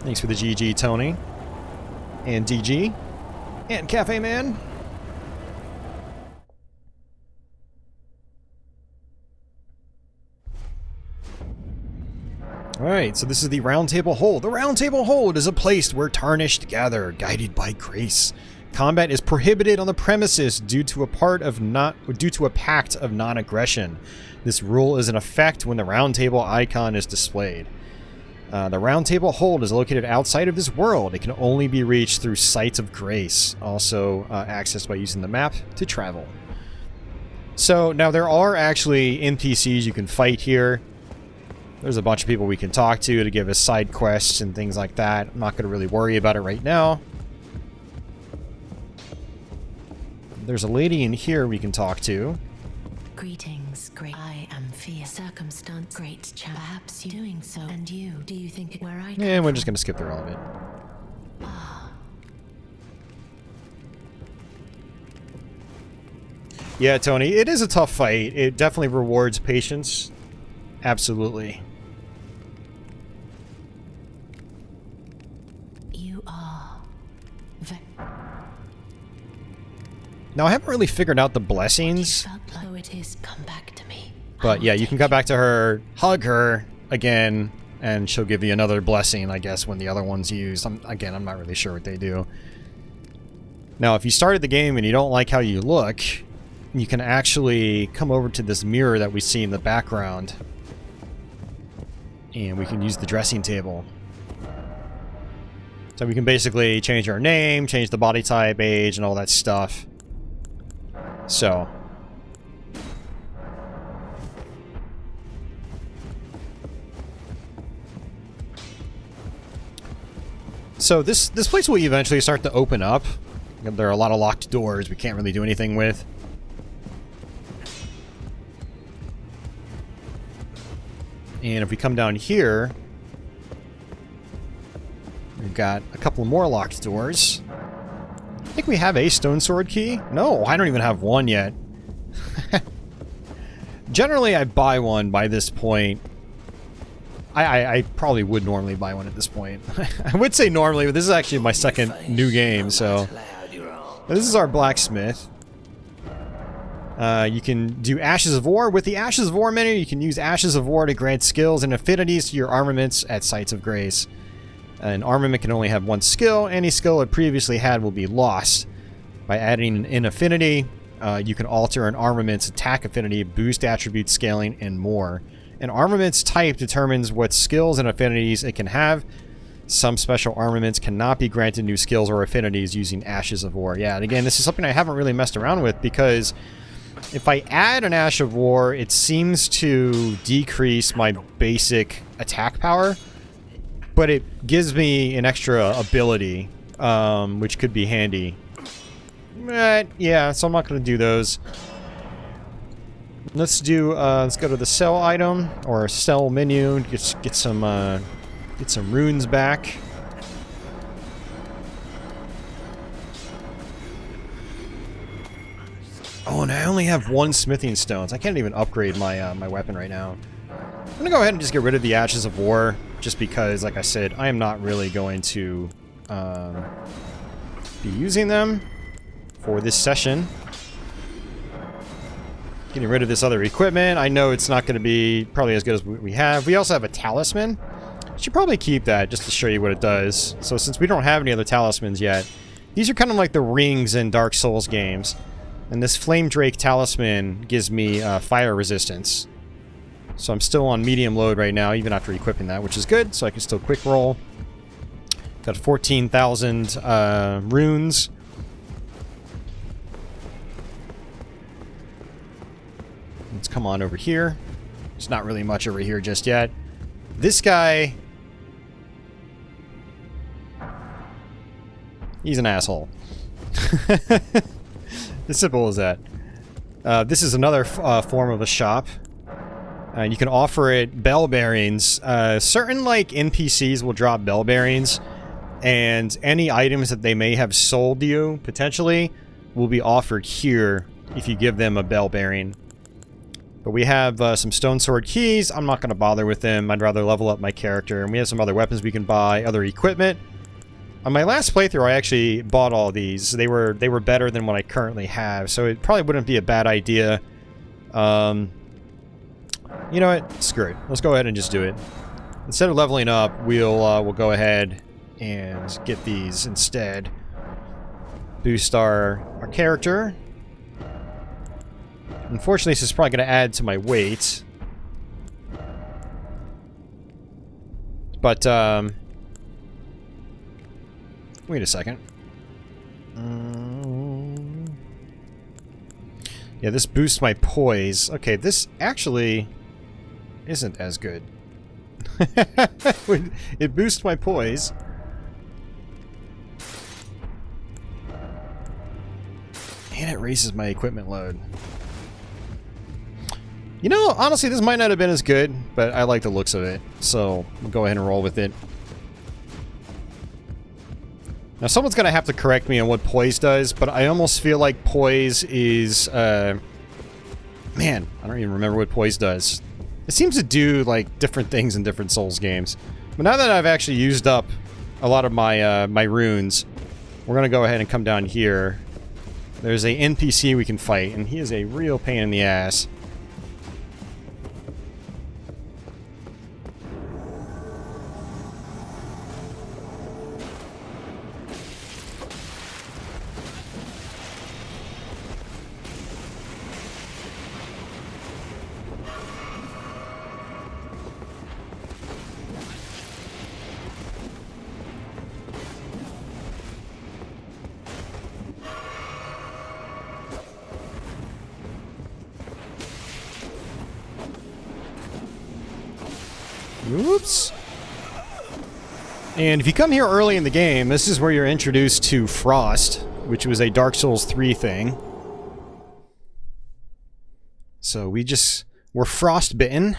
S1: Thanks for the GG, Tony. And DG. And Cafe Man. Alright, so this is the Roundtable Hold. The Roundtable Hold is a place where tarnished gather, guided by grace. Combat is prohibited on the premises due to a pact of non-aggression. This rule is in effect when the Roundtable icon is displayed. The Roundtable Hold is located outside of this world. It can only be reached through sites of grace, also accessed by using the map to travel. So now there are actually NPCs you can fight here. There's a bunch of people we can talk to give us side quests and things like that. I'm not going to really worry about it right now. There's a lady in here we can talk to.
S6: Greetings, great. I am fear. Circumstance, great chap. Perhaps you doing so. And you, do you think it where I come
S1: And we're
S6: from?
S1: just going to skip through all of it. Yeah, Tony, it is a tough fight. It definitely rewards patience. Absolutely.
S6: You are...
S1: Now, I haven't really figured out the blessings.
S6: Felt like it is come back to me.
S1: But yeah, you can come back to her, hug her again, and she'll give you another blessing, I guess, when the other one's used. Again, I'm not really sure what they do. Now, if you started the game and you don't like how you look, you can actually come over to this mirror that we see in the background. And we can use the dressing table. So we can basically change our name, change the body type, age, and all that stuff. So... So this place will eventually start to open up. There are a lot of locked doors we can't really do anything with. And if we come down here, we've got a couple more locked doors. I think we have a stone sword key. No, I don't even have one yet. Generally, I buy one by this point. I probably would normally buy one at this point. I would say normally, but this is actually my second new game, so... This is our blacksmith. You can do Ashes of War. With the Ashes of War menu, you can use Ashes of War to grant skills and affinities to your armaments at Sites of Grace. An armament can only have one skill. Any skill it previously had will be lost. By adding an affinity, you can alter an armament's attack affinity, boost attribute scaling, and more. An armament's type determines what skills and affinities it can have. Some special armaments cannot be granted new skills or affinities using Ashes of War. Yeah, and again, this is something I haven't really messed around with because if I add an Ash of War, it seems to decrease my basic attack power, but it gives me an extra ability, which could be handy. But, yeah, so I'm not going to do those. Let's go to the sell item, or sell menu, get some runes back. Oh, and I only have one smithing stones. I can't even upgrade my my weapon right now. I'm gonna go ahead and just get rid of the Ashes of War, just because, like I said, I am not really going to be using them for this session. Getting rid of this other equipment. I know it's not going to be probably as good as we have. We also have a talisman. Should probably keep that just to show you what it does. So since we don't have any other talismans yet, these are kind of like the rings in Dark Souls games. And this Flame Drake talisman gives me fire resistance. So I'm still on medium load right now, even after equipping that, which is good. So I can still quick roll. Got 14,000 runes. Let's come on over here. There's not really much over here just yet. This guy... He's an asshole. As simple as that. This is another form of a shop. You can offer it bell bearings. Certain, like, NPCs will drop bell bearings, and any items that they may have sold you, potentially, will be offered here if you give them a bell bearing. But we have some stone sword keys. I'm not going to bother with them. I'd rather level up my character. And we have some other weapons we can buy, other equipment. On my last playthrough, I actually bought all these. They were better than what I currently have, so it probably wouldn't be a bad idea. You know what? Screw it. Let's go ahead and just do it. Instead of leveling up, we'll go ahead and get these instead. Boost our character. Unfortunately, this is probably going to add to my weight. But, wait a second. Yeah, this boosts my poise. Okay, this actually isn't as good. It boosts my poise. And it raises my equipment load. You know, honestly, this might not have been as good, but I like the looks of it. So, we'll go ahead and roll with it. Now, someone's going to have to correct me on what poise does, but I almost feel like poise is, man, I don't even remember what poise does. It seems to do, like, different things in different Souls games. But now that I've actually used up a lot of my, my runes, we're going to go ahead and come down here. There's a NPC we can fight, and he is a real pain in the ass. Oops. And if you come here early in the game, this is where you're introduced to Frost, which was a Dark Souls 3 thing. So we're frostbitten,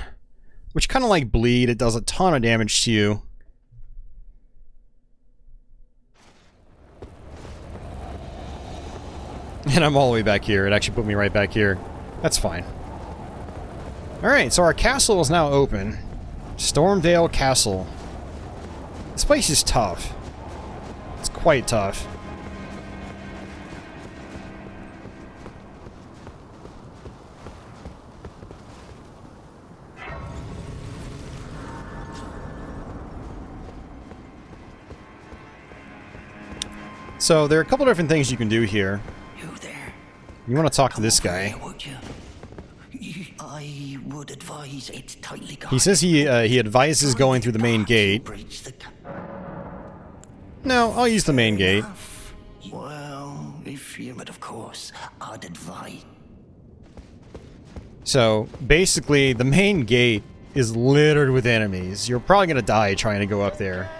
S1: which kind of like bleed. It does a ton of damage to you. And I'm all the way back here. It actually put me right back here. That's fine. Alright, so our castle is now open. Stormveil Castle. This place is tough. It's quite tough. So there are a couple different things you can do here.
S3: You there?
S1: You want to talk to this guy.
S3: I would advise it's tightly guarded.
S1: He says he advises going through the main gate. No, I'll use the main gate.
S3: Well, if you would, of course, I'd advise.
S1: So, basically, the main gate is littered with enemies. You're probably gonna die trying to go up there.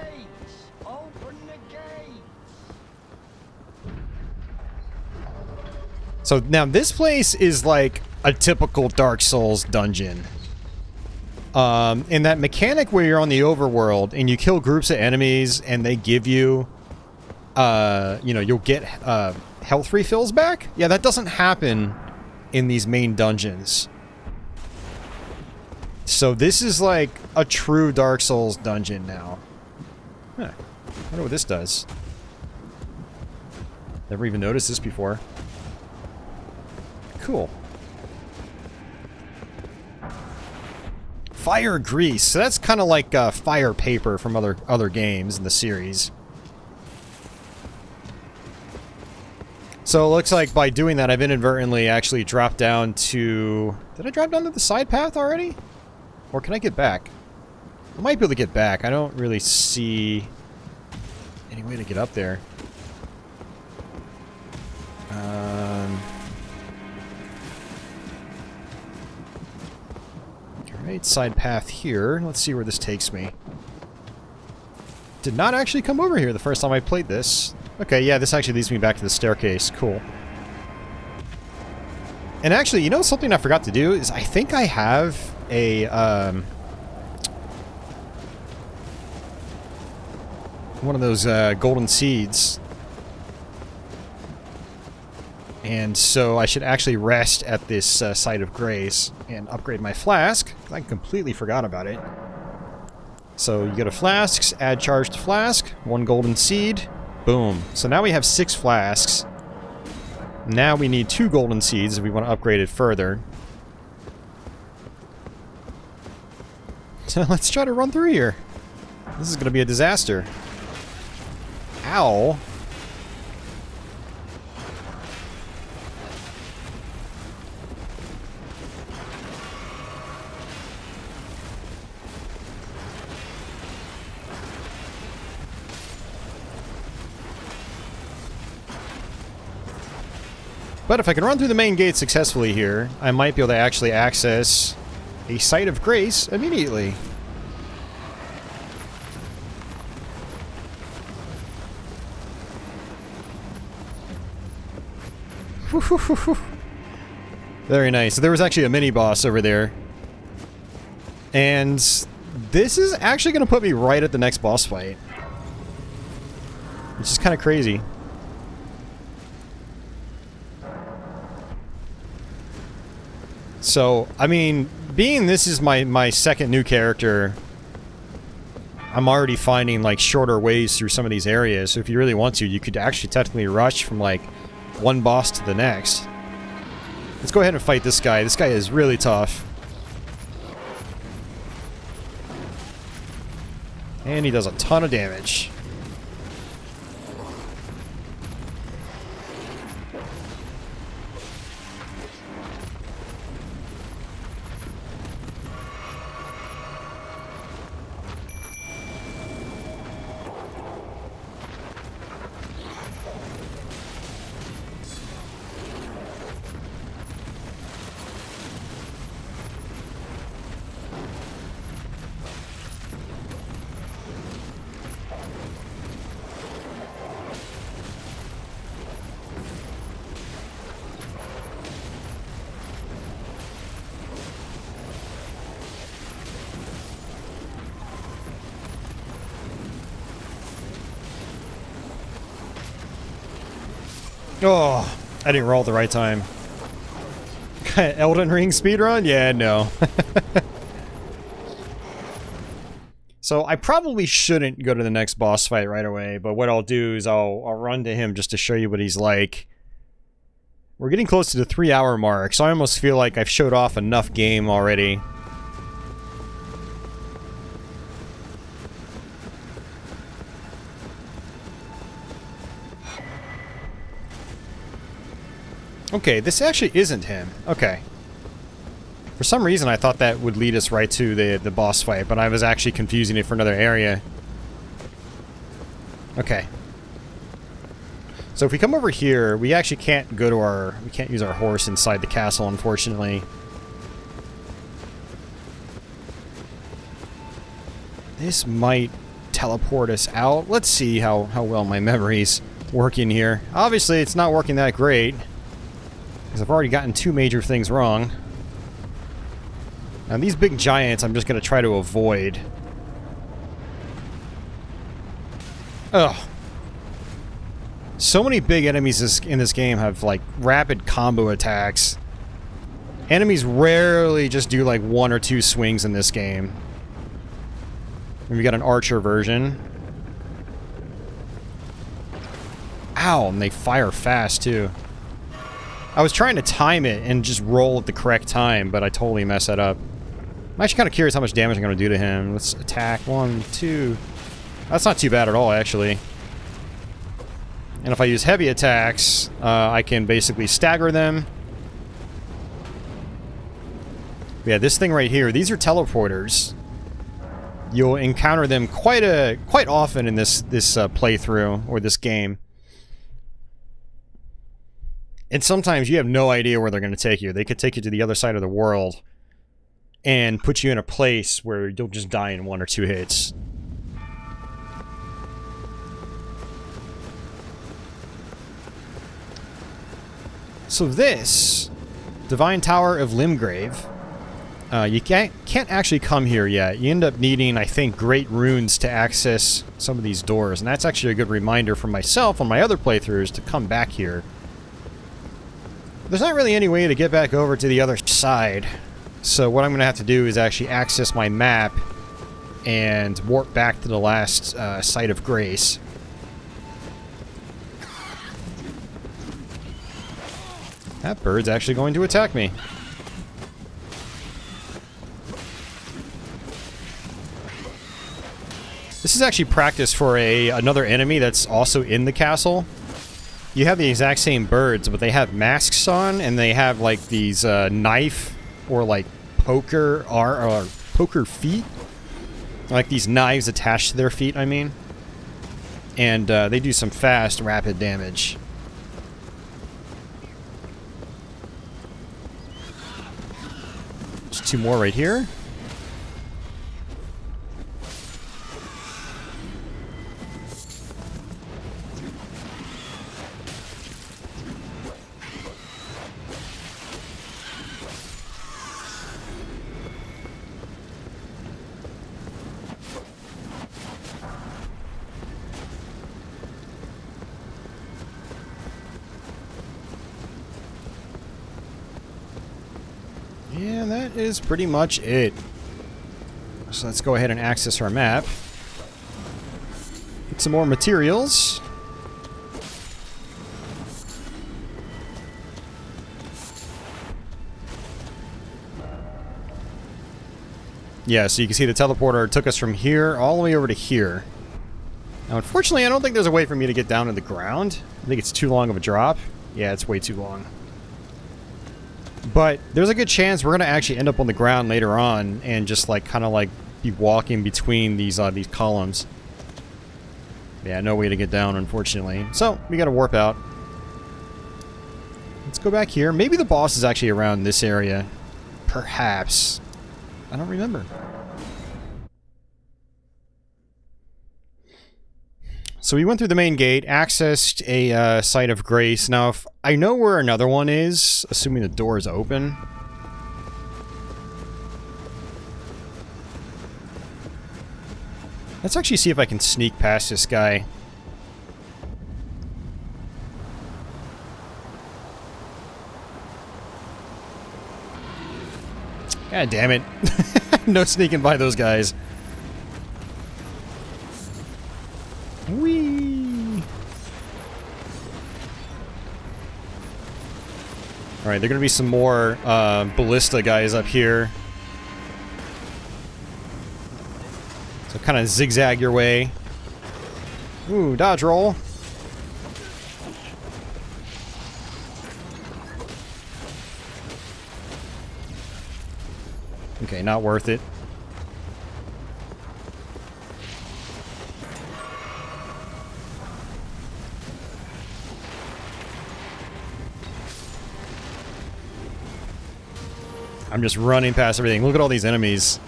S3: Open the gate.
S1: So, now this place is like a typical Dark Souls dungeon. In that mechanic where you're on the overworld and you kill groups of enemies and they give you, you know, you'll get health refills back. Yeah, that doesn't happen in these main dungeons. So this is like a true Dark Souls dungeon now. Huh. I wonder what this does. Never even noticed this before. Cool. Fire grease. So that's kind of like fire paper from other games in the series. So it looks like by doing that, I've inadvertently actually dropped down to... Did I drop down to the side path already? Or can I get back? I might be able to get back. I don't really see any way to get up there. Alright, side path here. Let's see where this takes me. Did not actually come over here the first time I played this. Okay, yeah, this actually leads me back to the staircase. Cool. And actually, you know something I forgot to do is I think I have a, one of those golden seeds. And so I should actually rest at this site of grace and upgrade my flask. I completely forgot about it. So you go to flasks, add charged flask, 1 golden seed, boom. So now we have 6 flasks. Now we need 2 golden seeds if we want to upgrade it further. So let's try to run through here. This is going to be a disaster. Ow. But if I can run through the main gate successfully here, I might be able to actually access a site of grace immediately. Very nice. So there was actually a mini boss over there. And this is actually going to put me right at the next boss fight. Which is kind of crazy. So, I mean, being this is my second new character, I'm already finding, like, shorter ways through some of these areas. So if you really want to, you could actually technically rush from, like, one boss to the next. Let's go ahead and fight this guy. This guy is really tough. And he does a ton of damage. Oh, I didn't roll at the right time. Elden Ring speedrun? Yeah, no. So I probably shouldn't go to the next boss fight right away, but what I'll do is I'll run to him just to show you what he's like. We're getting close to the 3-hour mark, so I almost feel like I've showed off enough game already. Okay, this actually isn't him. Okay. For some reason, I thought that would lead us right to the boss fight, but I was actually confusing it for another area. Okay. So if we come over here, we actually can't go to our... We can't use our horse inside the castle, unfortunately. This might teleport us out. Let's see how well my memory's working here. Obviously, it's not working that great, because I've already gotten 2 major things wrong. Now these big giants I'm just going to try to avoid. Ugh. So many big enemies in this game have, like, rapid combo attacks. Enemies rarely just do, like, 1 or 2 swings in this game. And we got an archer version. Ow, and they fire fast, too. I was trying to time it and just roll at the correct time, but I totally messed that up. I'm actually kind of curious how much damage I'm going to do to him. Let's attack. 1, 2. That's not too bad at all, actually. And if I use heavy attacks, I can basically stagger them. Yeah, this thing right here, these are teleporters. You'll encounter them quite often in this playthrough, or this game. And sometimes you have no idea where they're going to take you. They could take you to the other side of the world and put you in a place where you'll just die in 1 or 2 hits. So this, Divine Tower of Limgrave, you can't actually come here yet. You end up needing, I think, great runes to access some of these doors. And that's actually a good reminder for myself on my other playthroughs to come back here. There's not really any way to get back over to the other side. So what I'm going to have to do is actually access my map and warp back to the last site of grace. That bird's actually going to attack me. This is actually practice for another enemy that's also in the castle. You have the exact same birds, but they have masks on, and they have, like, these knife or, like, poker feet. Like these knives attached to their feet, I mean. And they do some fast, rapid damage. Just 2 more right here. Yeah, that is pretty much it. So let's go ahead and access our map. Get some more materials. Yeah, so you can see the teleporter took us from here all the way over to here. Now, unfortunately, I don't think there's a way for me to get down to the ground. I think it's too long of a drop. Yeah, it's way too long. But there's a good chance we're going to actually end up on the ground later on and just, like, kind of, like, be walking between these columns. Yeah, no way to get down, unfortunately. So, we got to warp out. Let's go back here. Maybe the boss is actually around this area. Perhaps. I don't remember. So we went through the main gate, accessed a site of grace. Now, if I know where another one is, assuming the door is open. Let's actually see if I can sneak past this guy. God damn it. No sneaking by those guys. Whee! Alright, there are going to be some more ballista guys up here. So kind of zigzag your way. Ooh, dodge roll. Okay, not worth it. I'm just running past everything. Look at all these enemies.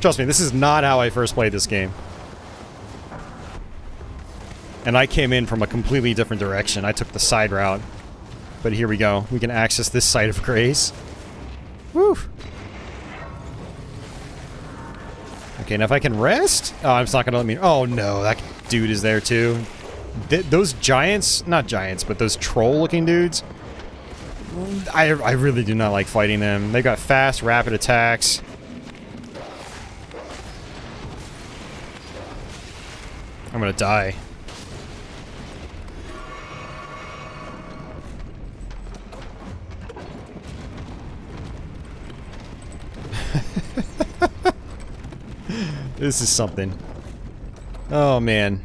S1: Trust me, this is not how I first played this game. And I came in from a completely different direction. I took the side route. But here we go. We can access this site of grace. Woo! Okay, now if I can rest? Oh, it's not gonna let me... Oh no, that dude is there too. Those giants... Not giants, but those troll-looking dudes... I really do not like fighting them. They got fast, rapid attacks. I'm gonna die. This is something. Oh, man.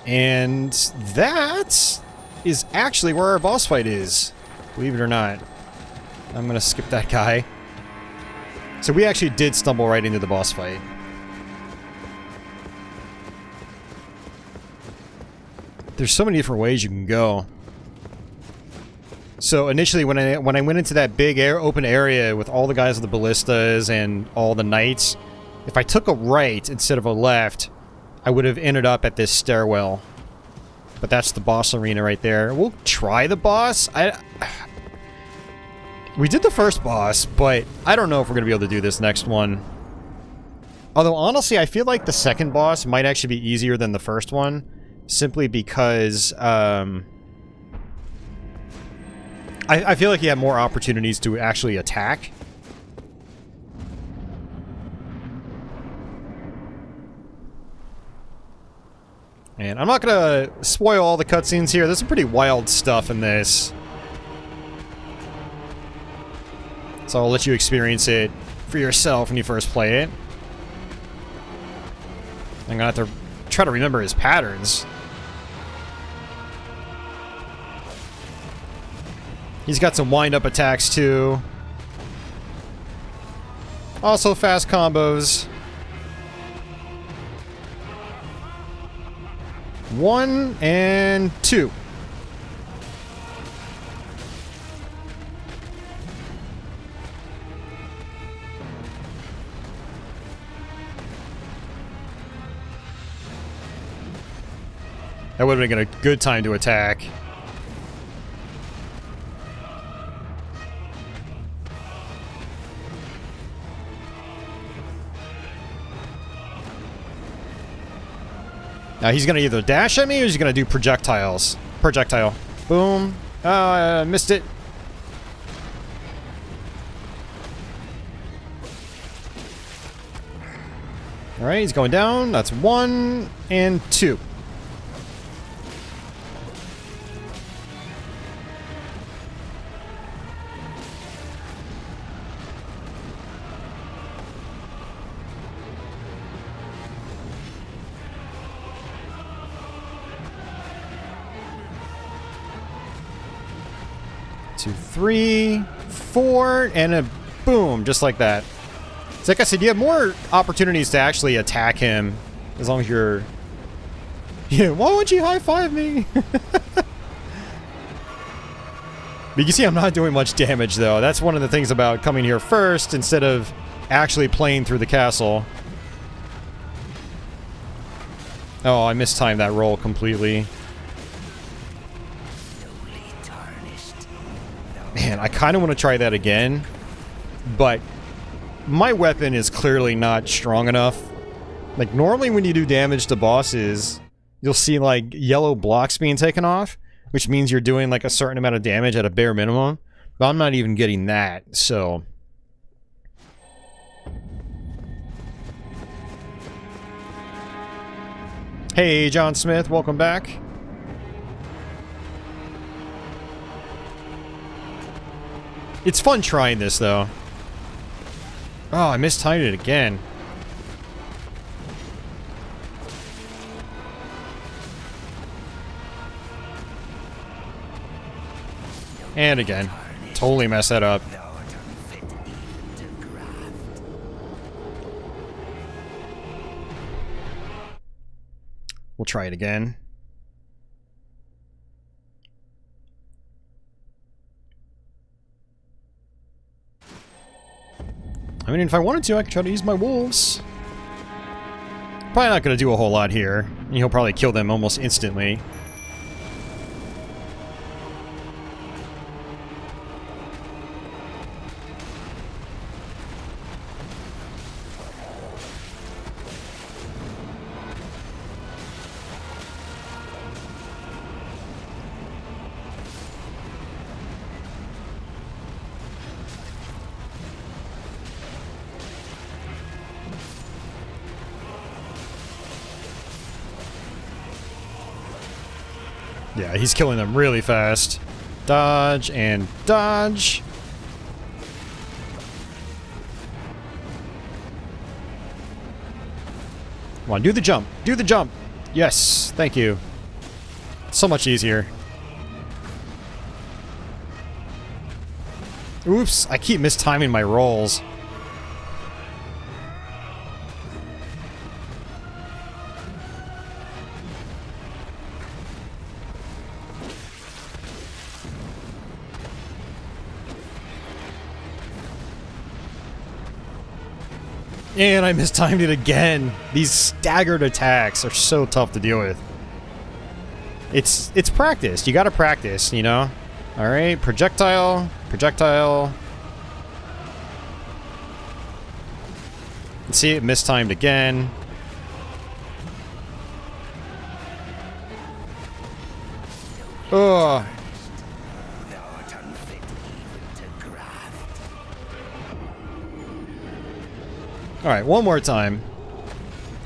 S1: And that is actually where our boss fight is. Believe it or not. I'm gonna skip that guy. So we actually did stumble right into the boss fight. There's so many different ways you can go. So initially when I went into that big open area with all the guys with the ballistas and all the knights, if I took a right instead of a left, I would have ended up at this stairwell. But that's the boss arena right there. We'll try the boss. We did the first boss, but I don't know if we're going to be able to do this next one. Although, honestly, I feel like the second boss might actually be easier than the first one. Simply because, I feel like you have more opportunities to actually attack. And I'm not gonna spoil all the cutscenes here. There's some pretty wild stuff in this. So I'll let you experience it for yourself when you first play it. I'm gonna have to try to remember his patterns. He's got some wind-up attacks too. Also fast combos. 1 and 2. That would have been a good time to attack. Now he's gonna either dash at me or he's gonna do projectiles. Projectile. Boom. Missed it. Alright, he's going down. That's 1 and 2. Two, 3, 4, and a boom, just like that. It's like I said, you have more opportunities to actually attack him as long as you're... Yeah, why won't you high-five me? But you can see I'm not doing much damage, though. That's one of the things about coming here first instead of actually playing through the castle. Oh, I mistimed that roll completely. Man, I kind of want to try that again, but my weapon is clearly not strong enough. Like, normally when you do damage to bosses, you'll see, like, yellow blocks being taken off, which means you're doing, like, a certain amount of damage at a bare minimum, but I'm not even getting that, so... Hey, John Smith, welcome back. It's fun trying this, though. Oh, I mistimed it again. And again. Totally messed that up. We'll try it again. I mean, if I wanted to, I could try to use my wolves. Probably not going to do a whole lot here. He'll probably kill them almost instantly. Yeah, he's killing them really fast. Dodge and dodge. Come on, do the jump. Do the jump. Yes, thank you. So much easier. Oops, I keep mistiming my rolls. And I mistimed it again. These staggered attacks are so tough to deal with. It's practice. You gotta practice, you know? Alright, projectile, projectile. See, it mistimed again. Ugh. Alright, one more time.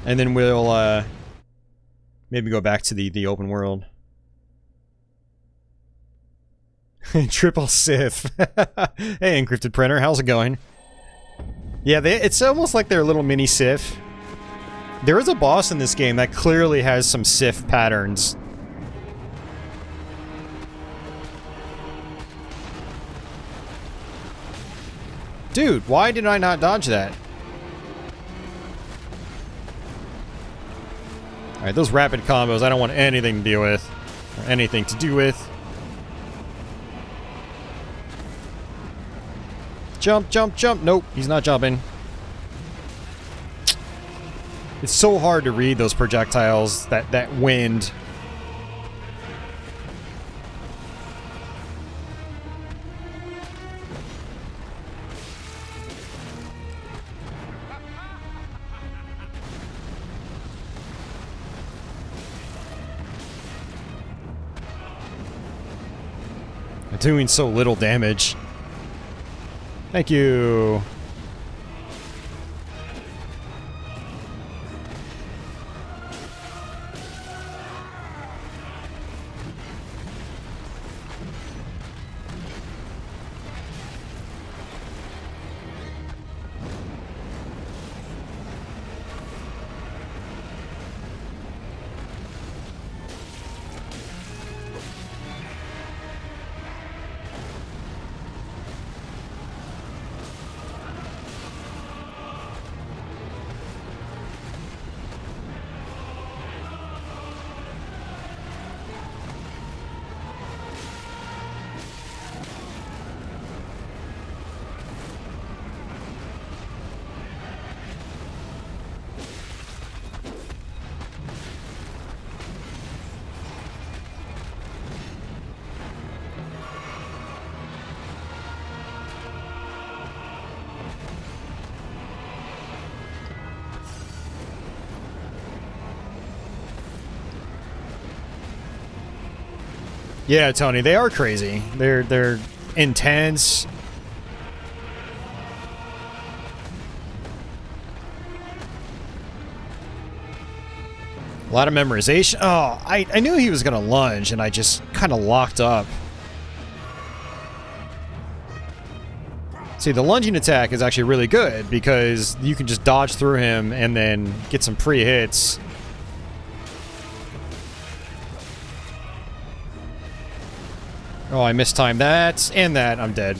S1: And then we'll, maybe go back to the open world. Triple Sith. Hey, Encrypted Printer, how's it going? Yeah, it's almost like they're a little mini Sith. There is a boss in this game that clearly has some Sith patterns. Dude, why did I not dodge that? Alright, those rapid combos I don't want anything to deal with. Or anything to do with. Jump, jump, jump. Nope, he's not jumping. It's so hard to read those projectiles, that wind. Doing so little damage. Thank you. Yeah, Tony, they are crazy. They're intense. A lot of memorization. Oh, I knew he was gonna lunge, and I just kind of locked up. See, the lunging attack is actually really good because you can just dodge through him and then get some pre-hits. Oh, I mistimed that, and that. I'm dead.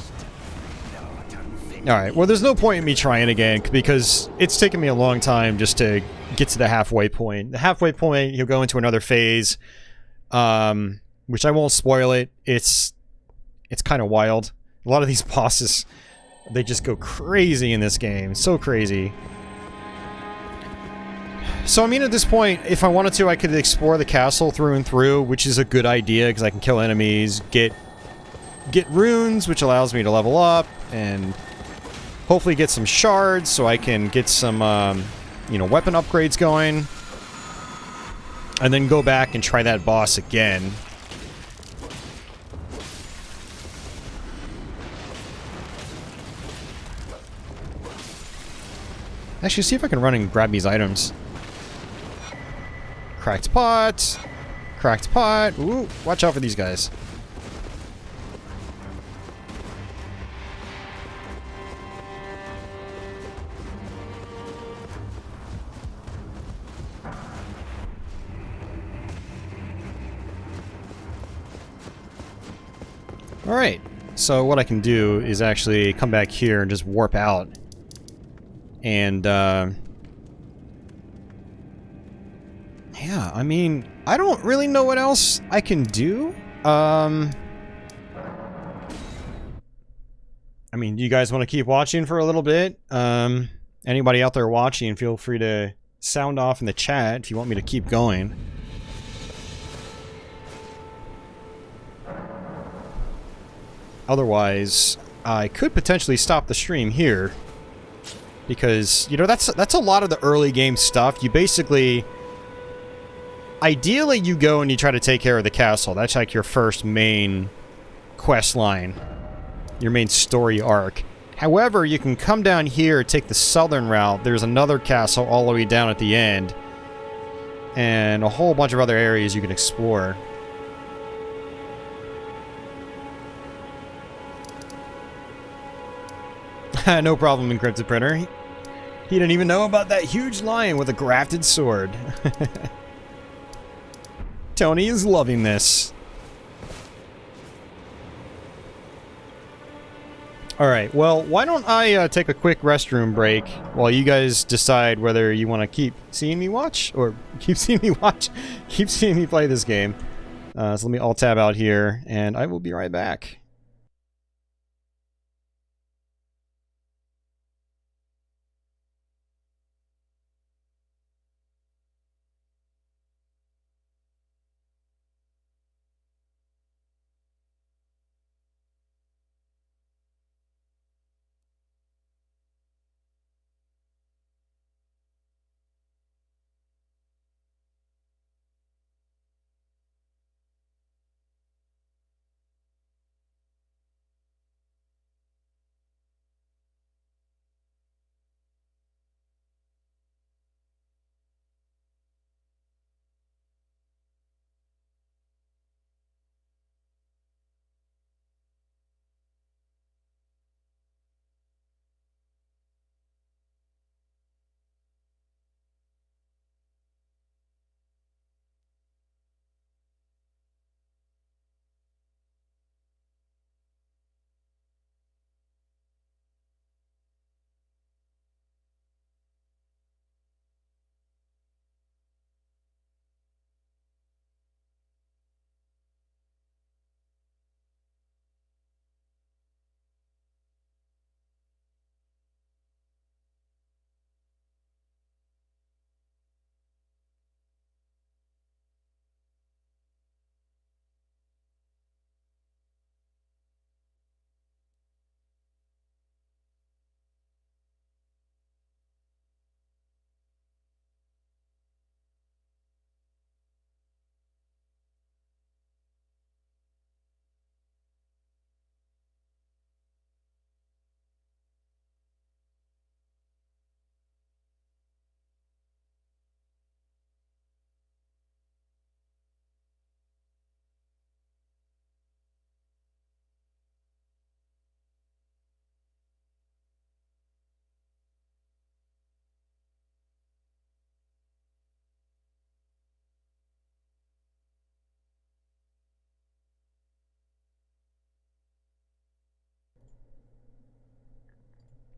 S1: Alright, well, there's no point in me trying again, because it's taken me a long time just to get to the halfway point. The halfway point, you'll go into another phase, which I won't spoil it. It's kind of wild. A lot of these bosses, they just go crazy in this game. So crazy. So, I mean, at this point, if I wanted to, I could explore the castle through and through, which is a good idea, because I can kill enemies, get runes, which allows me to level up, and hopefully get some shards, so I can get some, you know, weapon upgrades going. And then go back and try that boss again. Actually, see if I can run and grab these items. Cracked pot. Cracked pot. Ooh, watch out for these guys. Alright, so what I can do is actually come back here and just warp out. And, yeah, I mean, I don't really know what else I can do. I mean, do you guys want to keep watching for a little bit? Anybody out there watching, feel free to sound off in the chat if you want me to keep going. Otherwise, I could potentially stop the stream here. Because, you know, that's a lot of the early game stuff. You basically... Ideally, you go and you try to take care of the castle. That's like your first main quest line. Your main story arc. However, you can come down here, take the southern route. There's another castle all the way down at the end. And a whole bunch of other areas you can explore. No problem, Encrypted Printer. He didn't even know about that huge lion with a grafted sword. Tony is loving this. Alright, well, why don't I take a quick restroom break while you guys decide whether you want to keep seeing me watch, or keep seeing me watch, keep seeing me play this game. So let me alt-tab out here, and I will be right back.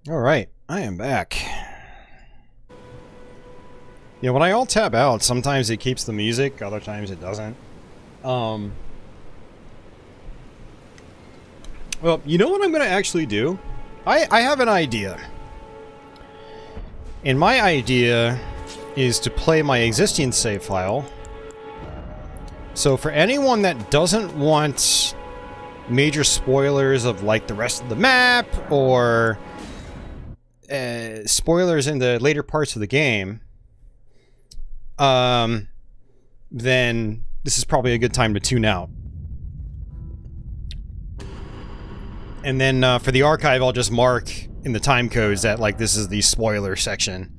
S1: Alright, I am back. Yeah, when I alt tab out, sometimes it keeps the music, other times it doesn't. Well, you know what I'm going to actually do? I have an idea. And my idea is to play my existing save file. So for anyone that doesn't want major spoilers of like the rest of the map or spoilers in the later parts of the game, then this is probably a good time to tune out. And then for the archive, I'll just mark in the time codes that like this is the spoiler section.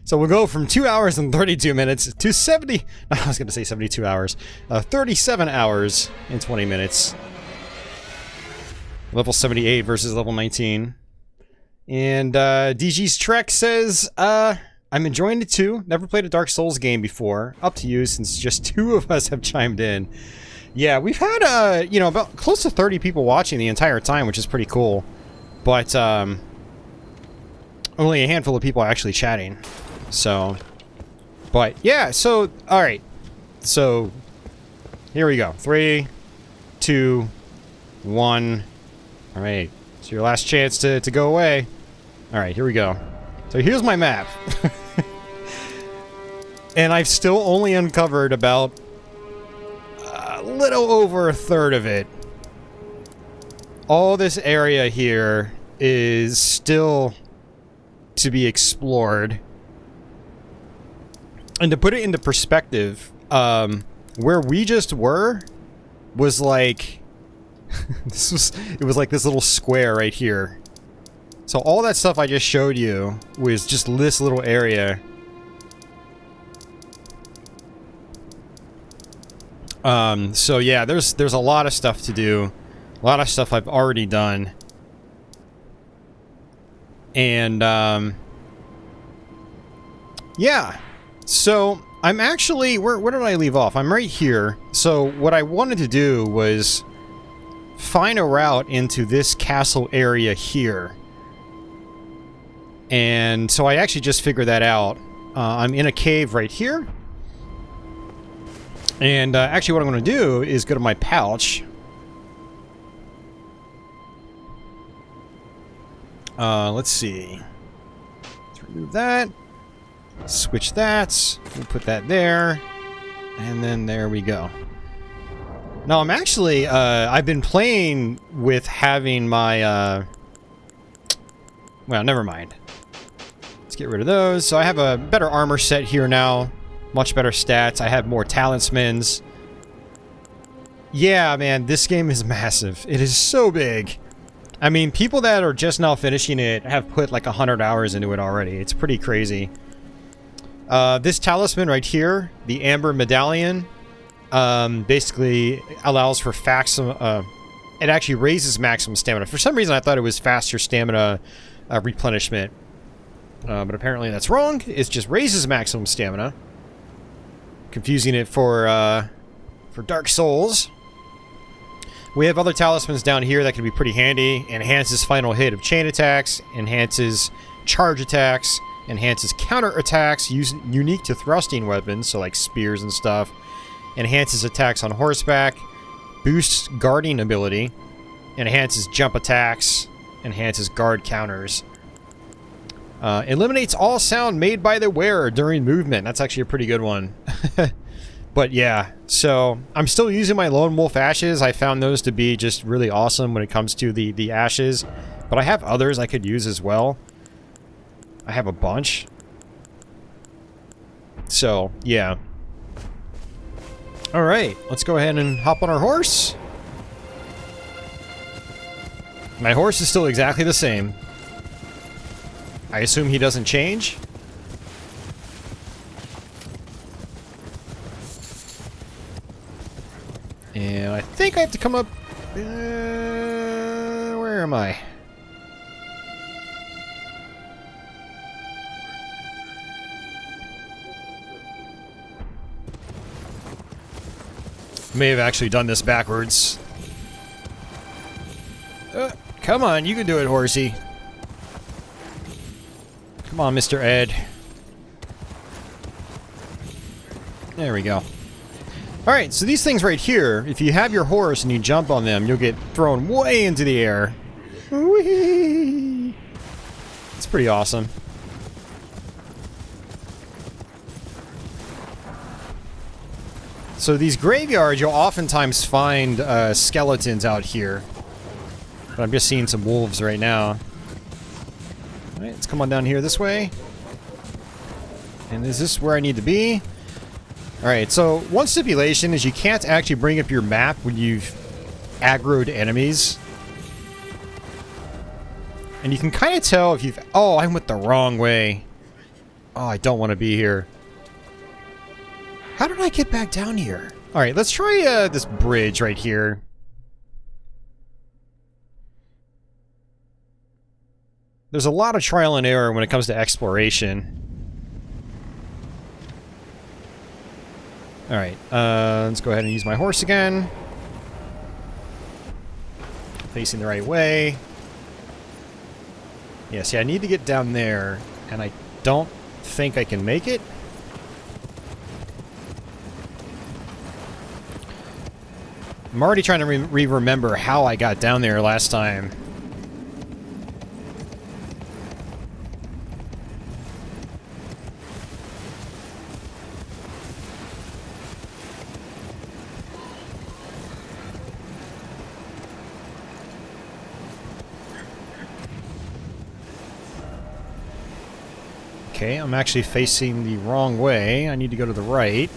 S1: So we'll go from 2 hours and 32 minutes to 70... I was going to say 72 hours. 37 hours and 20 minutes. Level 78 versus level 19. And DG's Trek says, I'm enjoying it too. Never played a Dark Souls game before. Up to you since just 2 of us have chimed in. Yeah, we've had, you know, about close to 30 people watching the entire time, which is pretty cool. But only a handful of people are actually chatting. So, but yeah, so, alright. So, here we go. 3, 2, 1. Alright, it's your last chance to go away. Alright, here we go. So here's my map. And I've still only uncovered about a little over a third of it. All this area here is still to be explored. And to put it into perspective, where we just were was like it was like this little square right here. So all that stuff I just showed you was just this little area. So yeah, there's a lot of stuff to do. A lot of stuff I've already done. And yeah. So, I'm actually... Where did I leave off? I'm right here. So, what I wanted to do was find a route into this castle area here. And so I actually just figured that out. I'm in a cave right here. And actually what I'm going to do is go to my pouch. Let's see. Let's remove that. Switch that. We'll put that there. And then there we go. Now I'm actually, I've been playing with having my, well, never mind. Let's get rid of those. So I have a better armor set here now. Much better stats. I have more talismans. Yeah, man, this game is massive. It is so big. I mean, people that are just now finishing it have put like 100 hours into it already. It's pretty crazy. This talisman right here, the Amber Medallion, basically allows for it actually raises maximum stamina. For some reason, I thought it was faster stamina replenishment. But apparently that's wrong. It just raises maximum stamina. Confusing it for Dark Souls. We have other talismans down here that can be pretty handy. Enhances final hit of chain attacks. Enhances charge attacks. Enhances counter attacks unique to thrusting weapons, so like spears and stuff. Enhances attacks on horseback. Boosts guarding ability. Enhances jump attacks. Enhances guard counters. Eliminates all sound made by the wearer during movement. That's actually a pretty good one. But yeah, so I'm still using my Lone Wolf Ashes. I found those to be just really awesome when it comes to the ashes. But I have others I could use as well. I have a bunch. So, yeah. Alright, let's go ahead and hop on our horse. My horse is still exactly the same. I assume he doesn't change. And I think I have to come up... where am I? May have actually done this backwards. Come on, you can do it, horsey. Come on, Mr. Ed. There we go. Alright, so these things right here, if you have your horse and you jump on them, you'll get thrown way into the air. Whee! It's pretty awesome. So these graveyards, you'll oftentimes find skeletons out here. But I'm just seeing some wolves right now. Alright, let's come on down here this way. And is this where I need to be? Alright, so one stipulation is you can't actually bring up your map when you've aggroed enemies. And you can kind of tell if you've... Oh, I went the wrong way. Oh, I don't want to be here. How did I get back down here? Alright, let's try this bridge right here. There's a lot of trial and error when it comes to exploration. Alright, let's go ahead and use my horse again. Facing the right way. Yeah, see, I need to get down there, and I don't think I can make it. I'm already trying to remember how I got down there last time. Okay, I'm actually facing the wrong way. I need to go to the right.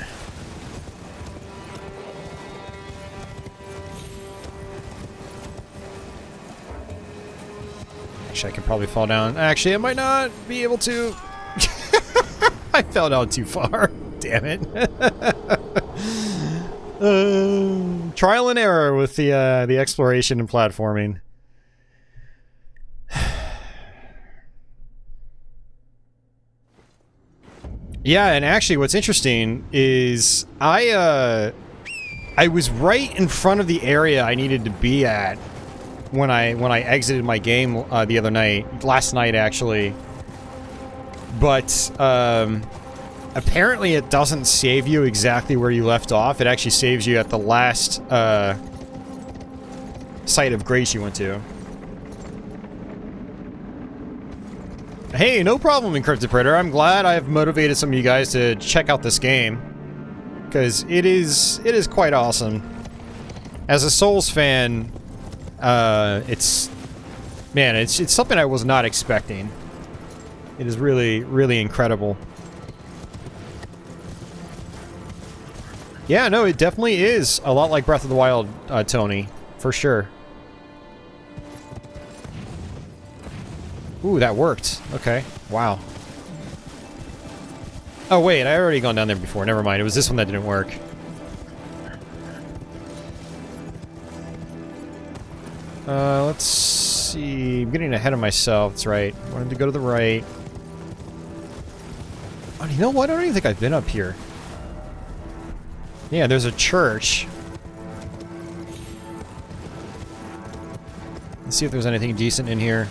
S1: Actually, I can probably fall down. Actually, I might not be able to. I fell down too far. Damn it. Trial and error with the exploration and platforming. Yeah, and actually what's interesting is I was right in front of the area I needed to be at when I exited my game the other night, last night actually. But apparently it doesn't save you exactly where you left off. It actually saves you at the last site of grace you went to. Hey, no problem, Encrypted Predator. I'm glad I've motivated some of you guys to check out this game. Because it is quite awesome. As a Souls fan, it's something I was not expecting. It is really, really incredible. Yeah, no, it definitely is a lot like Breath of the Wild, Tony. For sure. Ooh, that worked. Okay. Wow. Oh, wait. I already gone down there before. Never mind. It was this one that didn't work. Let's see. I'm getting ahead of myself. That's right. I wanted to go to the right. Oh, you know what? I don't even think I've been up here. Yeah, there's a church. Let's see if there's anything decent in here.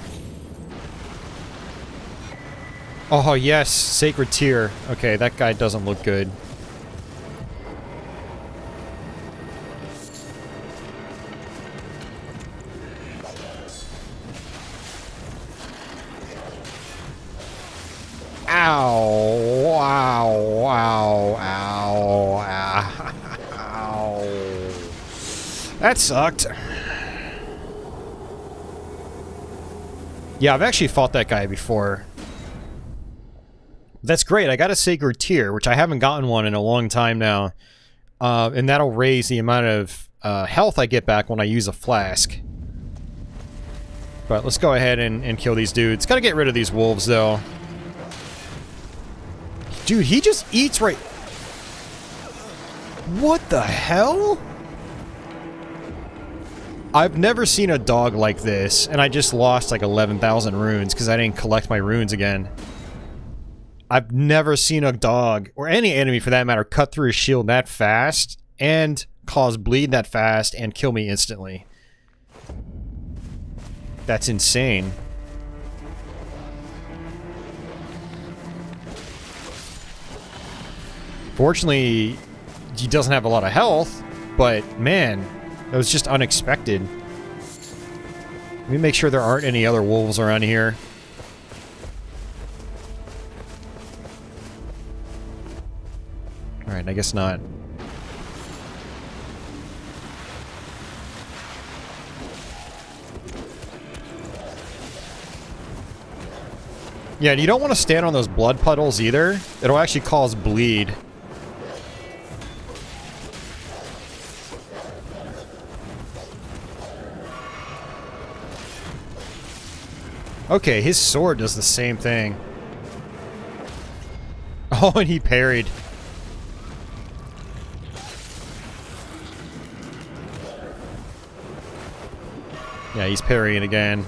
S1: Oh, yes. Sacred Tear. Okay, that guy doesn't look good. Ow. Ow. Ow. Ow. Ow. That sucked. Yeah, I've actually fought that guy before. That's great. I got a Sacred Tear, which I haven't gotten one in a long time now. And that'll raise the amount of health I get back when I use a flask. But let's go ahead and kill these dudes. Gotta get rid of these wolves, though. Dude, he just eats right... What the hell? I've never seen a dog like this, and I just lost like 11,000 runes because I didn't collect my runes again. I've never seen a dog, or any enemy for that matter, cut through a shield that fast, and cause bleed that fast, and kill me instantly. That's insane. Fortunately, he doesn't have a lot of health, but man, that was just unexpected. Let me make sure there aren't any other wolves around here. Alright, I guess not. Yeah, and you don't want to stand on those blood puddles either. It'll actually cause bleed. Okay, his sword does the same thing. Oh, and he parried. Yeah, he's parrying again.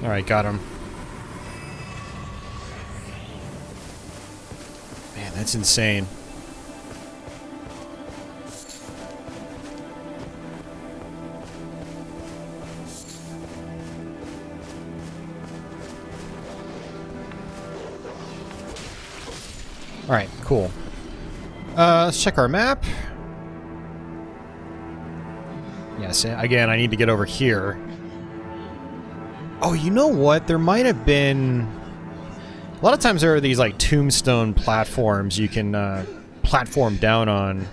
S1: Alright, got him. Man, that's insane. Alright, cool. Let's check our map. Yes, again, I need to get over here. Oh, you know what? There might have been... A lot of times there are these, like, tombstone platforms you can, platform down on.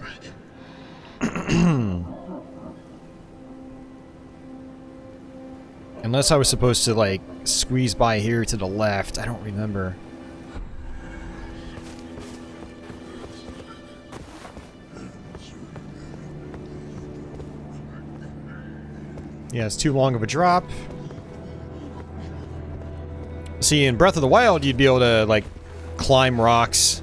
S1: Unless I was supposed to, like, squeeze by here to the left. I don't remember. Yeah, it's too long of a drop. See, in Breath of the Wild, you'd be able to, like, climb rocks.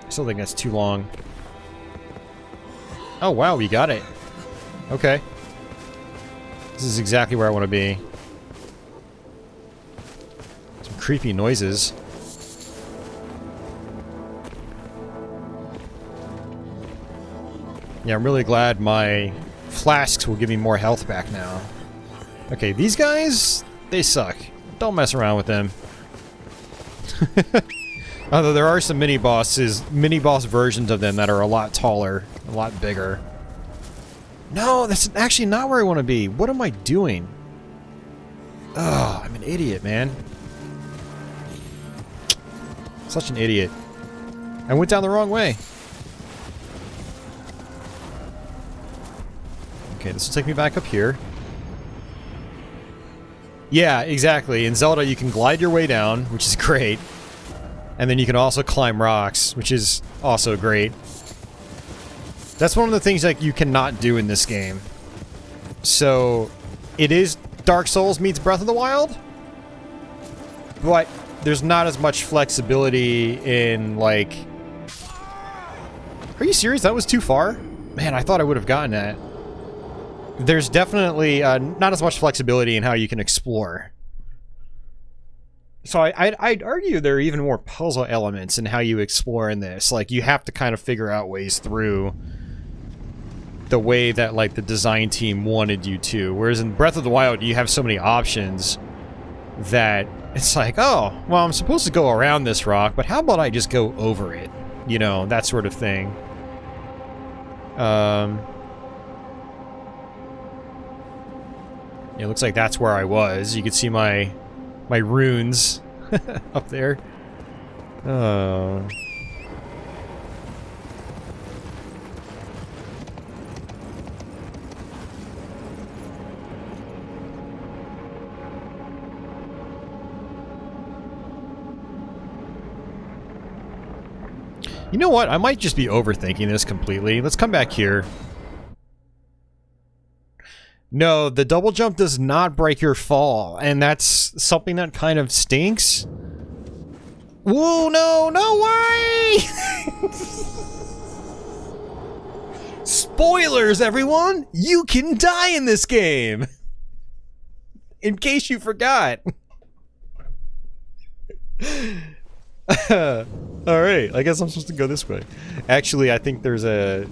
S1: I still think that's too long. Oh, wow, we got it. Okay. This is exactly where I want to be. Some creepy noises. Yeah, I'm really glad my flasks will give me more health back now. Okay, these guys, they suck. Don't mess around with them. Although there are some mini-boss versions of them that are a lot taller, a lot bigger. No, that's actually not where I want to be. What am I doing? Oh, I'm an idiot, man. Such an idiot. I went down the wrong way. Okay, this will take me back up here. Yeah, exactly. In Zelda, you can glide your way down, which is great. And then you can also climb rocks, which is also great. That's one of the things like you cannot do in this game. So, it is Dark Souls meets Breath of the Wild, but there's not as much flexibility in, like... Are you serious? That was too far? Man, I thought I would have gotten that. There's definitely not as much flexibility in how you can explore. So I'd argue there are even more puzzle elements in how you explore in this. Like, you have to kind of figure out ways through the way that, like, the design team wanted you to. Whereas in Breath of the Wild, you have so many options that it's like, oh, well, I'm supposed to go around this rock, but how about I just go over it? You know, that sort of thing. It looks like that's where I was. You can see my runes up there. Oh. You know what? I might just be overthinking this completely. Let's come back here. No, the double jump does not break your fall, and that's something that kind of stinks. Whoa, no, no way! Spoilers, everyone! You can die in this game! In case you forgot. Alright, I guess I'm supposed to go this way. Actually, I think there's a...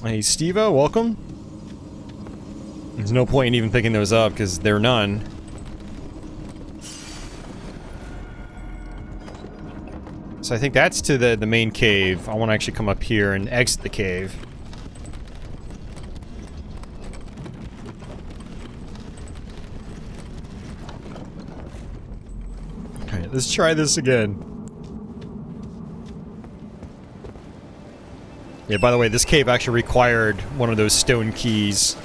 S1: Hey, Steve-O, welcome. There's no point in even picking those up, because they're none. So I think that's to the main cave. I want to actually come up here and exit the cave. Alright, let's try this again. Yeah, by the way, this cave actually required one of those stone keys.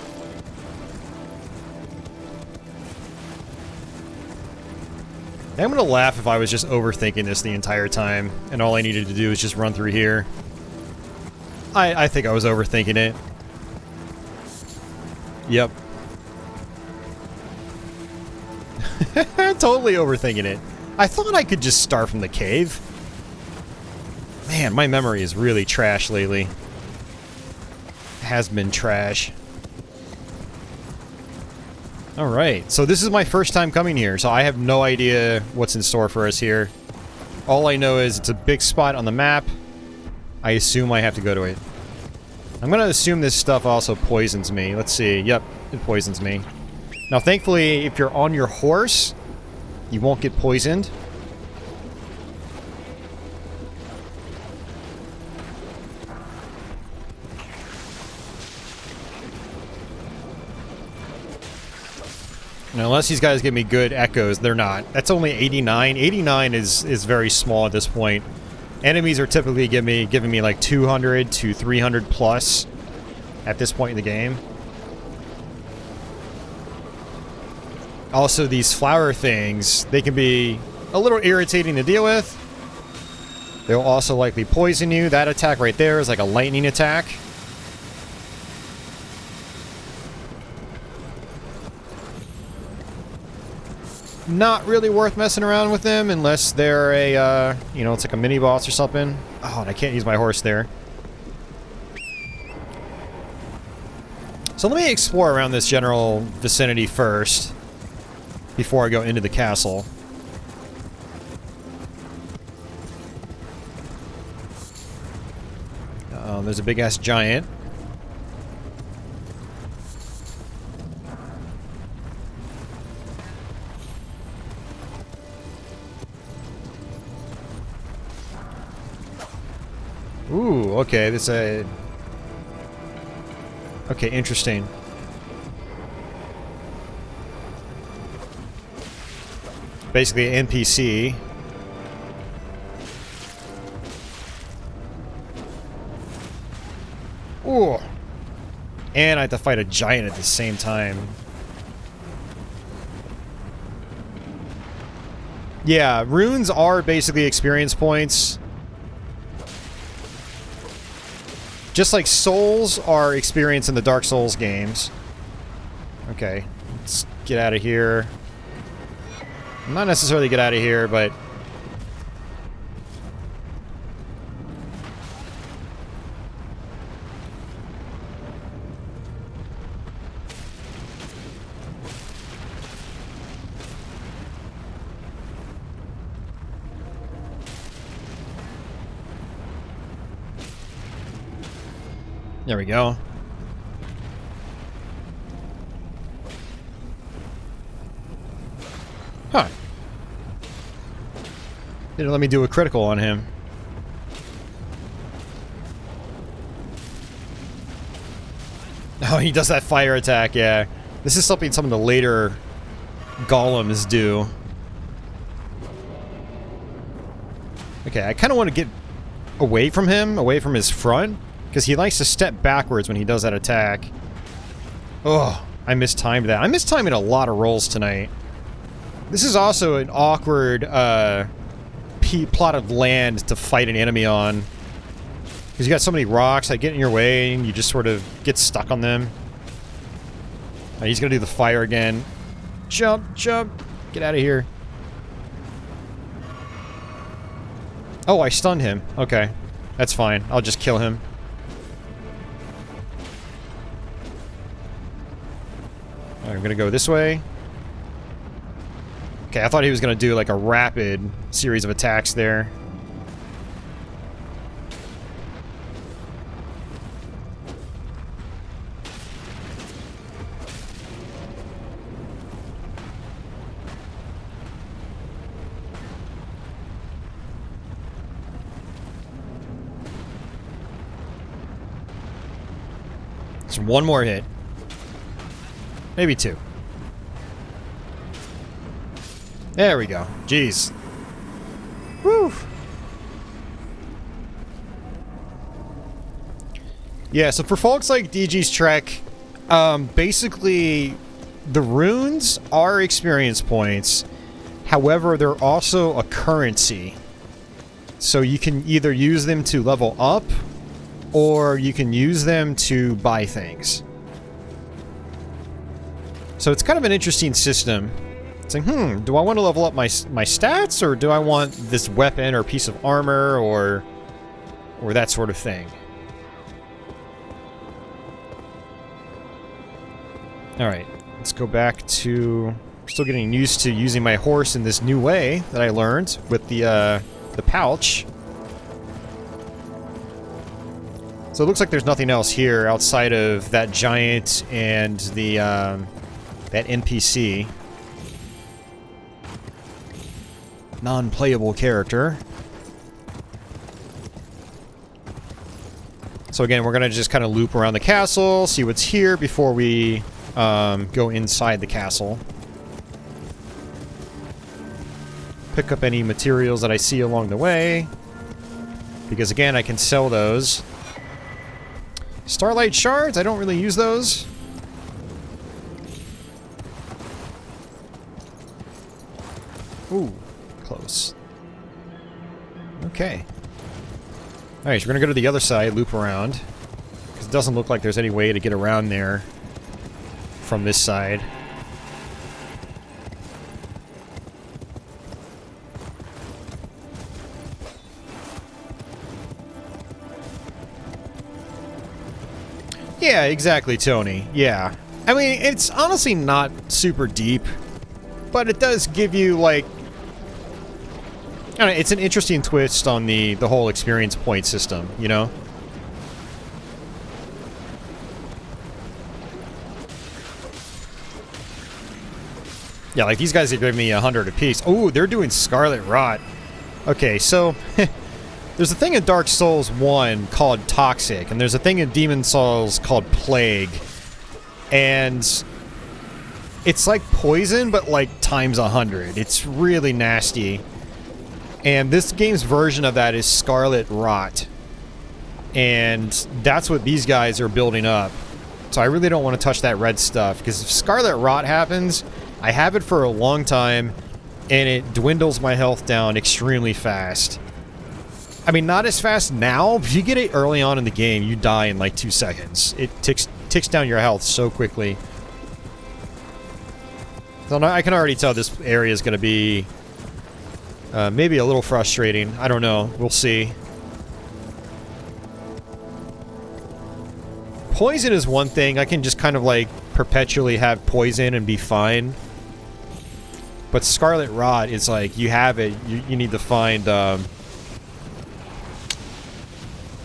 S1: I'm gonna laugh if I was just overthinking this the entire time, and all I needed to do was just run through here. I think I was overthinking it. Yep. Totally overthinking it. I thought I could just start from the cave. Man, my memory is really trash lately. Has been trash. Alright, so this is my first time coming here, so I have no idea what's in store for us here. All I know is it's a big spot on the map. I assume I have to go to it. I'm gonna assume this stuff also poisons me. Let's see. Yep, it poisons me. Now, thankfully, if you're on your horse, you won't get poisoned. Now, unless these guys give me good echoes, they're not. That's only 89. 89 is very small at this point. Enemies are typically giving me like 200 to 300 plus at this point in the game. Also, these flower things, they can be a little irritating to deal with. They'll also likely poison you. That attack right there is like a lightning attack. Not really worth messing around with them unless they're a, you know, it's like a mini-boss or something. Oh, and I can't use my horse there. So let me explore around this general vicinity first, before I go into the castle. There's a big-ass giant. Ooh, okay, this okay, interesting. Basically an NPC. Ooh. And I have to fight a giant at the same time. Yeah, runes are basically experience points. Just like souls are experience in the Dark Souls games. Okay, let's get out of here. Not necessarily get out of here, but... There we go. Huh. Didn't let me do a critical on him. Oh, he does that fire attack, yeah. This is something some of the later golems do. Okay, I kind of want to get away from him, away from his front. Because he likes to step backwards when he does that attack. Oh, I mistimed that. I'm mistiming a lot of rolls tonight. This is also an awkward plot of land to fight an enemy on. Because you got so many rocks that get in your way and you just sort of get stuck on them. He's going to do the fire again. Jump, jump. Get out of here. Oh, I stunned him. Okay. That's fine. I'll just kill him. I'm gonna go this way. Okay, I thought he was going to do like a rapid series of attacks there. Just one more hit. Maybe two. There we go. Jeez. Woo! Yeah, so for folks like DG's Trek, basically the runes are experience points. However, they're also a currency. So you can either use them to level up, or you can use them to buy things. So it's kind of an interesting system. It's like, do I want to level up my stats, or do I want this weapon or piece of armor or that sort of thing? All right, let's go back to... I'm still getting used to using my horse in this new way that I learned with the pouch. So it looks like there's nothing else here outside of that giant and the that NPC. Non-playable character. So again, we're gonna just kind of loop around the castle, see what's here before we go inside the castle. Pick up any materials that I see along the way, because again, I can sell those. Starlight shards, I don't really use those. Ooh, close. Okay. Alright, so we're gonna go to the other side, loop around. Because it doesn't look like there's any way to get around there from this side. Yeah, exactly, Tony. Yeah. I mean, it's honestly not super deep, but it does give you, like... I don't know, it's an interesting twist on the whole experience point system, you know? Yeah, like, these guys are giving me 100 apiece. Oh, they're doing Scarlet Rot. Okay, so... There's a thing in Dark Souls 1 called Toxic, and there's a thing in Demon Souls called Plague. And it's like poison, but like times 100. It's really nasty. And this game's version of that is Scarlet Rot. And that's what these guys are building up. So I really don't want to touch that red stuff, because if Scarlet Rot happens, I have it for a long time, and it dwindles my health down extremely fast. I mean, not as fast now. If you get it early on in the game, you die in like 2 seconds. It ticks down your health so quickly. So I can already tell this area is going to be maybe a little frustrating. I don't know. We'll see. Poison is one thing. I can just kind of like perpetually have poison and be fine. But Scarlet Rot is like, you have it. You need to find...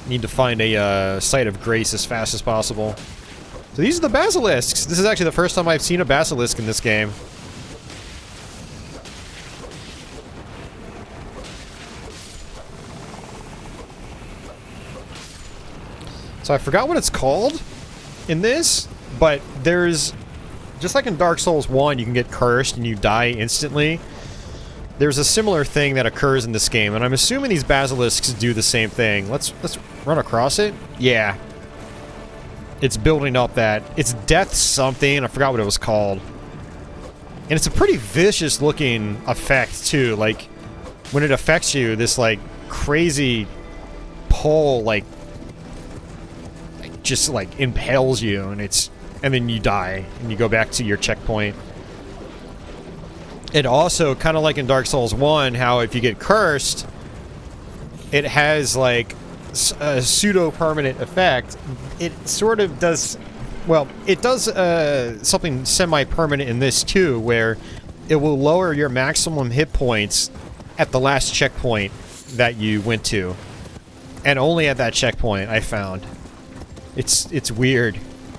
S1: need to find a site of grace as fast as possible. So these are the basilisks. This is actually the first time I've seen a basilisk in this game. So I forgot what it's called in this, but there's... Just like in Dark Souls 1, you can get cursed and you die instantly. There's a similar thing that occurs in this game, and I'm assuming these basilisks do the same thing. Let's run across it. Yeah. It's building up that... It's death something. I forgot what it was called. And it's a pretty vicious looking effect, too. Like, when it affects you, this, like, crazy pole, like just, like, impales you, and it's... And then you die, and you go back to your checkpoint. It also, kind of like in Dark Souls 1, how if you get cursed, it has, like, a pseudo-permanent effect. It sort of does... Well, it does something semi-permanent in this, too, where it will lower your maximum hit points at the last checkpoint that you went to. And only at that checkpoint, I found. It's weird.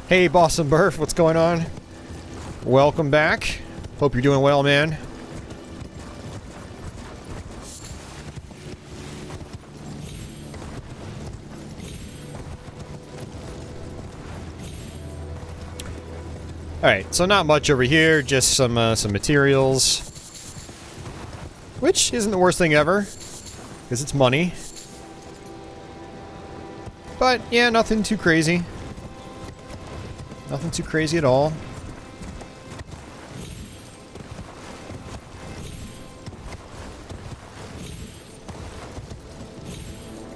S1: Hey, Boston Burf, what's going on? Welcome back. Hope you're doing well, man. Alright, so not much over here, just some materials. Which isn't the worst thing ever, because it's money. But, yeah, nothing too crazy. Nothing too crazy at all.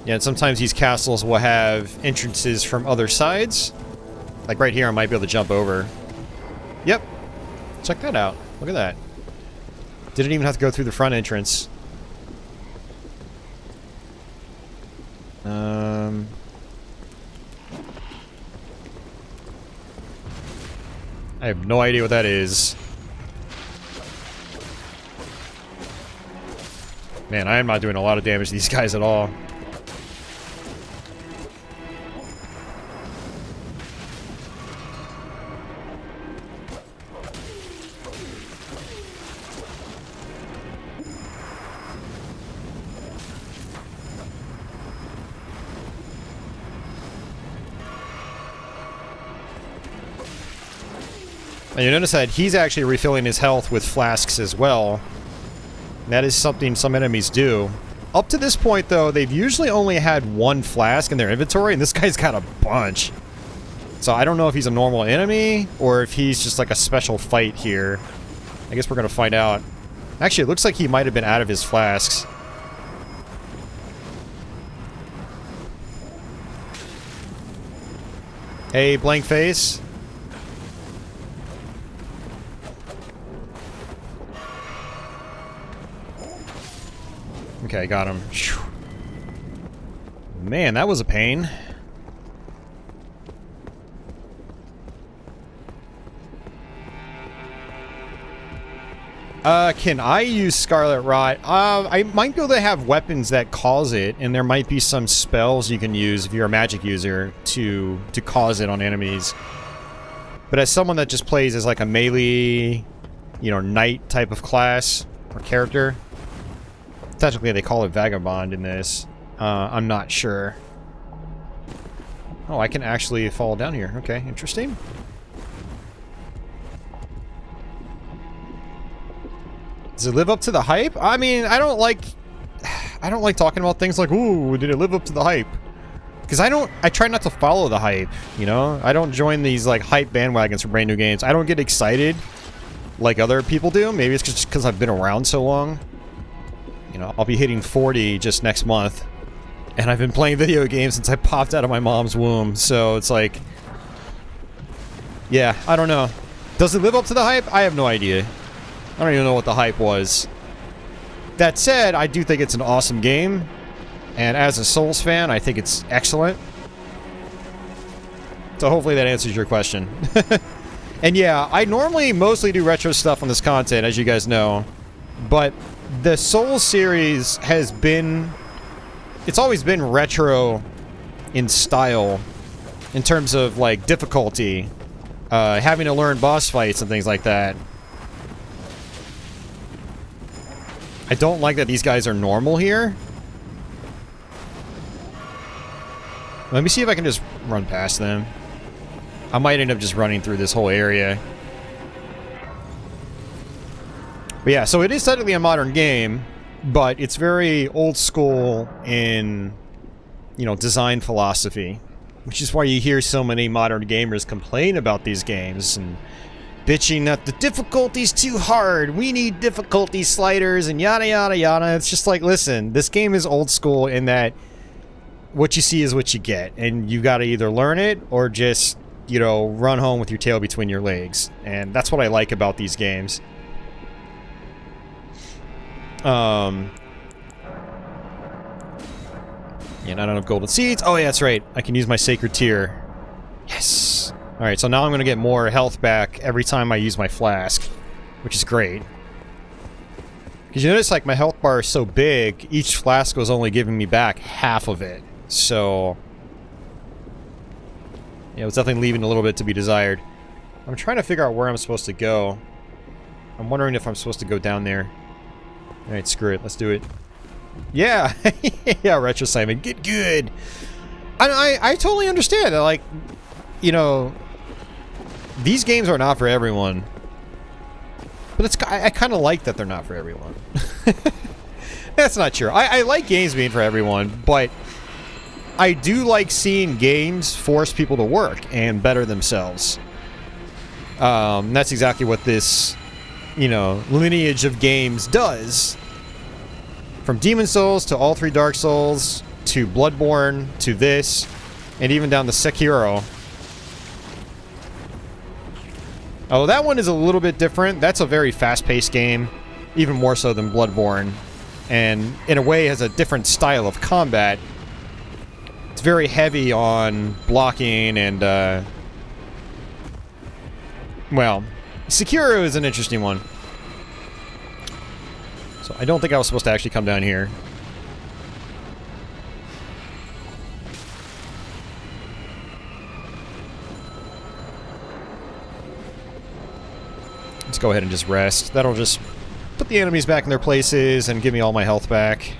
S1: Yeah, and sometimes these castles will have entrances from other sides. Like right here, I might be able to jump over. Yep. Check that out. Look at that. Didn't even have to go through the front entrance. I have no idea what that is. Man, I am not doing a lot of damage to these guys at all. And you notice that he's actually refilling his health with flasks as well. That is something some enemies do. Up to this point, though, they've usually only had one flask in their inventory, and this guy's got a bunch. So I don't know if he's a normal enemy, or if he's just like a special fight here. I guess we're gonna find out. Actually, it looks like he might have been out of his flasks. Hey, blank face. Okay, got him. Man, that was a pain. Can I use Scarlet Rot? I might be able to have weapons that cause it, and there might be some spells you can use if you're a magic user to cause it on enemies. But as someone that just plays as like a melee, you know, knight type of class or character, technically they call it Vagabond in this. I'm not sure. Oh, I can actually fall down here. Okay, interesting. Does it live up to the hype? I mean, I don't like talking about things like, ooh, did it live up to the hype? Because I try not to follow the hype, you know? I don't join these, like, hype bandwagons for brand new games. I don't get excited like other people do. Maybe it's just because I've been around so long. You know, I'll be hitting 40 just next month. And I've been playing video games since I popped out of my mom's womb. So it's like, yeah, I don't know. Does it live up to the hype? I have no idea. I don't even know what the hype was. That said, I do think it's an awesome game. And as a Souls fan, I think it's excellent. So hopefully that answers your question. And yeah, I normally mostly do retro stuff on this content, as you guys know. But the Souls series has been... It's always been retro in style. In terms of, like, difficulty. Having to learn boss fights and things like that. I don't like that these guys are normal here. Let me see if I can just run past them. I might end up just running through this whole area. But yeah, so it is technically a modern game, but it's very old school in, you know, design philosophy. Which is why you hear so many modern gamers complain about these games and bitching that the difficulty's too hard. We need difficulty sliders and yada yada yada. It's just like, listen, this game is old school in that what you see is what you get. And you gotta either learn it or just, you know, run home with your tail between your legs. And that's what I like about these games. Yeah, not enough golden seeds. Oh yeah, that's right. I can use my sacred tear. Yes! Alright, so now I'm gonna get more health back every time I use my flask. Which is great. Because you notice, like, my health bar is so big, each flask was only giving me back half of it. So... yeah, it was definitely leaving a little bit to be desired. I'm trying to figure out where I'm supposed to go. I'm wondering if I'm supposed to go down there. Alright, screw it. Let's do it. Yeah! Yeah, Retro Simon. Get good! I totally understand. Like, you know... these games are not for everyone. But I kind of like that they're not for everyone. That's not true. I like games being for everyone, but I do like seeing games force people to work and better themselves. That's exactly what this, you know, lineage of games does. From Demon Souls to all 3 Dark Souls to Bloodborne to this, and even down to Sekiro. Oh, that one is a little bit different. That's a very fast-paced game, even more so than Bloodborne, and in a way has a different style of combat. It's very heavy on blocking and, well, Sekiro is an interesting one. So I don't think I was supposed to actually come down here. Let's go ahead and just rest. That'll just put the enemies back in their places and give me all my health back.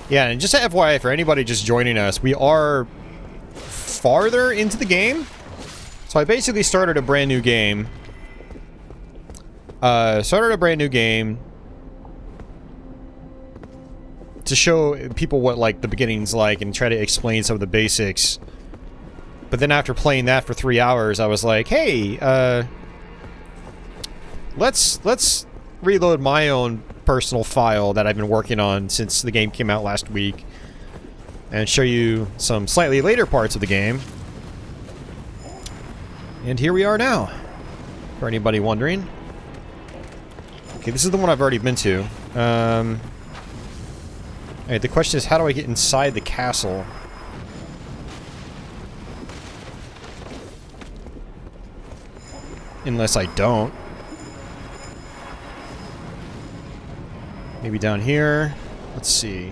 S1: Yeah, and just a FYI for anybody just joining us, we are farther into the game. So I basically started a brand new game. To show people what, like, the beginning's like and try to explain some of the basics. But then after playing that for 3 hours, I was like, hey, let's reload my own personal file that I've been working on since the game came out last week and show you some slightly later parts of the game. And here we are now, for anybody wondering. Okay, this is the one I've already been to. Alright, the question is, how do I get inside the castle? Unless I don't. Maybe down here. Let's see.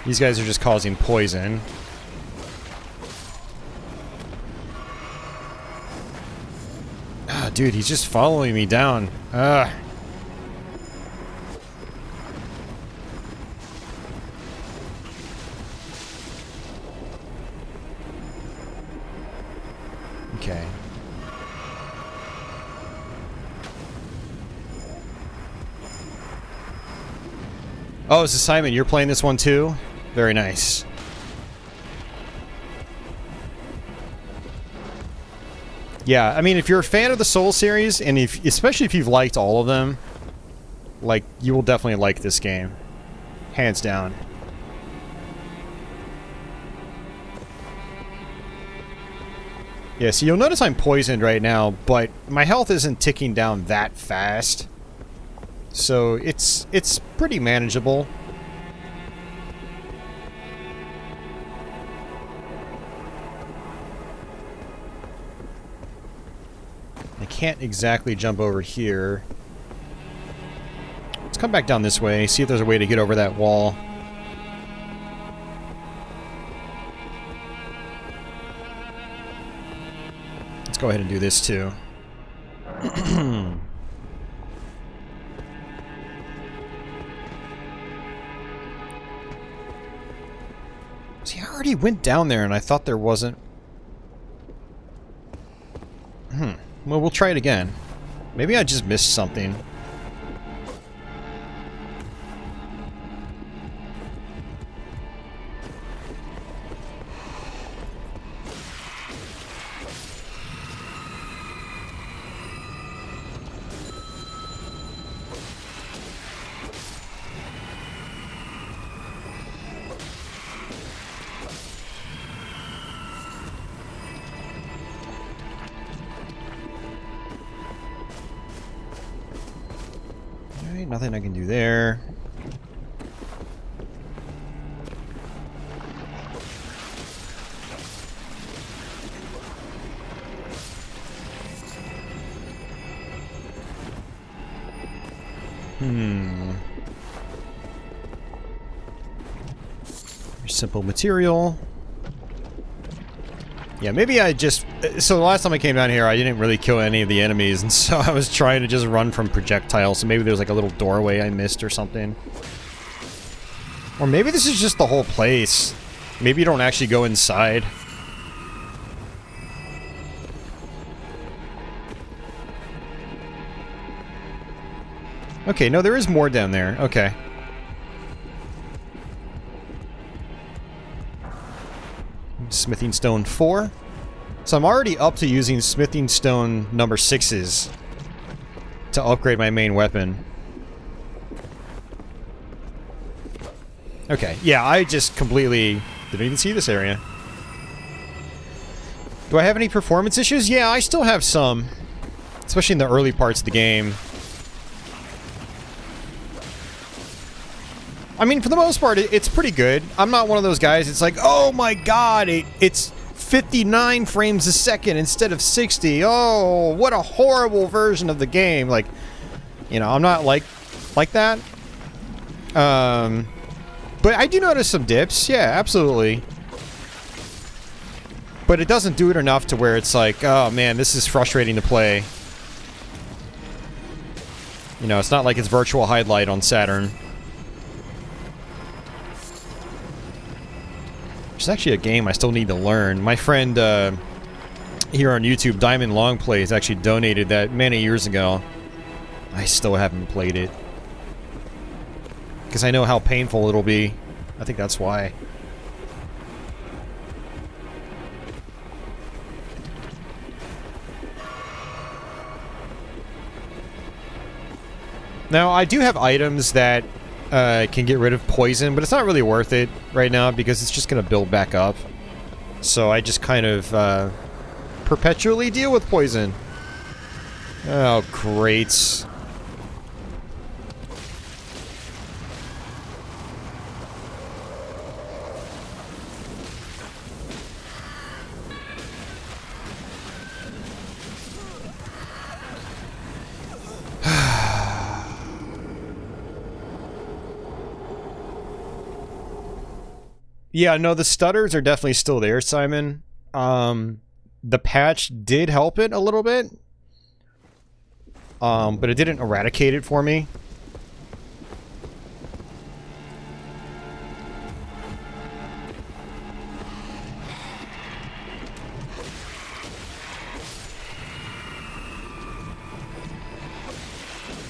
S1: These guys are just causing poison. Ah, dude, he's just following me down. Ugh. Okay. Oh, it's Simon. You're playing this one too? Very nice. Yeah, I mean, if you're a fan of the Soul series, and especially if you've liked all of them, like, you will definitely like this game. Hands down. Yeah, so you'll notice I'm poisoned right now, but my health isn't ticking down that fast. So it's pretty manageable. I can't exactly jump over here. Let's come back down this way, see if there's a way to get over that wall. Let's go ahead and do this too. See, I already went down there and I thought there wasn't... Well, we'll try it again. Maybe I just missed something. nothing I can do there. Simple material. Yeah, maybe I just... So the last time I came down here, I didn't really kill any of the enemies, and so I was trying to just run from projectiles, so maybe there's like a little doorway I missed or something. Or maybe this is just the whole place. Maybe you don't actually go inside. Okay, no, there is more down there. Okay. Smithing stone 4. So I'm already up to using smithing stone number 6s to upgrade my main weapon. Okay, yeah, I just completely didn't even see this area. Do I have any performance issues? Yeah, I still have some. Especially in the early parts of the game. I mean, for the most part, it's pretty good. I'm not one of those guys, it's like, oh my god, it's 59 frames a second instead of 60. Oh, what a horrible version of the game. Like, you know, I'm not like that. But I do notice some dips. Yeah, absolutely. But it doesn't do it enough to where it's like, oh man, this is frustrating to play. You know, it's not like it's virtual highlight on Saturn. Which is actually a game I still need to learn. My friend here on YouTube, Diamond Long Plays, actually donated that many years ago. I still haven't played it. Because I know how painful it'll be. I think that's why. Now, I do have items that can get rid of poison, but it's not really worth it right now because it's just going to build back up. So I just kind of perpetually deal with poison. Oh, great. Yeah, no, the stutters are definitely still there, Simon. The patch did help it a little bit. But it didn't eradicate it for me.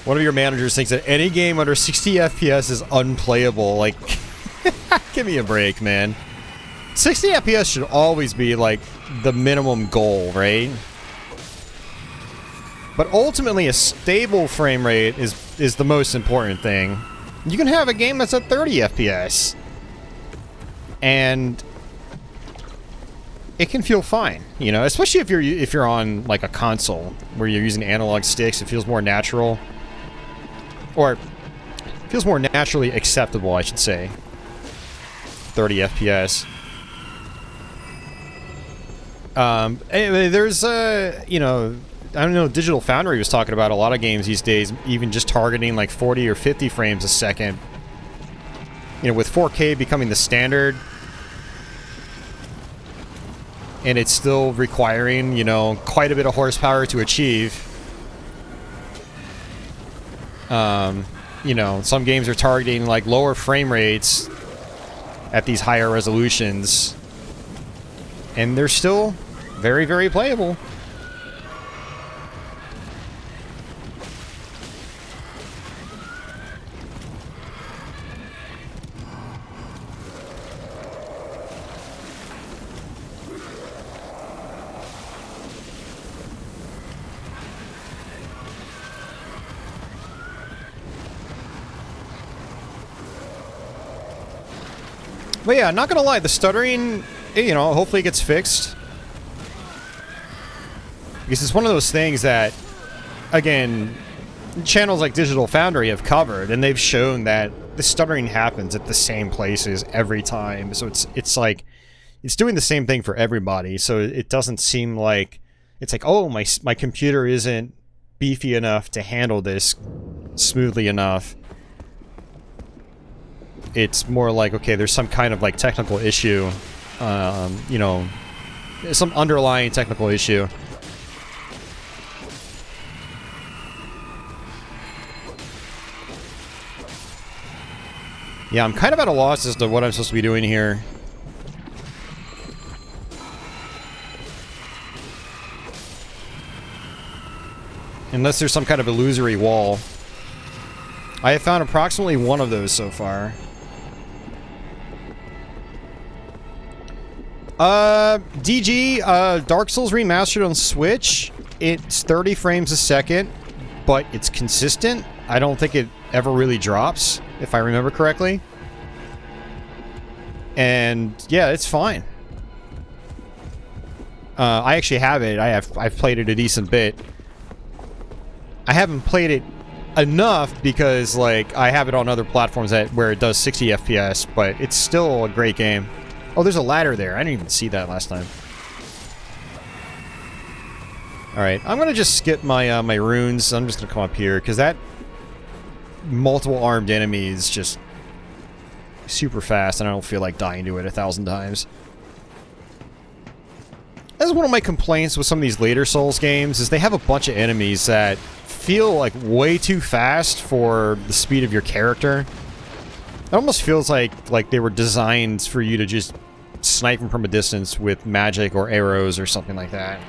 S1: One of your managers thinks that any game under 60 FPS is unplayable. Like, give me a break, man. 60 FPS should always be, like, the minimum goal, right? But ultimately, a stable frame rate is the most important thing. You can have a game that's at 30 FPS. And it can feel fine, you know? Especially if you're on, like, a console where you're using analog sticks, it feels more natural. Or, feels more naturally acceptable, I should say. 30 FPS. Anyway, there's, you know, I don't know, Digital Foundry was talking about a lot of games these days, even just targeting like 40 or 50 frames a second. You know, with 4K becoming the standard, and it's still requiring, you know, quite a bit of horsepower to achieve. You know, some games are targeting like lower frame rates at these higher resolutions, and they're still very, very playable. But yeah, not gonna lie, the stuttering, you know, hopefully it gets fixed. Because it's one of those things that, again, channels like Digital Foundry have covered, and they've shown that the stuttering happens at the same places every time. So it's like it's doing the same thing for everybody. So it doesn't seem like it's like, oh, my computer isn't beefy enough to handle this smoothly enough. It's more like, okay, there's some kind of like technical issue, you know, some underlying technical issue. Yeah, I'm kind of at a loss as to what I'm supposed to be doing here. Unless there's some kind of illusory wall. I have found approximately one of those so far. DG, Dark Souls Remastered on Switch. It's 30 frames a second, but it's consistent. I don't think it ever really drops, if I remember correctly. And yeah, it's fine. I actually have it. I've played it a decent bit. I haven't played it enough because, like, I have it on other platforms where it does 60 FPS, but it's still a great game. Oh, there's a ladder there. I didn't even see that last time. Alright, I'm gonna just skip my my runes. I'm just gonna come up here, because that multiple armed enemy is just super fast, and I don't feel like dying to it 1,000 times. That's one of my complaints with some of these later Souls games, is they have a bunch of enemies that feel like way too fast for the speed of your character. It almost feels like they were designed for you to just snipe them from a distance with magic or arrows or something like that.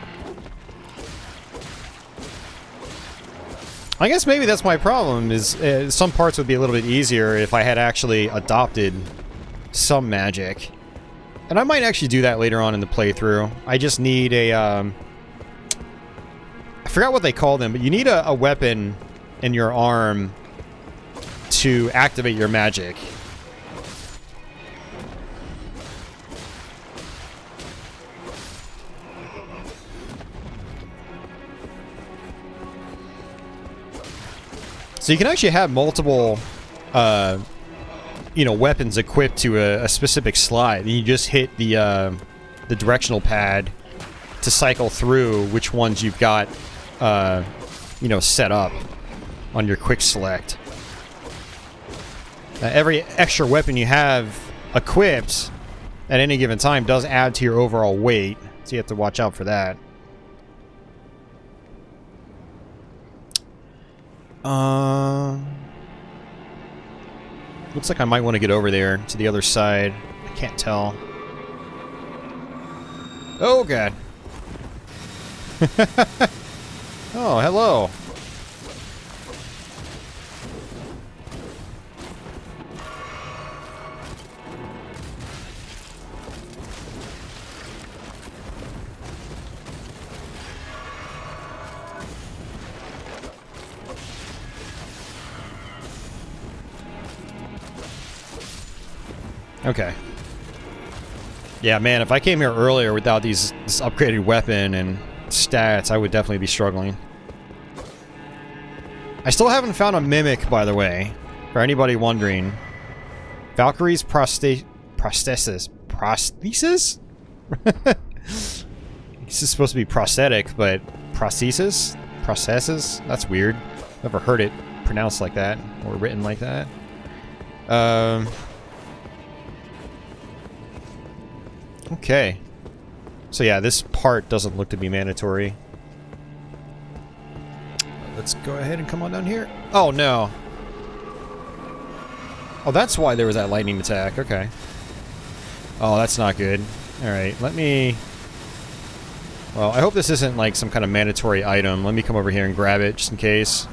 S1: I guess maybe that's my problem, is some parts would be a little bit easier if I had actually adopted some magic. And I might actually do that later on in the playthrough. I just need a, I forgot what they call them, but you need a weapon in your arm to activate your magic. So you can actually have multiple, you know, weapons equipped to a specific slide, and you just hit the directional pad to cycle through which ones you've got, you know, set up on your quick select. Every extra weapon you have equipped at any given time does add to your overall weight, so you have to watch out for that. Looks like I might want to get over there to the other side. I can't tell. Oh, God. Oh, hello. Okay. Yeah, man, if I came here earlier without this upgraded weapon and stats, I would definitely be struggling. I still haven't found a mimic, by the way, for anybody wondering. Valkyrie's prosthesis? Prosthesis? This is supposed to be prosthetic, but prosthesis? Prosthesis? That's weird. Never heard it pronounced like that, or written like that. Okay. So yeah, this part doesn't look to be mandatory. Let's go ahead and come on down here. Oh, no. Oh, that's why there was that lightning attack. Okay. Oh, that's not good. Alright, let me... Well, I hope this isn't like some kind of mandatory item. Let me come over here and grab it, just in case.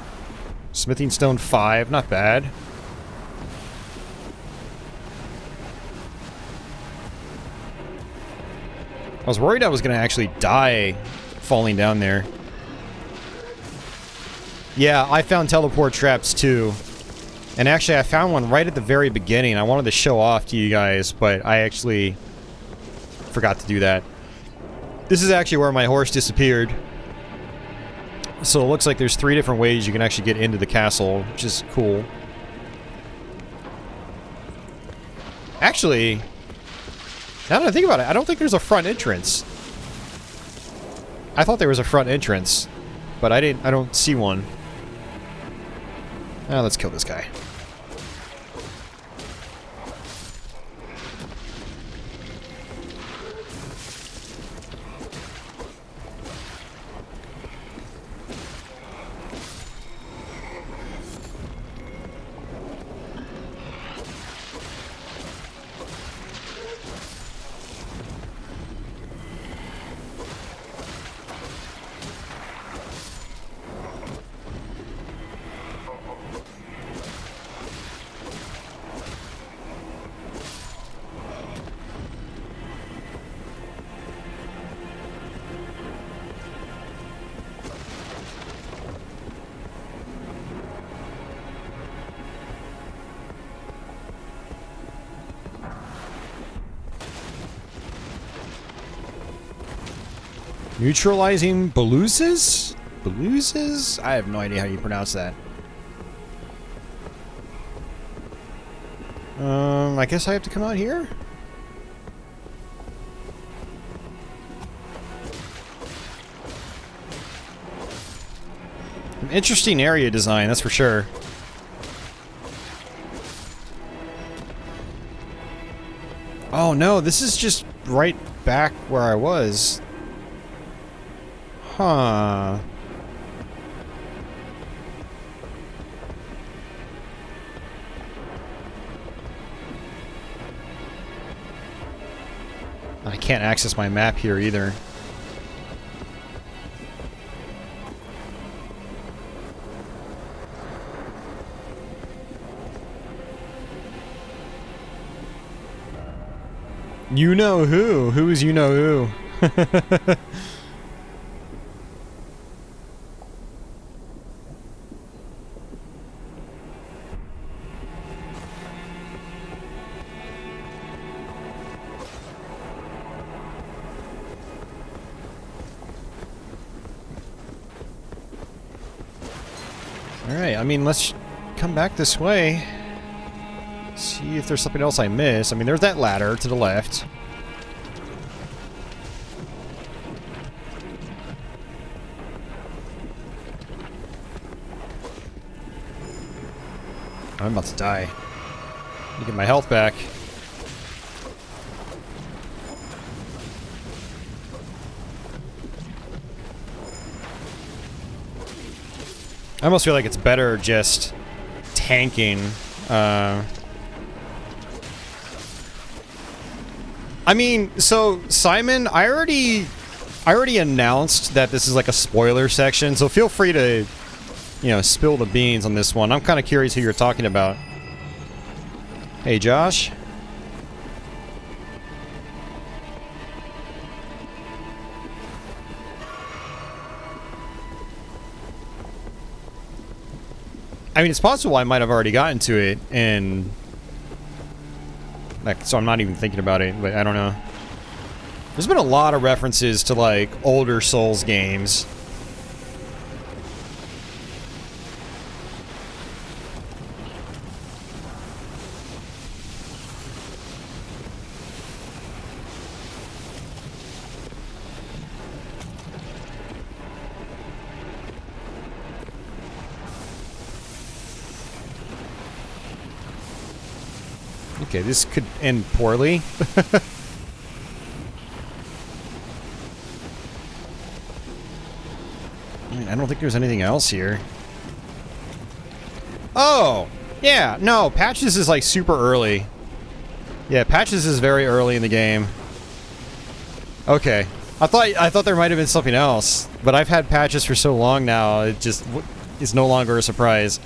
S1: Smithing Stone 5, not bad. I was worried I was going to actually die falling down there. Yeah, I found teleport traps too. And actually, I found one right at the very beginning. I wanted to show off to you guys, but I actually forgot to do that. This is actually where my horse disappeared. So it looks like there's 3 different ways you can actually get into the castle, which is cool. Actually, now that I think about it, I don't think there's a front entrance. I thought there was a front entrance, but I don't see one. Now let's kill this guy. Neutralizing Beluses? Beluses? I have no idea how you pronounce that. I guess I have to come out here? An interesting area design, that's for sure. Oh no, this is just right back where I was. Huh. I can't access my map here either. You know who? Who's you know who? Alright, I mean, let's come back this way. See if there's something else I missed. I mean, there's that ladder to the left. I'm about to die. Let me get my health back. I almost feel like it's better just tanking. I mean, so Simon, I already announced that this is like a spoiler section, so feel free to, you know, spill the beans on this one. I'm kind of curious who you're talking about. Hey, Josh. I mean, it's possible I might have already gotten to it, and like, so I'm not even thinking about it, but I don't know. There's been a lot of references to, like, older Souls games. Okay, this could end poorly. I mean, I don't think there's anything else here. Oh! Yeah, no, Patches is like super early. Yeah, Patches is very early in the game. Okay. I thought there might have been something else, but I've had Patches for so long now, it just is no longer a surprise.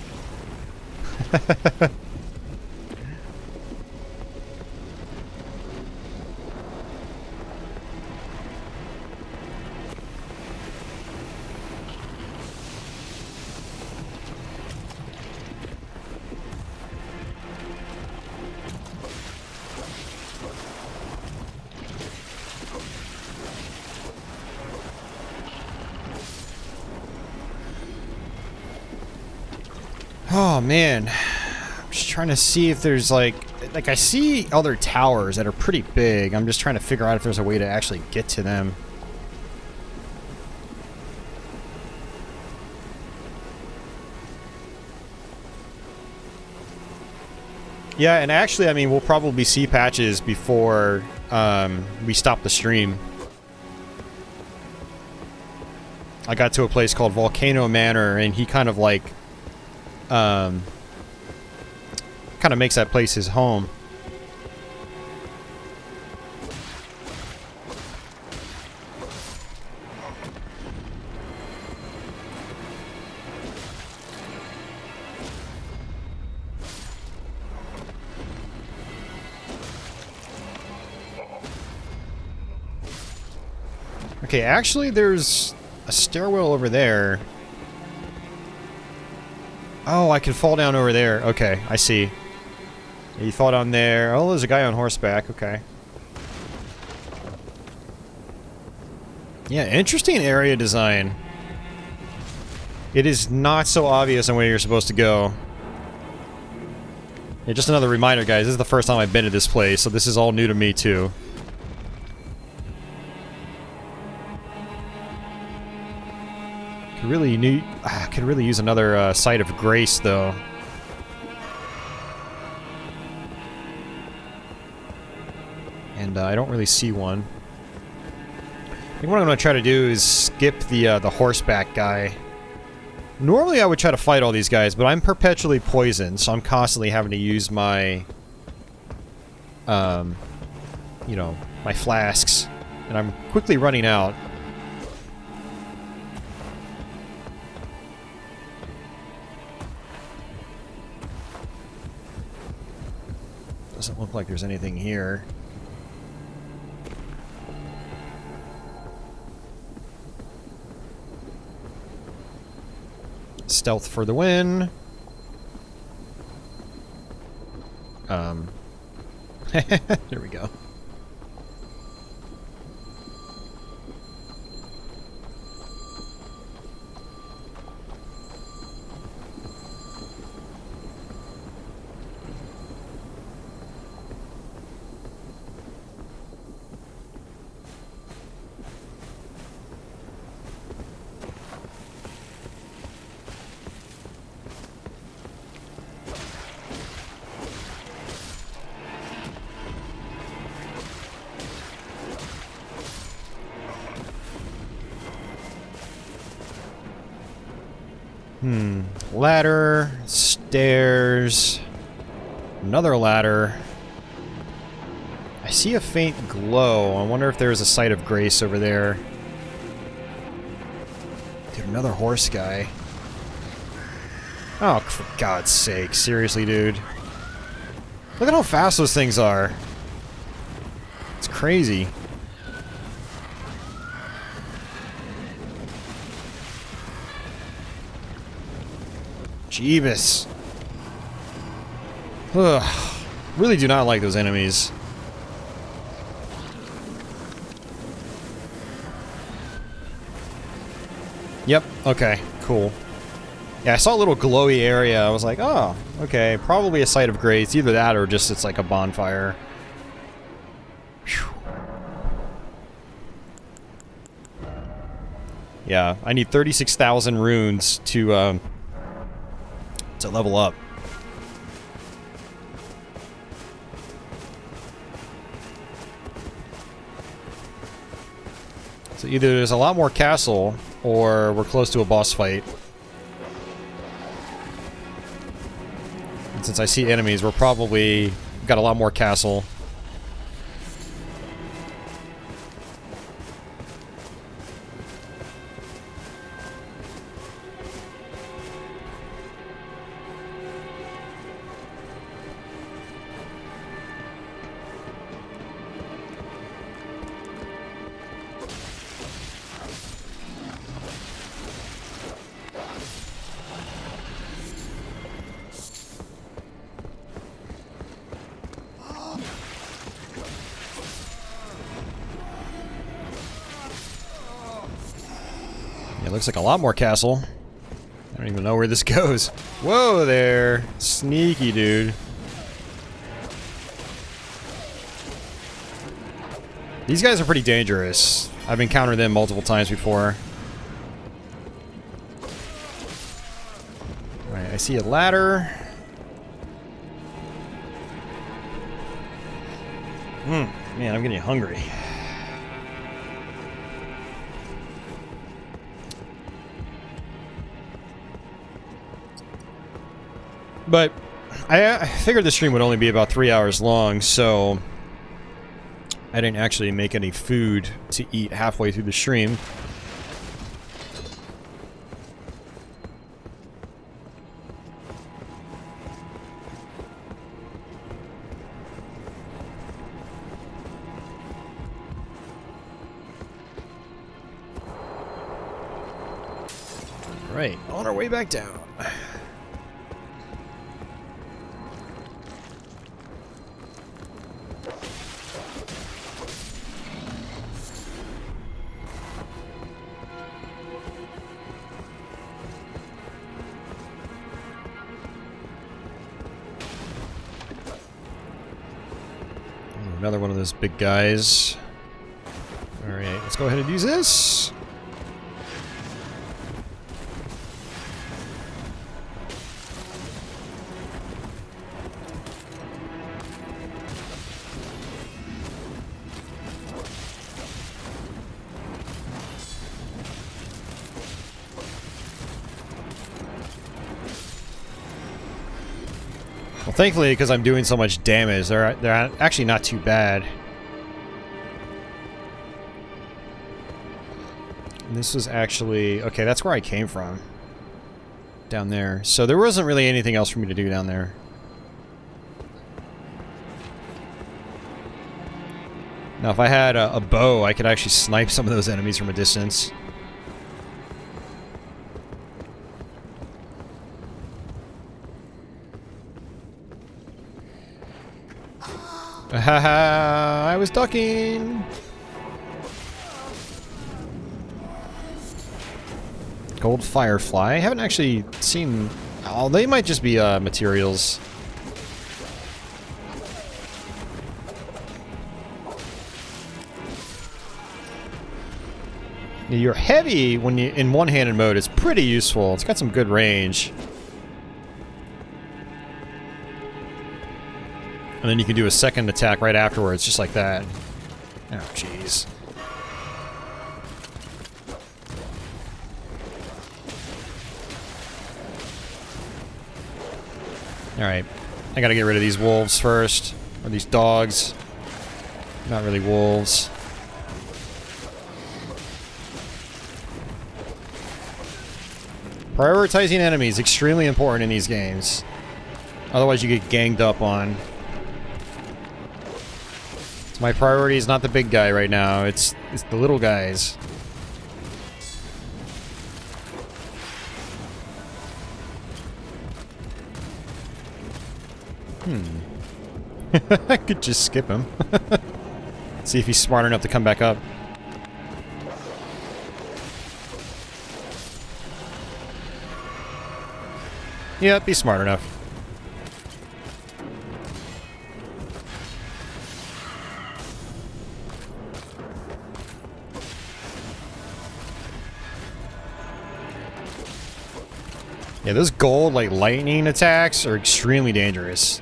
S1: Oh man, I'm just trying to see if there's like I see other towers that are pretty big. I'm just trying to figure out if there's a way to actually get to them. Yeah, and actually, I mean, we'll probably see patches before we stop the stream. I got to a place called Volcano Manor, and he kind of like kind of makes that place his home. Okay, actually, there's a stairwell over there. Oh, I can fall down over there. Okay, I see. Yeah, you fall down there. Oh, there's a guy on horseback. Okay. Yeah, interesting area design. It is not so obvious on where you're supposed to go. Yeah, just another reminder, guys. This is the first time I've been to this place, so this is all new to me, too. Could really use another site of grace, though. And I don't really see one. I think what I'm going to try to do is skip the horseback guy. Normally I would try to fight all these guys, but I'm perpetually poisoned, so I'm constantly having to use my, you know, my flasks. And I'm quickly running out. Doesn't look like there's anything here. Stealth for the win. There we go. Ladder, stairs, another ladder. I see a faint glow. I wonder if there's a site of grace over there. Dude, another horse guy. Oh, for God's sake. Seriously, dude. Look at how fast those things are. It's crazy. Jeebus. Ugh. Really do not like those enemies. Yep, okay, cool. Yeah, I saw a little glowy area. I was like, oh, okay, probably a site of grace. Either that or just it's like a bonfire. Whew. Yeah, I need 36,000 runes to level up. So either there's a lot more castle, or we're close to a boss fight. And since I see enemies, we're probably got a lot more castle. Looks like a lot more castle. don't even know where this goes. Whoa there. Sneaky, dude. These guys are pretty dangerous. I've encountered them multiple times before. Alright, I see a ladder. Man, I'm getting hungry. But I figured the stream would only be about 3 hours long, so I didn't actually make any food to eat halfway through the stream. Right, on our way back down. Another one of those big guys. Alright, let's go ahead and use this. Well, thankfully, because I'm doing so much damage, they're actually not too bad. And this was actually... Okay, that's where I came from. Down there. So there wasn't really anything else for me to do down there. Now, if I had a bow, I could actually snipe some of those enemies from a distance. Haha, I was ducking. Gold firefly. I haven't actually seen... Oh, they might just be materials. Your heavy, when you in one-handed mode, is pretty useful. It's got some good range. And then you can do a second attack right afterwards, just like that. Oh, jeez. Alright. I gotta get rid of these wolves first. Or these dogs. Not really wolves. Prioritizing enemies, extremely important in these games. Otherwise you get ganged up on. My priority is not the big guy right now, it's the little guys. I could just skip him. See if he's smart enough to come back up. Yep, he's smart enough. Yeah, those gold, like, lightning attacks are extremely dangerous.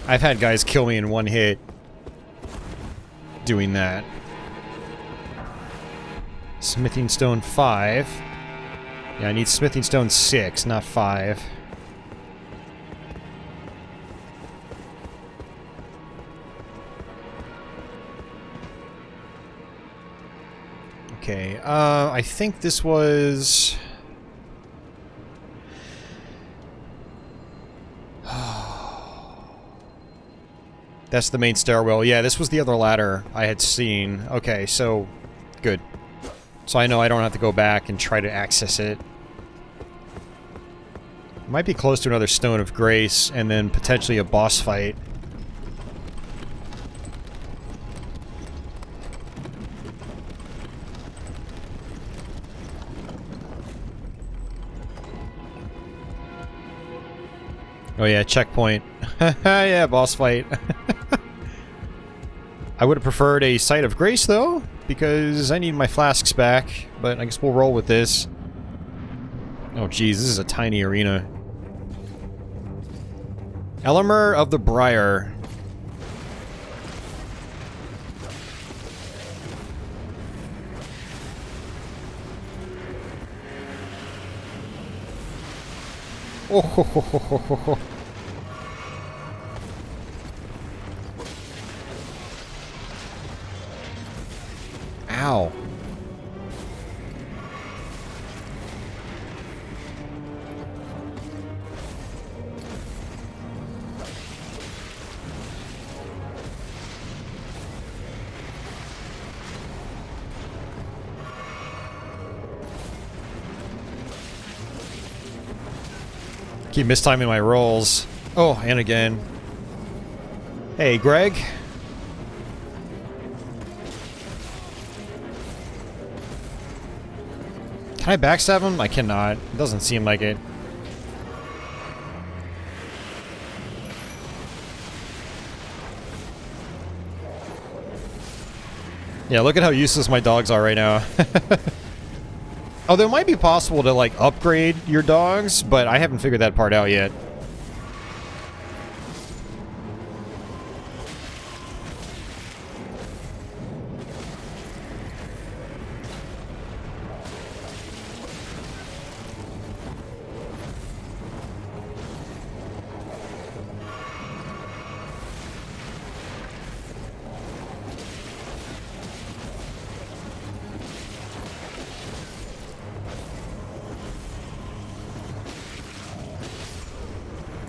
S1: I've had guys kill me in one hit doing that. Smithing stone 5. Yeah, I need smithing stone 6, not 5. Okay, I think this was... That's the main stairwell. Yeah, this was the other ladder I had seen. Okay, so... Good. So I know I don't have to go back and try to access it. Might be close to another Stone of Grace, and then potentially a boss fight. Oh yeah, checkpoint. Yeah, boss fight. I would have preferred a Sight of Grace, though, because I need my flasks back, but I guess we'll roll with this. Oh geez, this is a tiny arena. Elemer of the Briar. Oh, ho, ho, ho, ho, ho, ho. Ow. Keep mistiming my rolls. Oh, and again. Hey, Greg. Can I backstab him? I cannot. It doesn't seem like it. Yeah, look at how useless my dogs are right now. Although it might be possible to, like, upgrade your dogs, but I haven't figured that part out yet.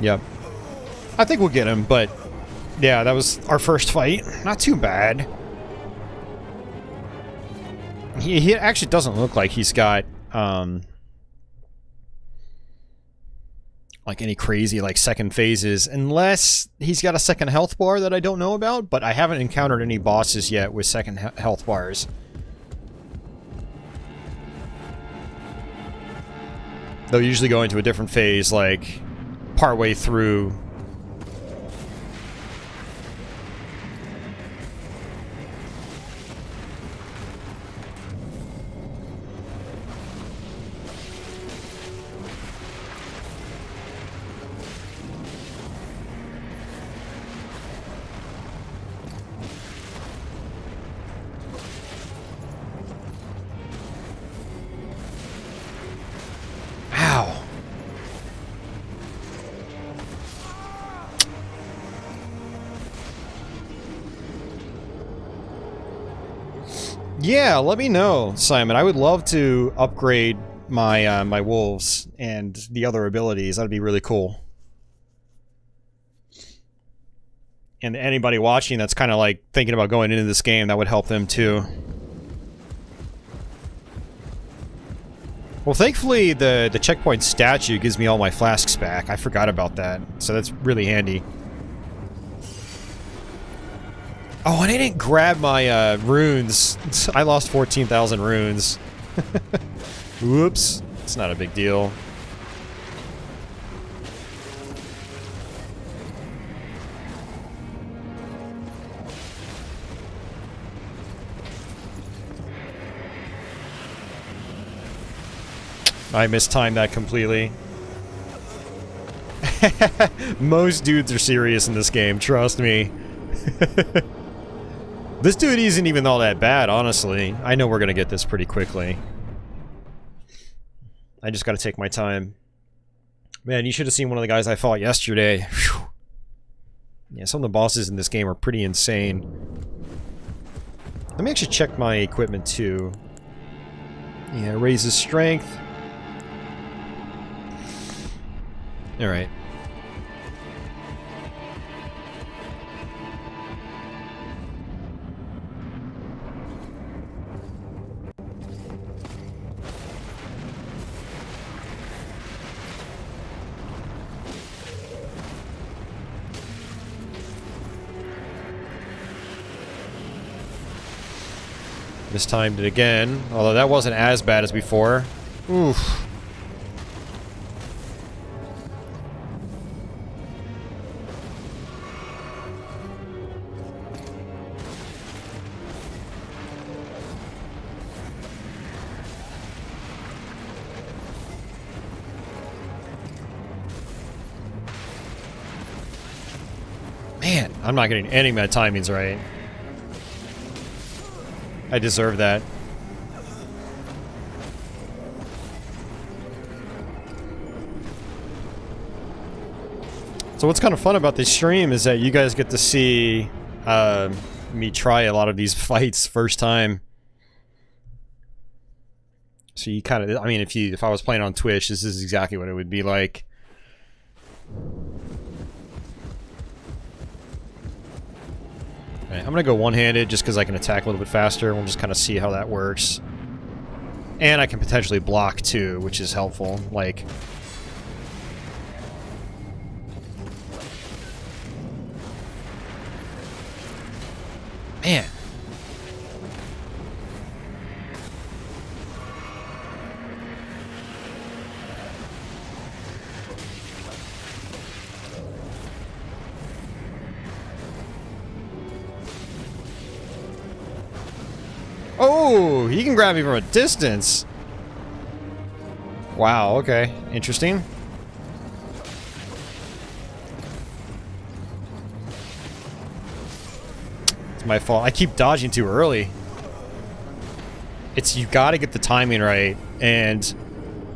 S1: Yep. I think we'll get him, but yeah, that was our first fight. Not too bad. He actually doesn't look like he's got like any crazy like second phases, unless he's got a second health bar that I don't know about, but I haven't encountered any bosses yet with second health bars. They'll usually go into a different phase, like partway through. Yeah, let me know, Simon. I would love to upgrade my my wolves and the other abilities. That'd be really cool. And anybody watching that's kind of like thinking about going into this game, that would help them too. Well, thankfully the checkpoint statue gives me all my flasks back. I forgot about that, so that's really handy. Oh, and I didn't grab my runes. I lost 14,000 runes. Whoops. It's not a big deal. I mistimed that completely. Most dudes are serious in this game, trust me. This dude isn't even all that bad, honestly. I know we're gonna get this pretty quickly. I just gotta take my time. Man, you should have seen one of the guys I fought yesterday. Whew. Yeah, some of the bosses in this game are pretty insane. Let me actually check my equipment too. Yeah, raises strength. Alright. Mistimed it again, although that wasn't as bad as before. Oof. Man, I'm not getting any of my timings right. I deserve that. So what's kind of fun about this stream is that you guys get to see me try a lot of these fights first time. So you kind of, I mean, if I was playing on Twitch, this is exactly what it would be like. Okay, I'm gonna go one-handed just because I can attack a little bit faster. We'll just kind of see how that works. And I can potentially block too, which is helpful. Like, man. Oh, he can grab me from a distance. Wow, okay. Interesting. It's my fault. I keep dodging too early. You gotta get the timing right. And,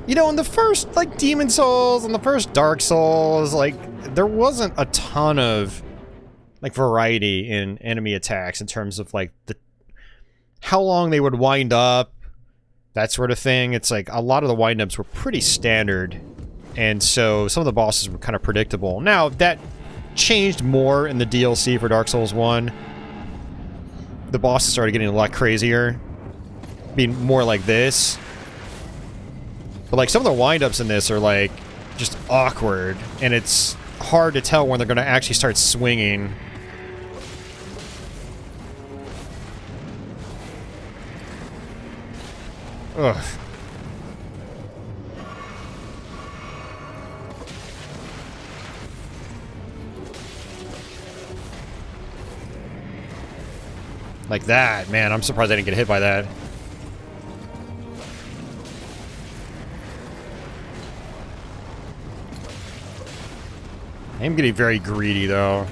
S1: you know, in the first, like, Demon Souls, in the first Dark Souls, like, there wasn't a ton of, like, variety in enemy attacks in terms of, like, how long they would wind up, that sort of thing. It's like a lot of the wind-ups were pretty standard, and so some of the bosses were kind of predictable. Now, that changed more in the DLC for Dark Souls 1. The bosses started getting a lot crazier, being more like this. But like some of the wind-ups in this are like just awkward, and it's hard to tell when they're going to actually start swinging. Ugh. Like that. Man, I'm surprised I didn't get hit by that. I am getting very greedy, though.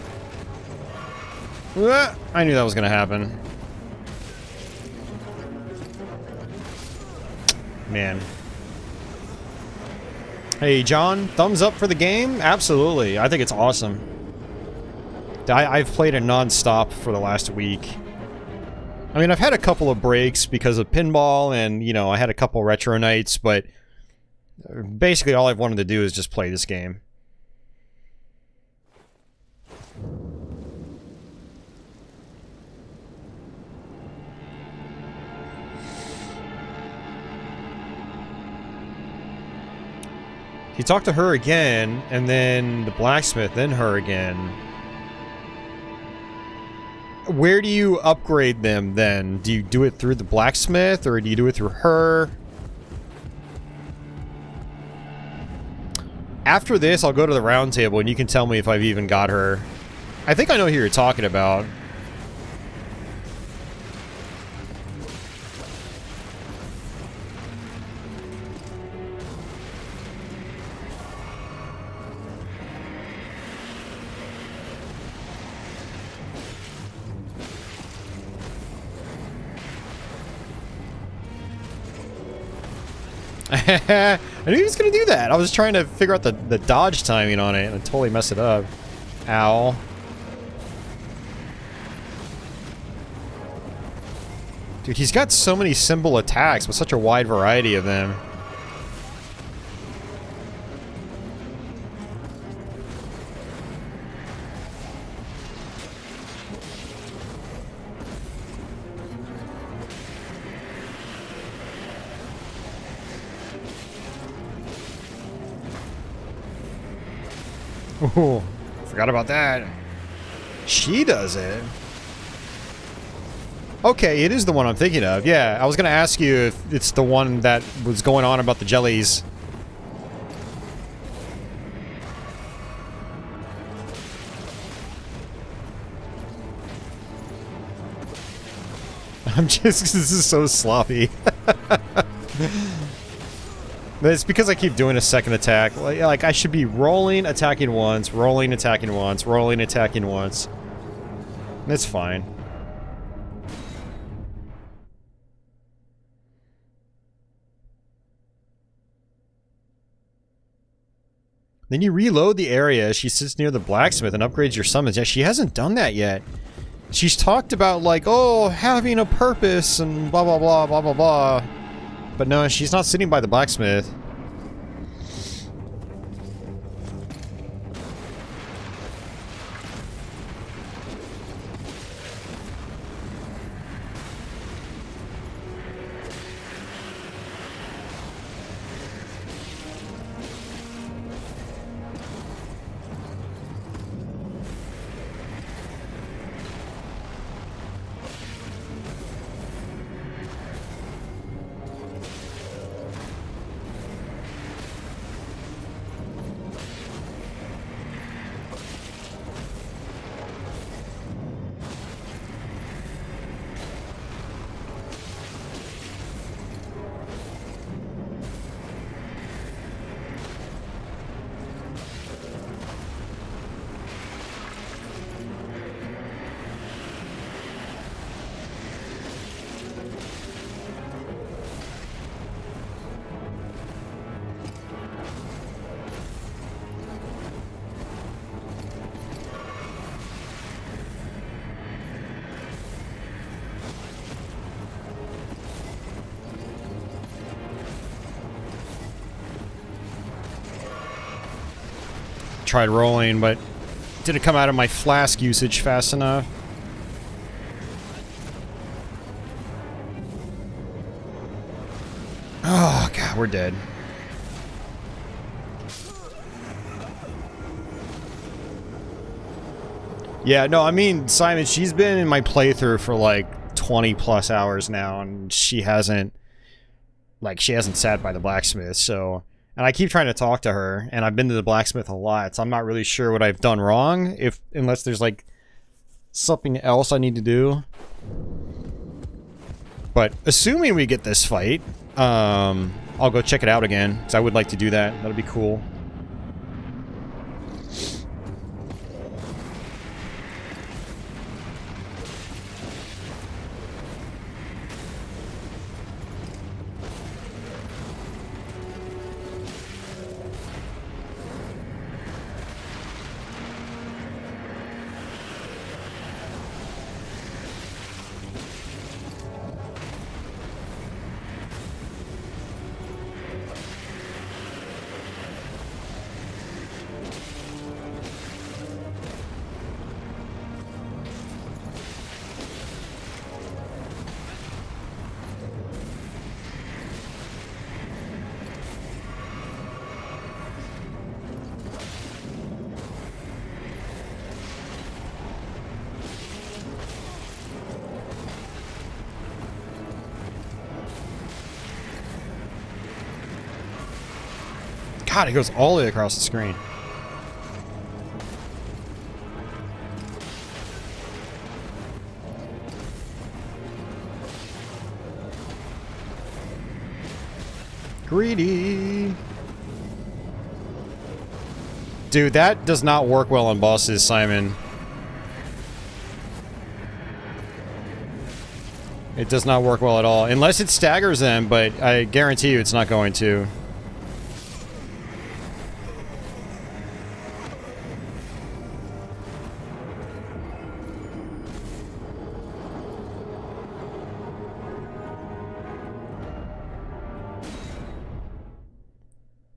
S1: I knew that was going to happen. Man. Hey, John, thumbs up for the game? Absolutely. I think it's awesome. I've played it non-stop for the last week. I mean, I've had a couple of breaks because of pinball and, you know, I had a couple retro nights, but basically all I've wanted to do is just play this game. He talked to her again, and then the blacksmith, then her again. Where do you upgrade them, then? Do you do it through the blacksmith, or do you do it through her? After this, I'll go to the Roundtable, and you can tell me if I've even got her. I think I know who you're talking about. I knew he was going to do that. I was trying to figure out the dodge timing on it, and I totally messed it up. Ow. Dude, he's got so many symbol attacks with such a wide variety of them. Ooh, forgot about that. She does it. Okay, it is the one I'm thinking of. Yeah, I was gonna ask you if it's the one that was going on about the jellies. I'm just, this is so sloppy. It's because I keep doing a second attack. Like I should be rolling, attacking once, rolling, attacking once, rolling, attacking once. It's fine. Then you reload the area. She sits near the blacksmith and upgrades your summons. Yeah, she hasn't done that yet. She's talked about, like, oh, having a purpose and blah, blah, blah, blah, blah, blah. But no, she's not sitting by the blacksmith. Tried rolling, but didn't come out of my flask usage fast enough. Oh god, we're dead. Yeah, no, I mean, Simon, she's been in my playthrough for like 20 plus hours now, and she hasn't sat by the blacksmith, so... And I keep trying to talk to her, and I've been to the blacksmith a lot, so I'm not really sure what I've done wrong, unless there's, like, something else I need to do. But, assuming we get this fight, I'll go check it out again, because I would like to do that. That'd be cool. God, it goes all the way across the screen. Greedy. Dude, that does not work well on bosses, Simon. It does not work well at all. Unless it staggers them, but I guarantee you it's not going to.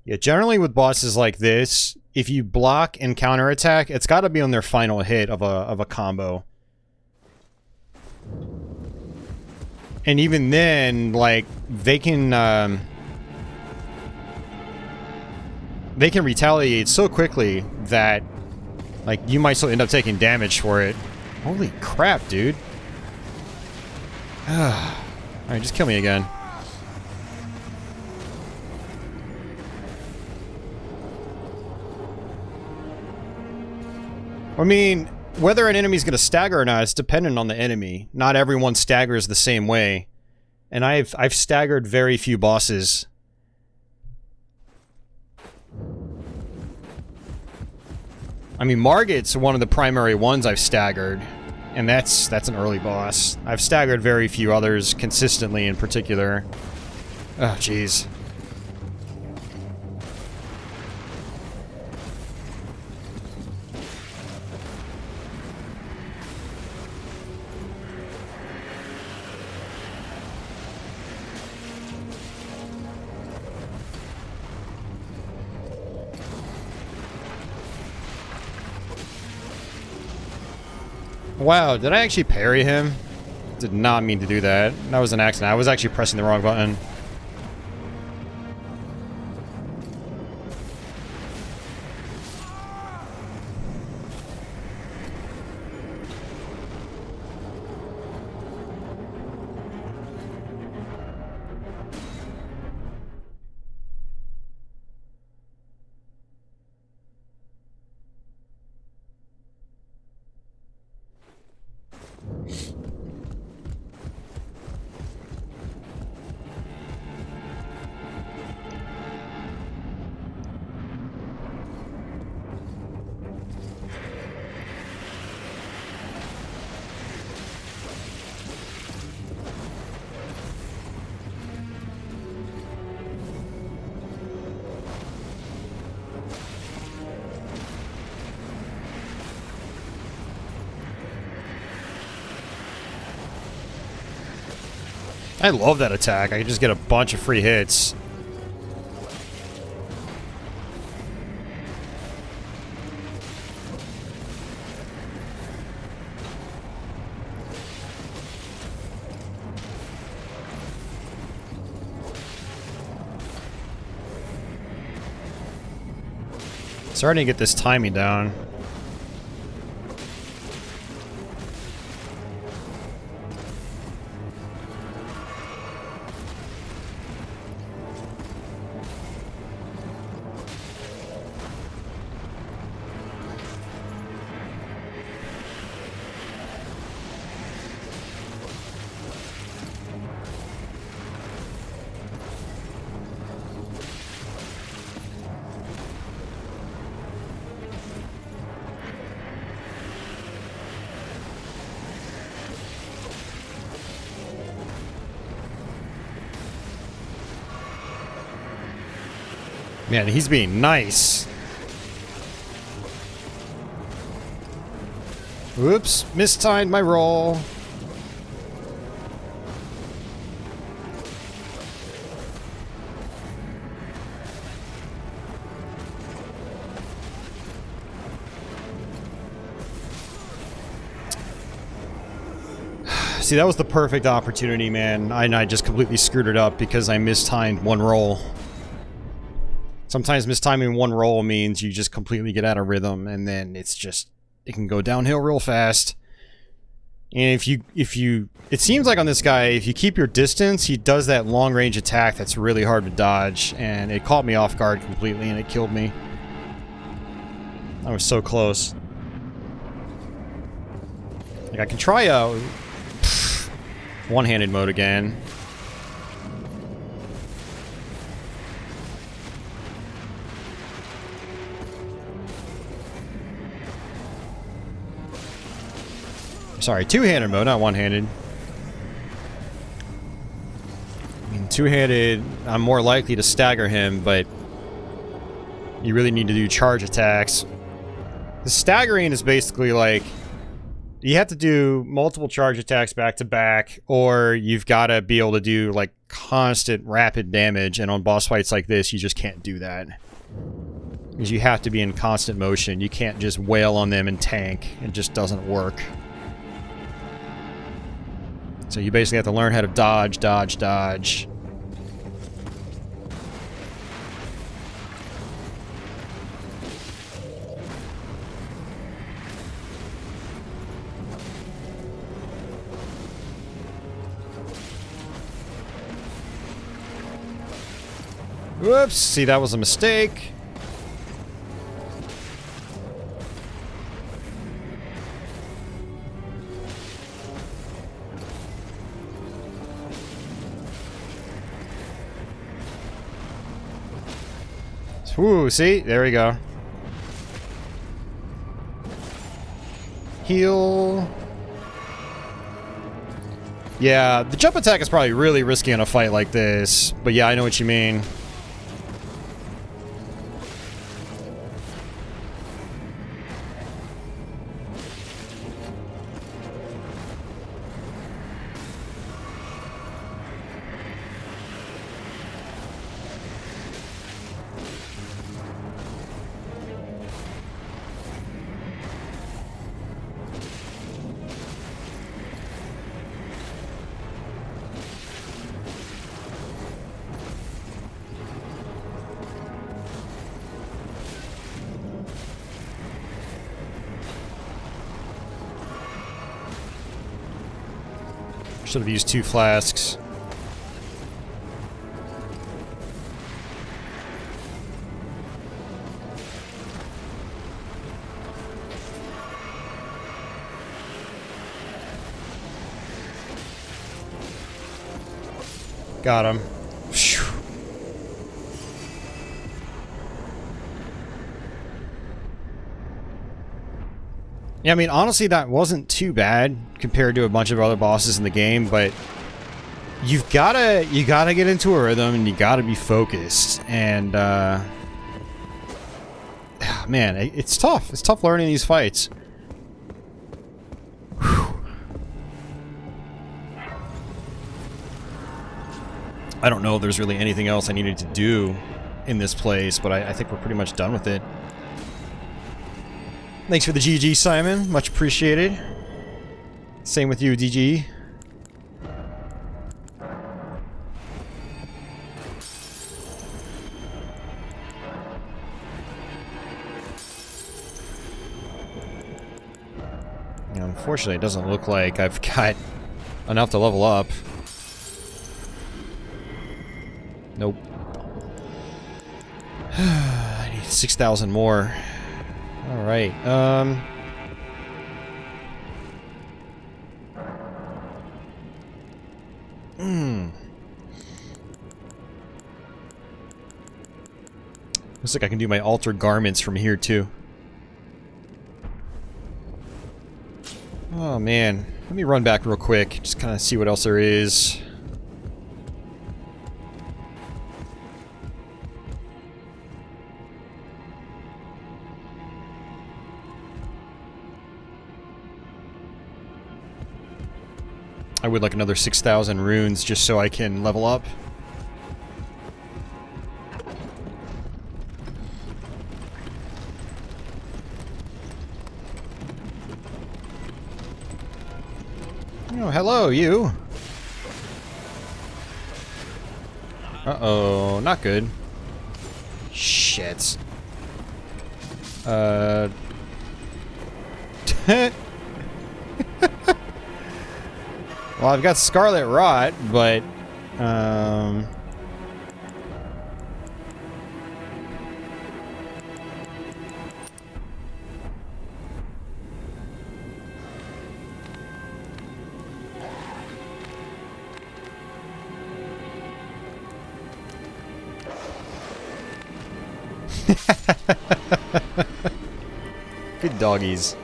S1: Yeah, generally with bosses like this, if you block and counterattack, it's got to be on their final hit of a combo. And even then, like, they can retaliate so quickly that, like, you might still end up taking damage for it. Holy crap, dude. Alright, just kill me again. I mean, whether an enemy's going to stagger or not is dependent on the enemy. Not everyone staggers the same way. And I've staggered very few bosses. I mean, Margit's one of the primary ones I've staggered, and that's an early boss. I've staggered very few others consistently in particular. Oh, jeez. Wow, did I actually parry him? Did not mean to do that. That was an accident. I was actually pressing the wrong button. I love that attack. I can just get a bunch of free hits. Starting to get this timing down. Man, he's being nice. Whoops, mistimed my roll. See, that was the perfect opportunity, man. I just completely screwed it up because I mistimed one roll. Sometimes mistiming one roll means you just completely get out of rhythm, and then it's just, it can go downhill real fast. And it seems like on this guy, if you keep your distance, he does that long range attack that's really hard to dodge, and it caught me off guard completely, and it killed me. I was so close. Like, I can try out one-handed mode again. Sorry, two-handed mode, not one-handed. I mean, two-handed, I'm more likely to stagger him, but you really need to do charge attacks. The staggering is basically like, you have to do multiple charge attacks back to back, or you've got to be able to do like constant rapid damage, and on boss fights like this, you just can't do that. Because you have to be in constant motion. You can't just wail on them and tank. It just doesn't work. So you basically have to learn how to dodge, dodge, dodge. Whoops, see, that was a mistake. Woo, see? There we go. Heal. Yeah, the jump attack is probably really risky in a fight like this. But yeah, I know what you mean. Should have used 2 flasks. Got him. Phew. Yeah, I mean, honestly, that wasn't too bad compared to a bunch of other bosses in the game, but you gotta get into a rhythm and you gotta be focused. And man, it's tough. It's tough learning these fights. Whew. I don't know if there's really anything else I needed to do in this place, but I think we're pretty much done with it. Thanks for the GG, Simon. Much appreciated. Same with you, DG. Unfortunately, it doesn't look like I've got enough to level up. Nope. I need 6,000 more. Alright, looks like I can do my altered garments from here, too. Oh, man. Let me run back real quick, just kind of see what else there is. I would like another 6,000 runes just so I can level up. Oh, hello, you. Uh-oh, not good. Shit. Well, I've got Scarlet Rot, but, good doggies.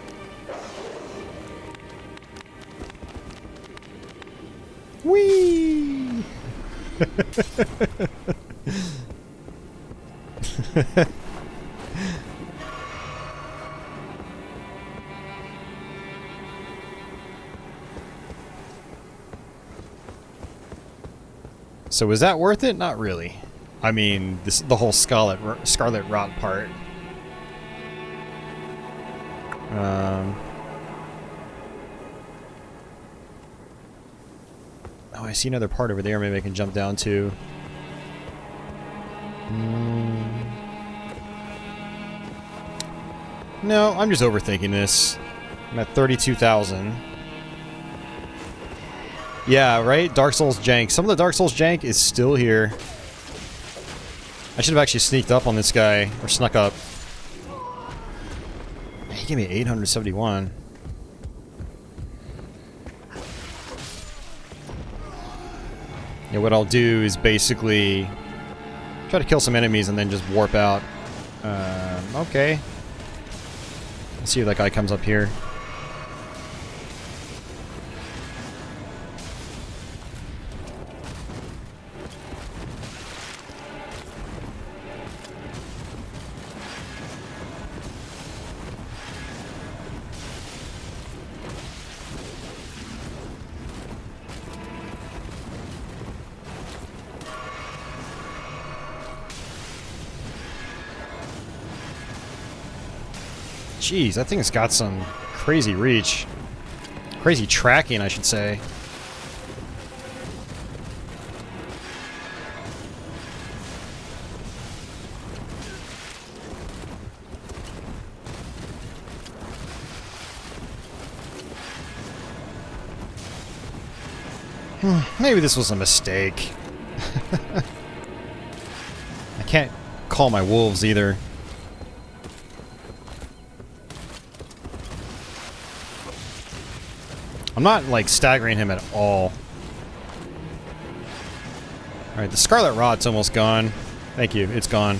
S1: Whee! So was that worth it? Not really. I mean, the whole Scarlet Rot part. Oh, I see another part over there. Maybe I can jump down to. No, I'm just overthinking this. I'm at 32,000. Yeah, right? Dark Souls jank. Some of the Dark Souls jank is still here. I should have actually sneaked up on this guy. Or snuck up. He gave me 871. Yeah, what I'll do is basically try to kill some enemies and then just warp out. Okay. Let's see if that guy comes up here. Jeez, that thing's got some crazy reach. Crazy tracking, I should say. Maybe this was a mistake. I can't call my wolves either. I'm not, like, staggering him at all. Alright, the Scarlet Rod's almost gone. Thank you, it's gone.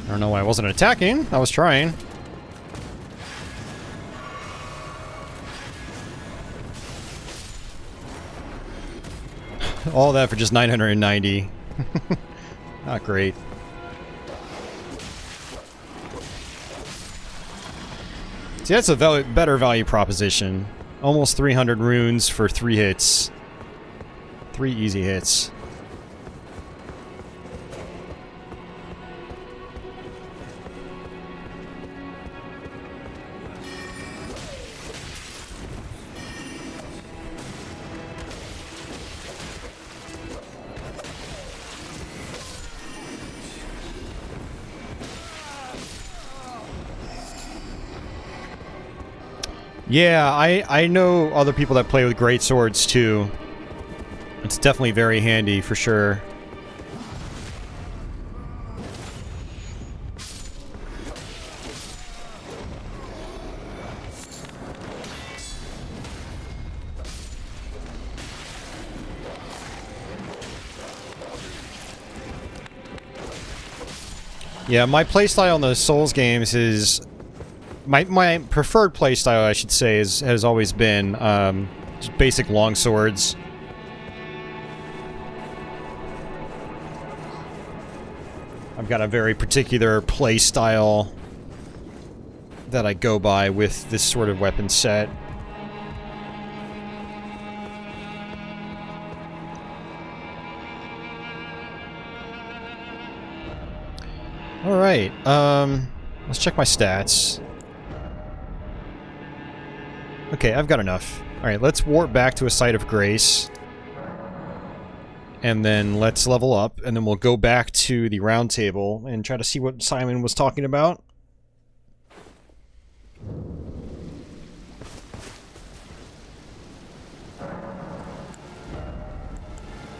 S1: I don't know why I wasn't attacking. I was trying. All that for just 990. Not great. See, that's a better value proposition. Almost 300 runes for 3 hits. 3 easy hits. Yeah, I know other people that play with great swords too. It's definitely very handy for sure. Yeah, my playstyle on the Souls games is... My preferred playstyle, I should say, has always been just basic long swords. I've got a very particular playstyle that I go by with this sort of weapon set. Alright, let's check my stats. Okay, I've got enough. Alright, let's warp back to a site of grace. And then let's level up, and then we'll go back to the round table and try to see what Simon was talking about.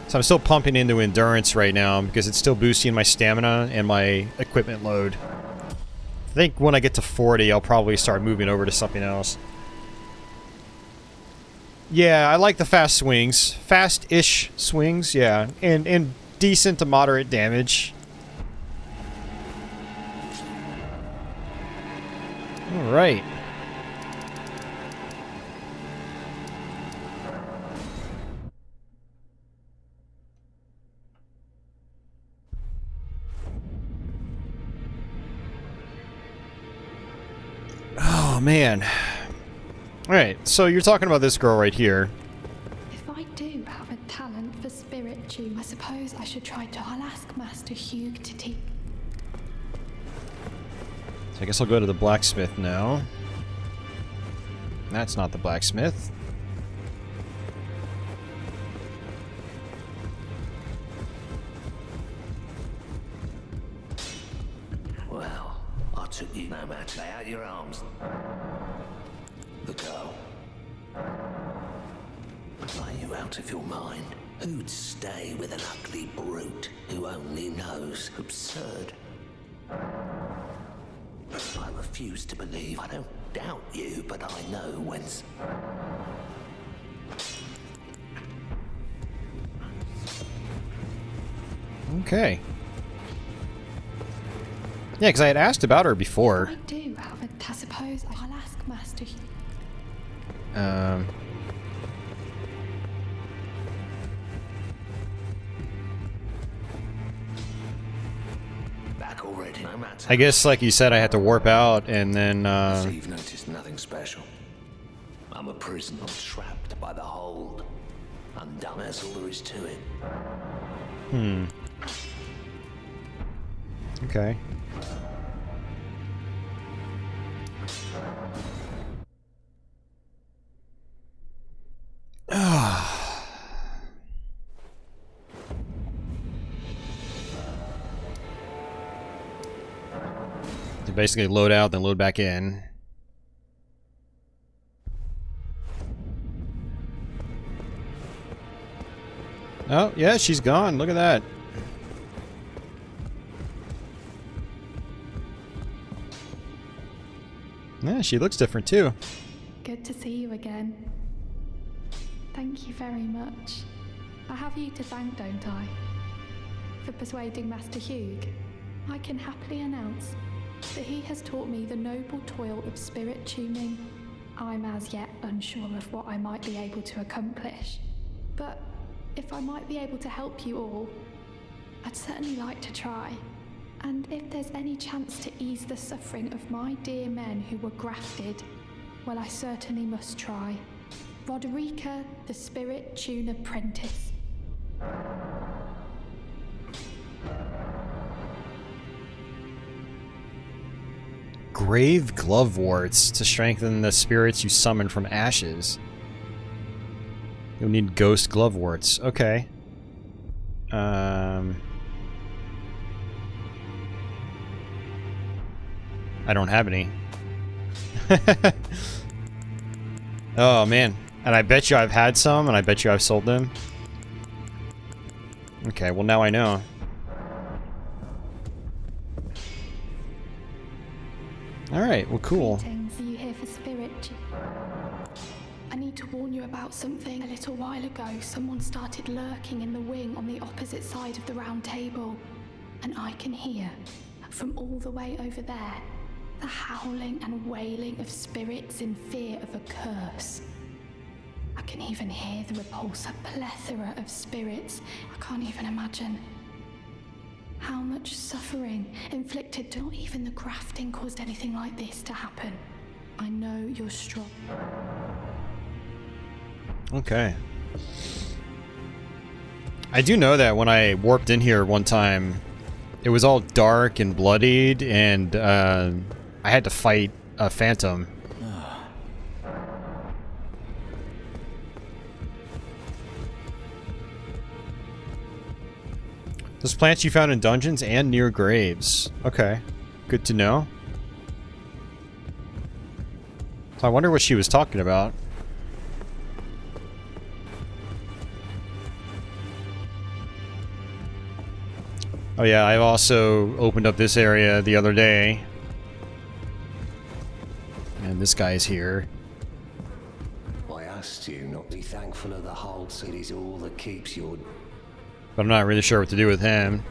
S1: So I'm still pumping into endurance right now because it's still boosting my stamina and my equipment load. I think when I get to 40, I'll probably start moving over to something else. Yeah, I like the fast swings. Fast-ish swings, yeah. And decent to moderate damage. Alright. Oh, man. Alright, so you're talking about this girl right here.
S7: If I do have a talent for spirit tune, I suppose I should try to. I'll ask Master Hugh to teach.
S1: So I guess I'll go to the blacksmith now. That's not the blacksmith.
S3: Well, I took you no match. Lay out your arms. The girl. Are you out of your mind? Who'd stay with an ugly brute who only knows absurd? I refuse to believe. I don't doubt you, but I know when's...
S1: Okay. Yeah, because I had asked about her before.
S7: I do have a... I suppose I'll ask Master Hugh.
S5: Back already, no matter.
S1: I guess, like you said, I had to warp out and then,
S5: So you've noticed nothing special. I'm a prisoner trapped by the hold. Undone, that's all there is to it.
S1: Okay. To basically load out, then load back in. Oh, yeah, she's gone. Look at that. Yeah, she looks different too.
S7: Good to see you again. Thank you very much. I have you to thank, don't I? For persuading Master Hugh. I can happily announce that he has taught me the noble toil of spirit tuning. I'm as yet unsure of what I might be able to accomplish, but if I might be able to help you all, I'd certainly like to try. And if there's any chance to ease the suffering of my dear men who were grafted, well, I certainly must try. Roderica, the Spirit Tune Apprentice.
S1: Grave Gloveworts to strengthen the spirits you summon from ashes. You'll need Ghost Gloveworts. Okay. I don't have any. Oh, man. And I bet you I've had some, and I bet you I've sold them. Okay, well now I know. Alright, well cool.
S7: Greetings. Are you here for spirit? I need to warn you about something. A little while ago, someone started lurking in the wing on the opposite side of the round table. And I can hear, from all the way over there, the howling and wailing of spirits in fear of a curse. I can even hear the repulsive plethora of spirits. I can't even imagine how much suffering inflicted. Not even the grafting caused anything like this to happen. I know you're strong.
S1: Okay. I do know that when I warped in here one time, it was all dark and bloodied, and I had to fight a phantom. Those plants you found in dungeons and near graves. Okay. Good to know. So I wonder what she was talking about. Oh yeah, I've also opened up this area the other day. And this guy's here.
S5: I asked you not to be thankful of the whole city's all that keeps your...
S1: But I'm not really sure what to do with him.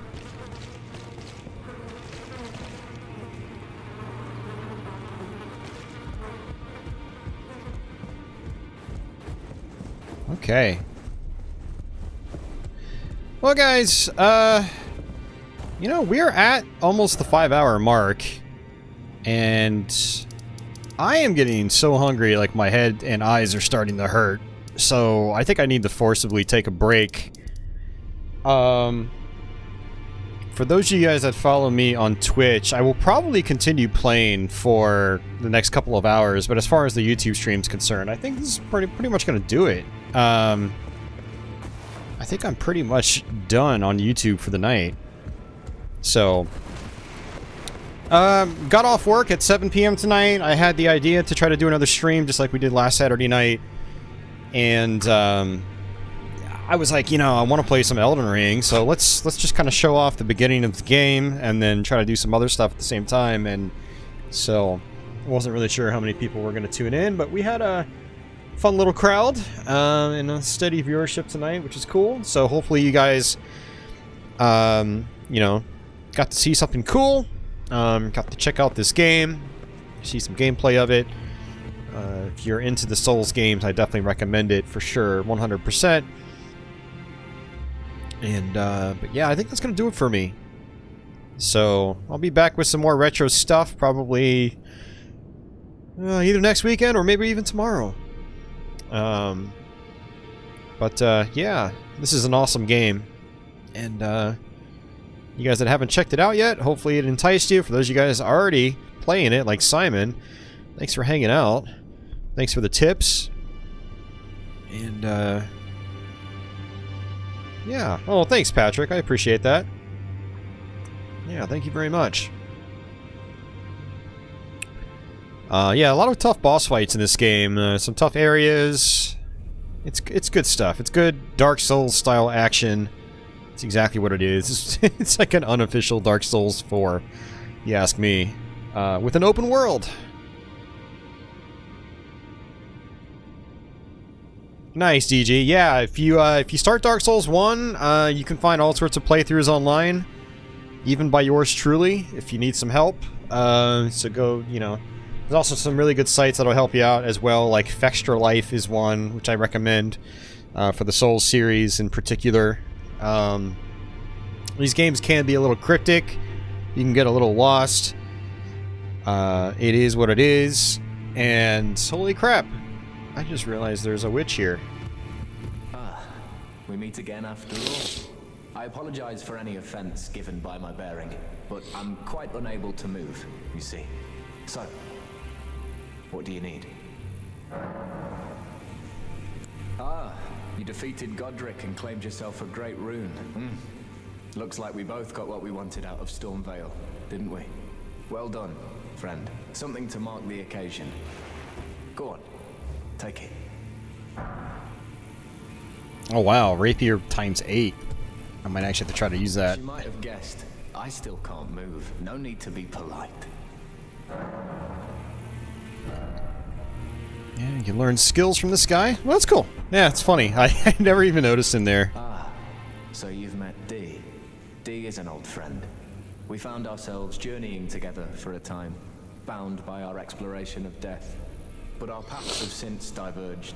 S1: Okay. Well, guys, you know, we're at almost the 5-hour mark, and I am getting so hungry, like my head and eyes are starting to hurt. So I think I need to forcibly take a break. For those of you guys that follow me on Twitch, I will probably continue playing for the next couple of hours, but as far as the YouTube stream's concerned, I think this is pretty much going to do it. I think I'm pretty much done on YouTube for the night. So, got off work at 7 p.m. tonight. I had the idea to try to do another stream just like we did last Saturday night. And, I was like, you know, I want to play some Elden Ring, so let's just kind of show off the beginning of the game and then try to do some other stuff at the same time. And so I wasn't really sure how many people were going to tune in, but we had a fun little crowd and a steady viewership tonight, which is cool. So hopefully you guys, you know, got to see something cool. Got to check out this game, see some gameplay of it. If you're into the Souls games, I definitely recommend it for sure, 100%. And, but yeah, I think that's gonna do it for me. So, I'll be back with some more retro stuff, probably either next weekend or maybe even tomorrow. Yeah, this is an awesome game. And, you guys that haven't checked it out yet, hopefully it enticed you. For those of you guys already playing it, like Simon, thanks for hanging out. Thanks for the tips. And, yeah. Oh, thanks, Patrick. I appreciate that. Yeah, thank you very much. Yeah, a lot of tough boss fights in this game. Some tough areas. It's good stuff. It's good Dark Souls style action. It's exactly what it is. It's like an unofficial Dark Souls 4, you ask me. With an open world. Nice, DG. Yeah, if you start Dark Souls 1, you can find all sorts of playthroughs online, even by yours truly, if you need some help. So go, you know. There's also some really good sites that'll help you out as well, like Fextra Life is one, which I recommend for the Souls series in particular. These games can be a little cryptic. You can get a little lost. It is what it is. And holy crap. I just realized there's a witch here.
S8: Ah, we meet again after all. I apologize for any offense given by my bearing, but I'm quite unable to move, you see. So, what do you need? Ah, you defeated Godrick and claimed yourself a great rune. Looks like we both got what we wanted out of Stormveil, didn't we? Well done, friend. Something to mark the occasion. Go on, take it.
S1: Oh wow, rapier ×8. I might actually have to try to use that.
S8: As you might have guessed, I still can't move. No need to be polite.
S1: Yeah, you learn skills from this guy. Well, that's cool. Yeah, it's funny. I never even noticed him there.
S8: Ah, so you've met Dee. Dee is an old friend. We found ourselves journeying together for a time, bound by our exploration of death. But our paths have since diverged.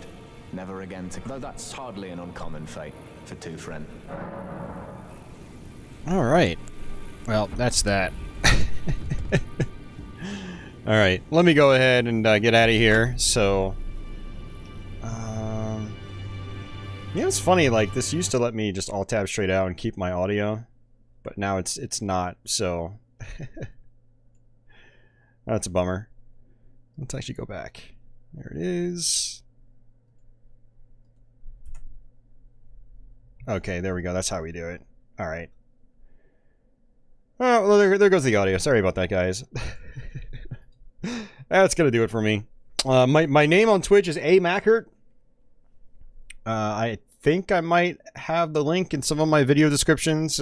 S8: Never again to... Though that's hardly an uncommon fate for two friends.
S1: Alright. Well, that's that. Alright, let me go ahead and get out of here. So... yeah, it's funny, like, this used to let me just alt-tab straight out and keep my audio. But now it's not, so... That's a bummer. Let's actually go back. There it is. Okay, there we go. That's how we do it. Alright. Oh, well, there goes the audio. Sorry about that, guys. That's gonna do it for me. My name on Twitch is amackert. I think I might have the link in some of my video descriptions.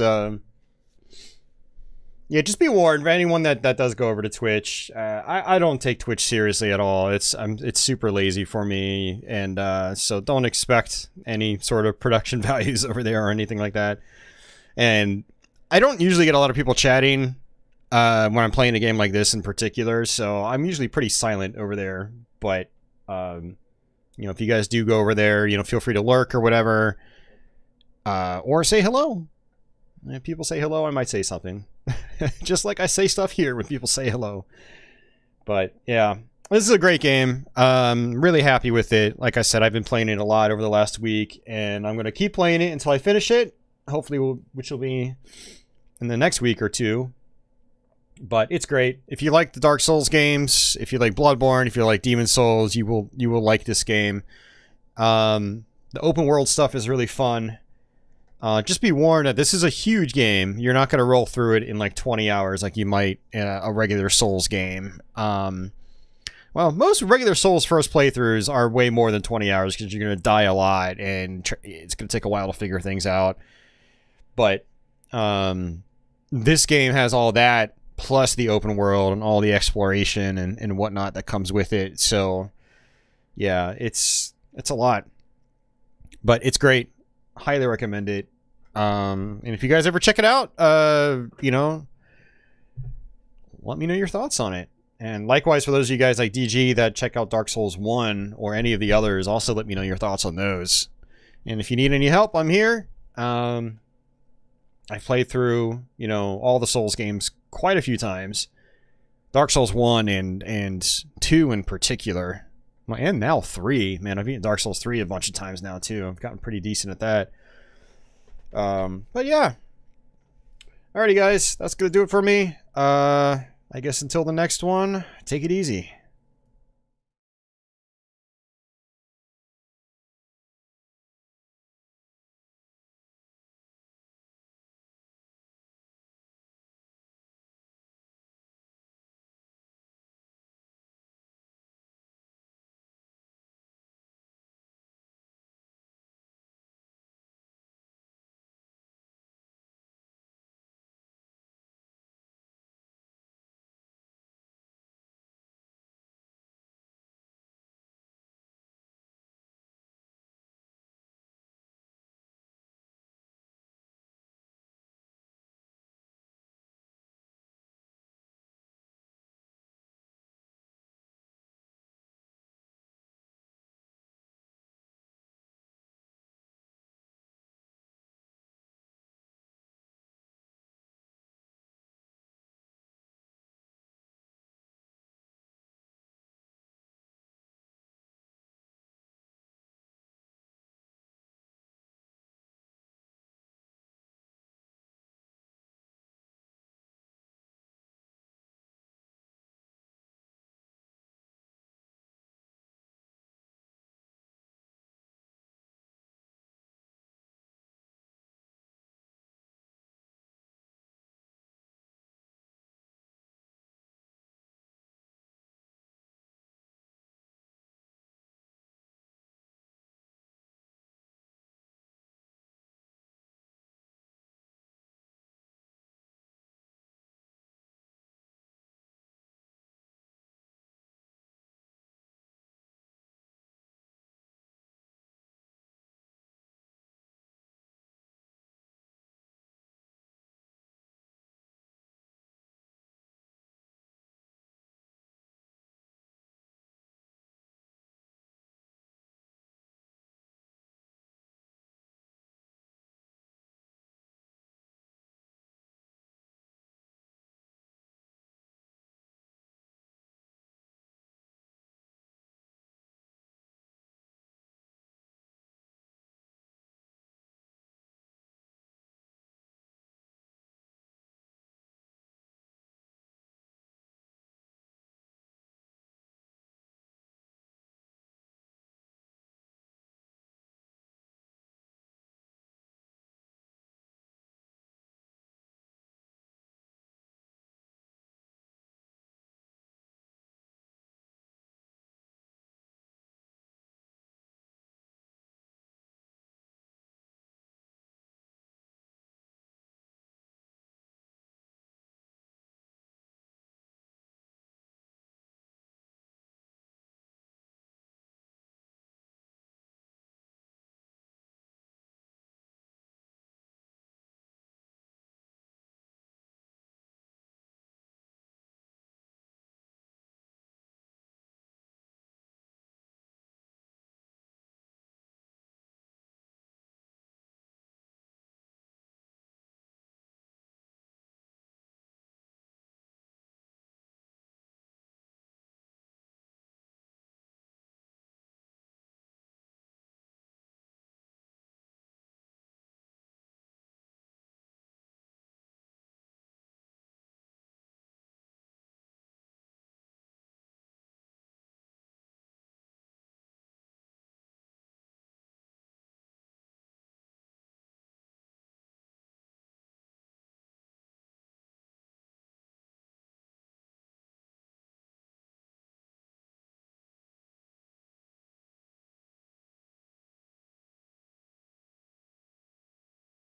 S1: Yeah, just be warned for anyone that does go over to Twitch. I don't take Twitch seriously at all. It's super lazy for me, and so don't expect any sort of production values over there or anything like that. And I don't usually get a lot of people chatting when I'm playing a game like this in particular, so I'm usually pretty silent over there. But you know, if you guys do go over there, you know, feel free to lurk or whatever, or say hello. If people say hello, I might say something. Just like I say stuff here when people say hello. But yeah, this is a great game. Really happy with it. Like I said, I've been playing it a lot over the last week, and I'm going to keep playing it until I finish it. Hopefully, which will be in the next week or two. But it's great. If you like the Dark Souls games, if you like Bloodborne, if you like Demon Souls, you will like this game. The open world stuff is really fun. Just be warned that this is a huge game. You're not going to roll through it in like 20 hours like you might in a regular Souls game. Well, most regular Souls first playthroughs are way more than 20 hours because you're going to die a lot and it's going to take a while to figure things out. But this game has all that, plus the open world and all the exploration and whatnot that comes with it. So, yeah, it's a lot. But it's great. Highly recommend it. And if you guys ever check it out, you know, let me know your thoughts on it. And likewise, for those of you guys like DG that check out Dark Souls 1 or any of the others, also let me know your thoughts on those. And if you need any help, I'm here. I've played through, you know, all the Souls games quite a few times. Dark Souls 1 and 2 in particular. And now 3. Man, I've beaten Dark Souls 3 a bunch of times now, too. I've gotten pretty decent at that. But yeah. Alrighty, guys. That's going to do it for me. I guess until the next one, take it easy.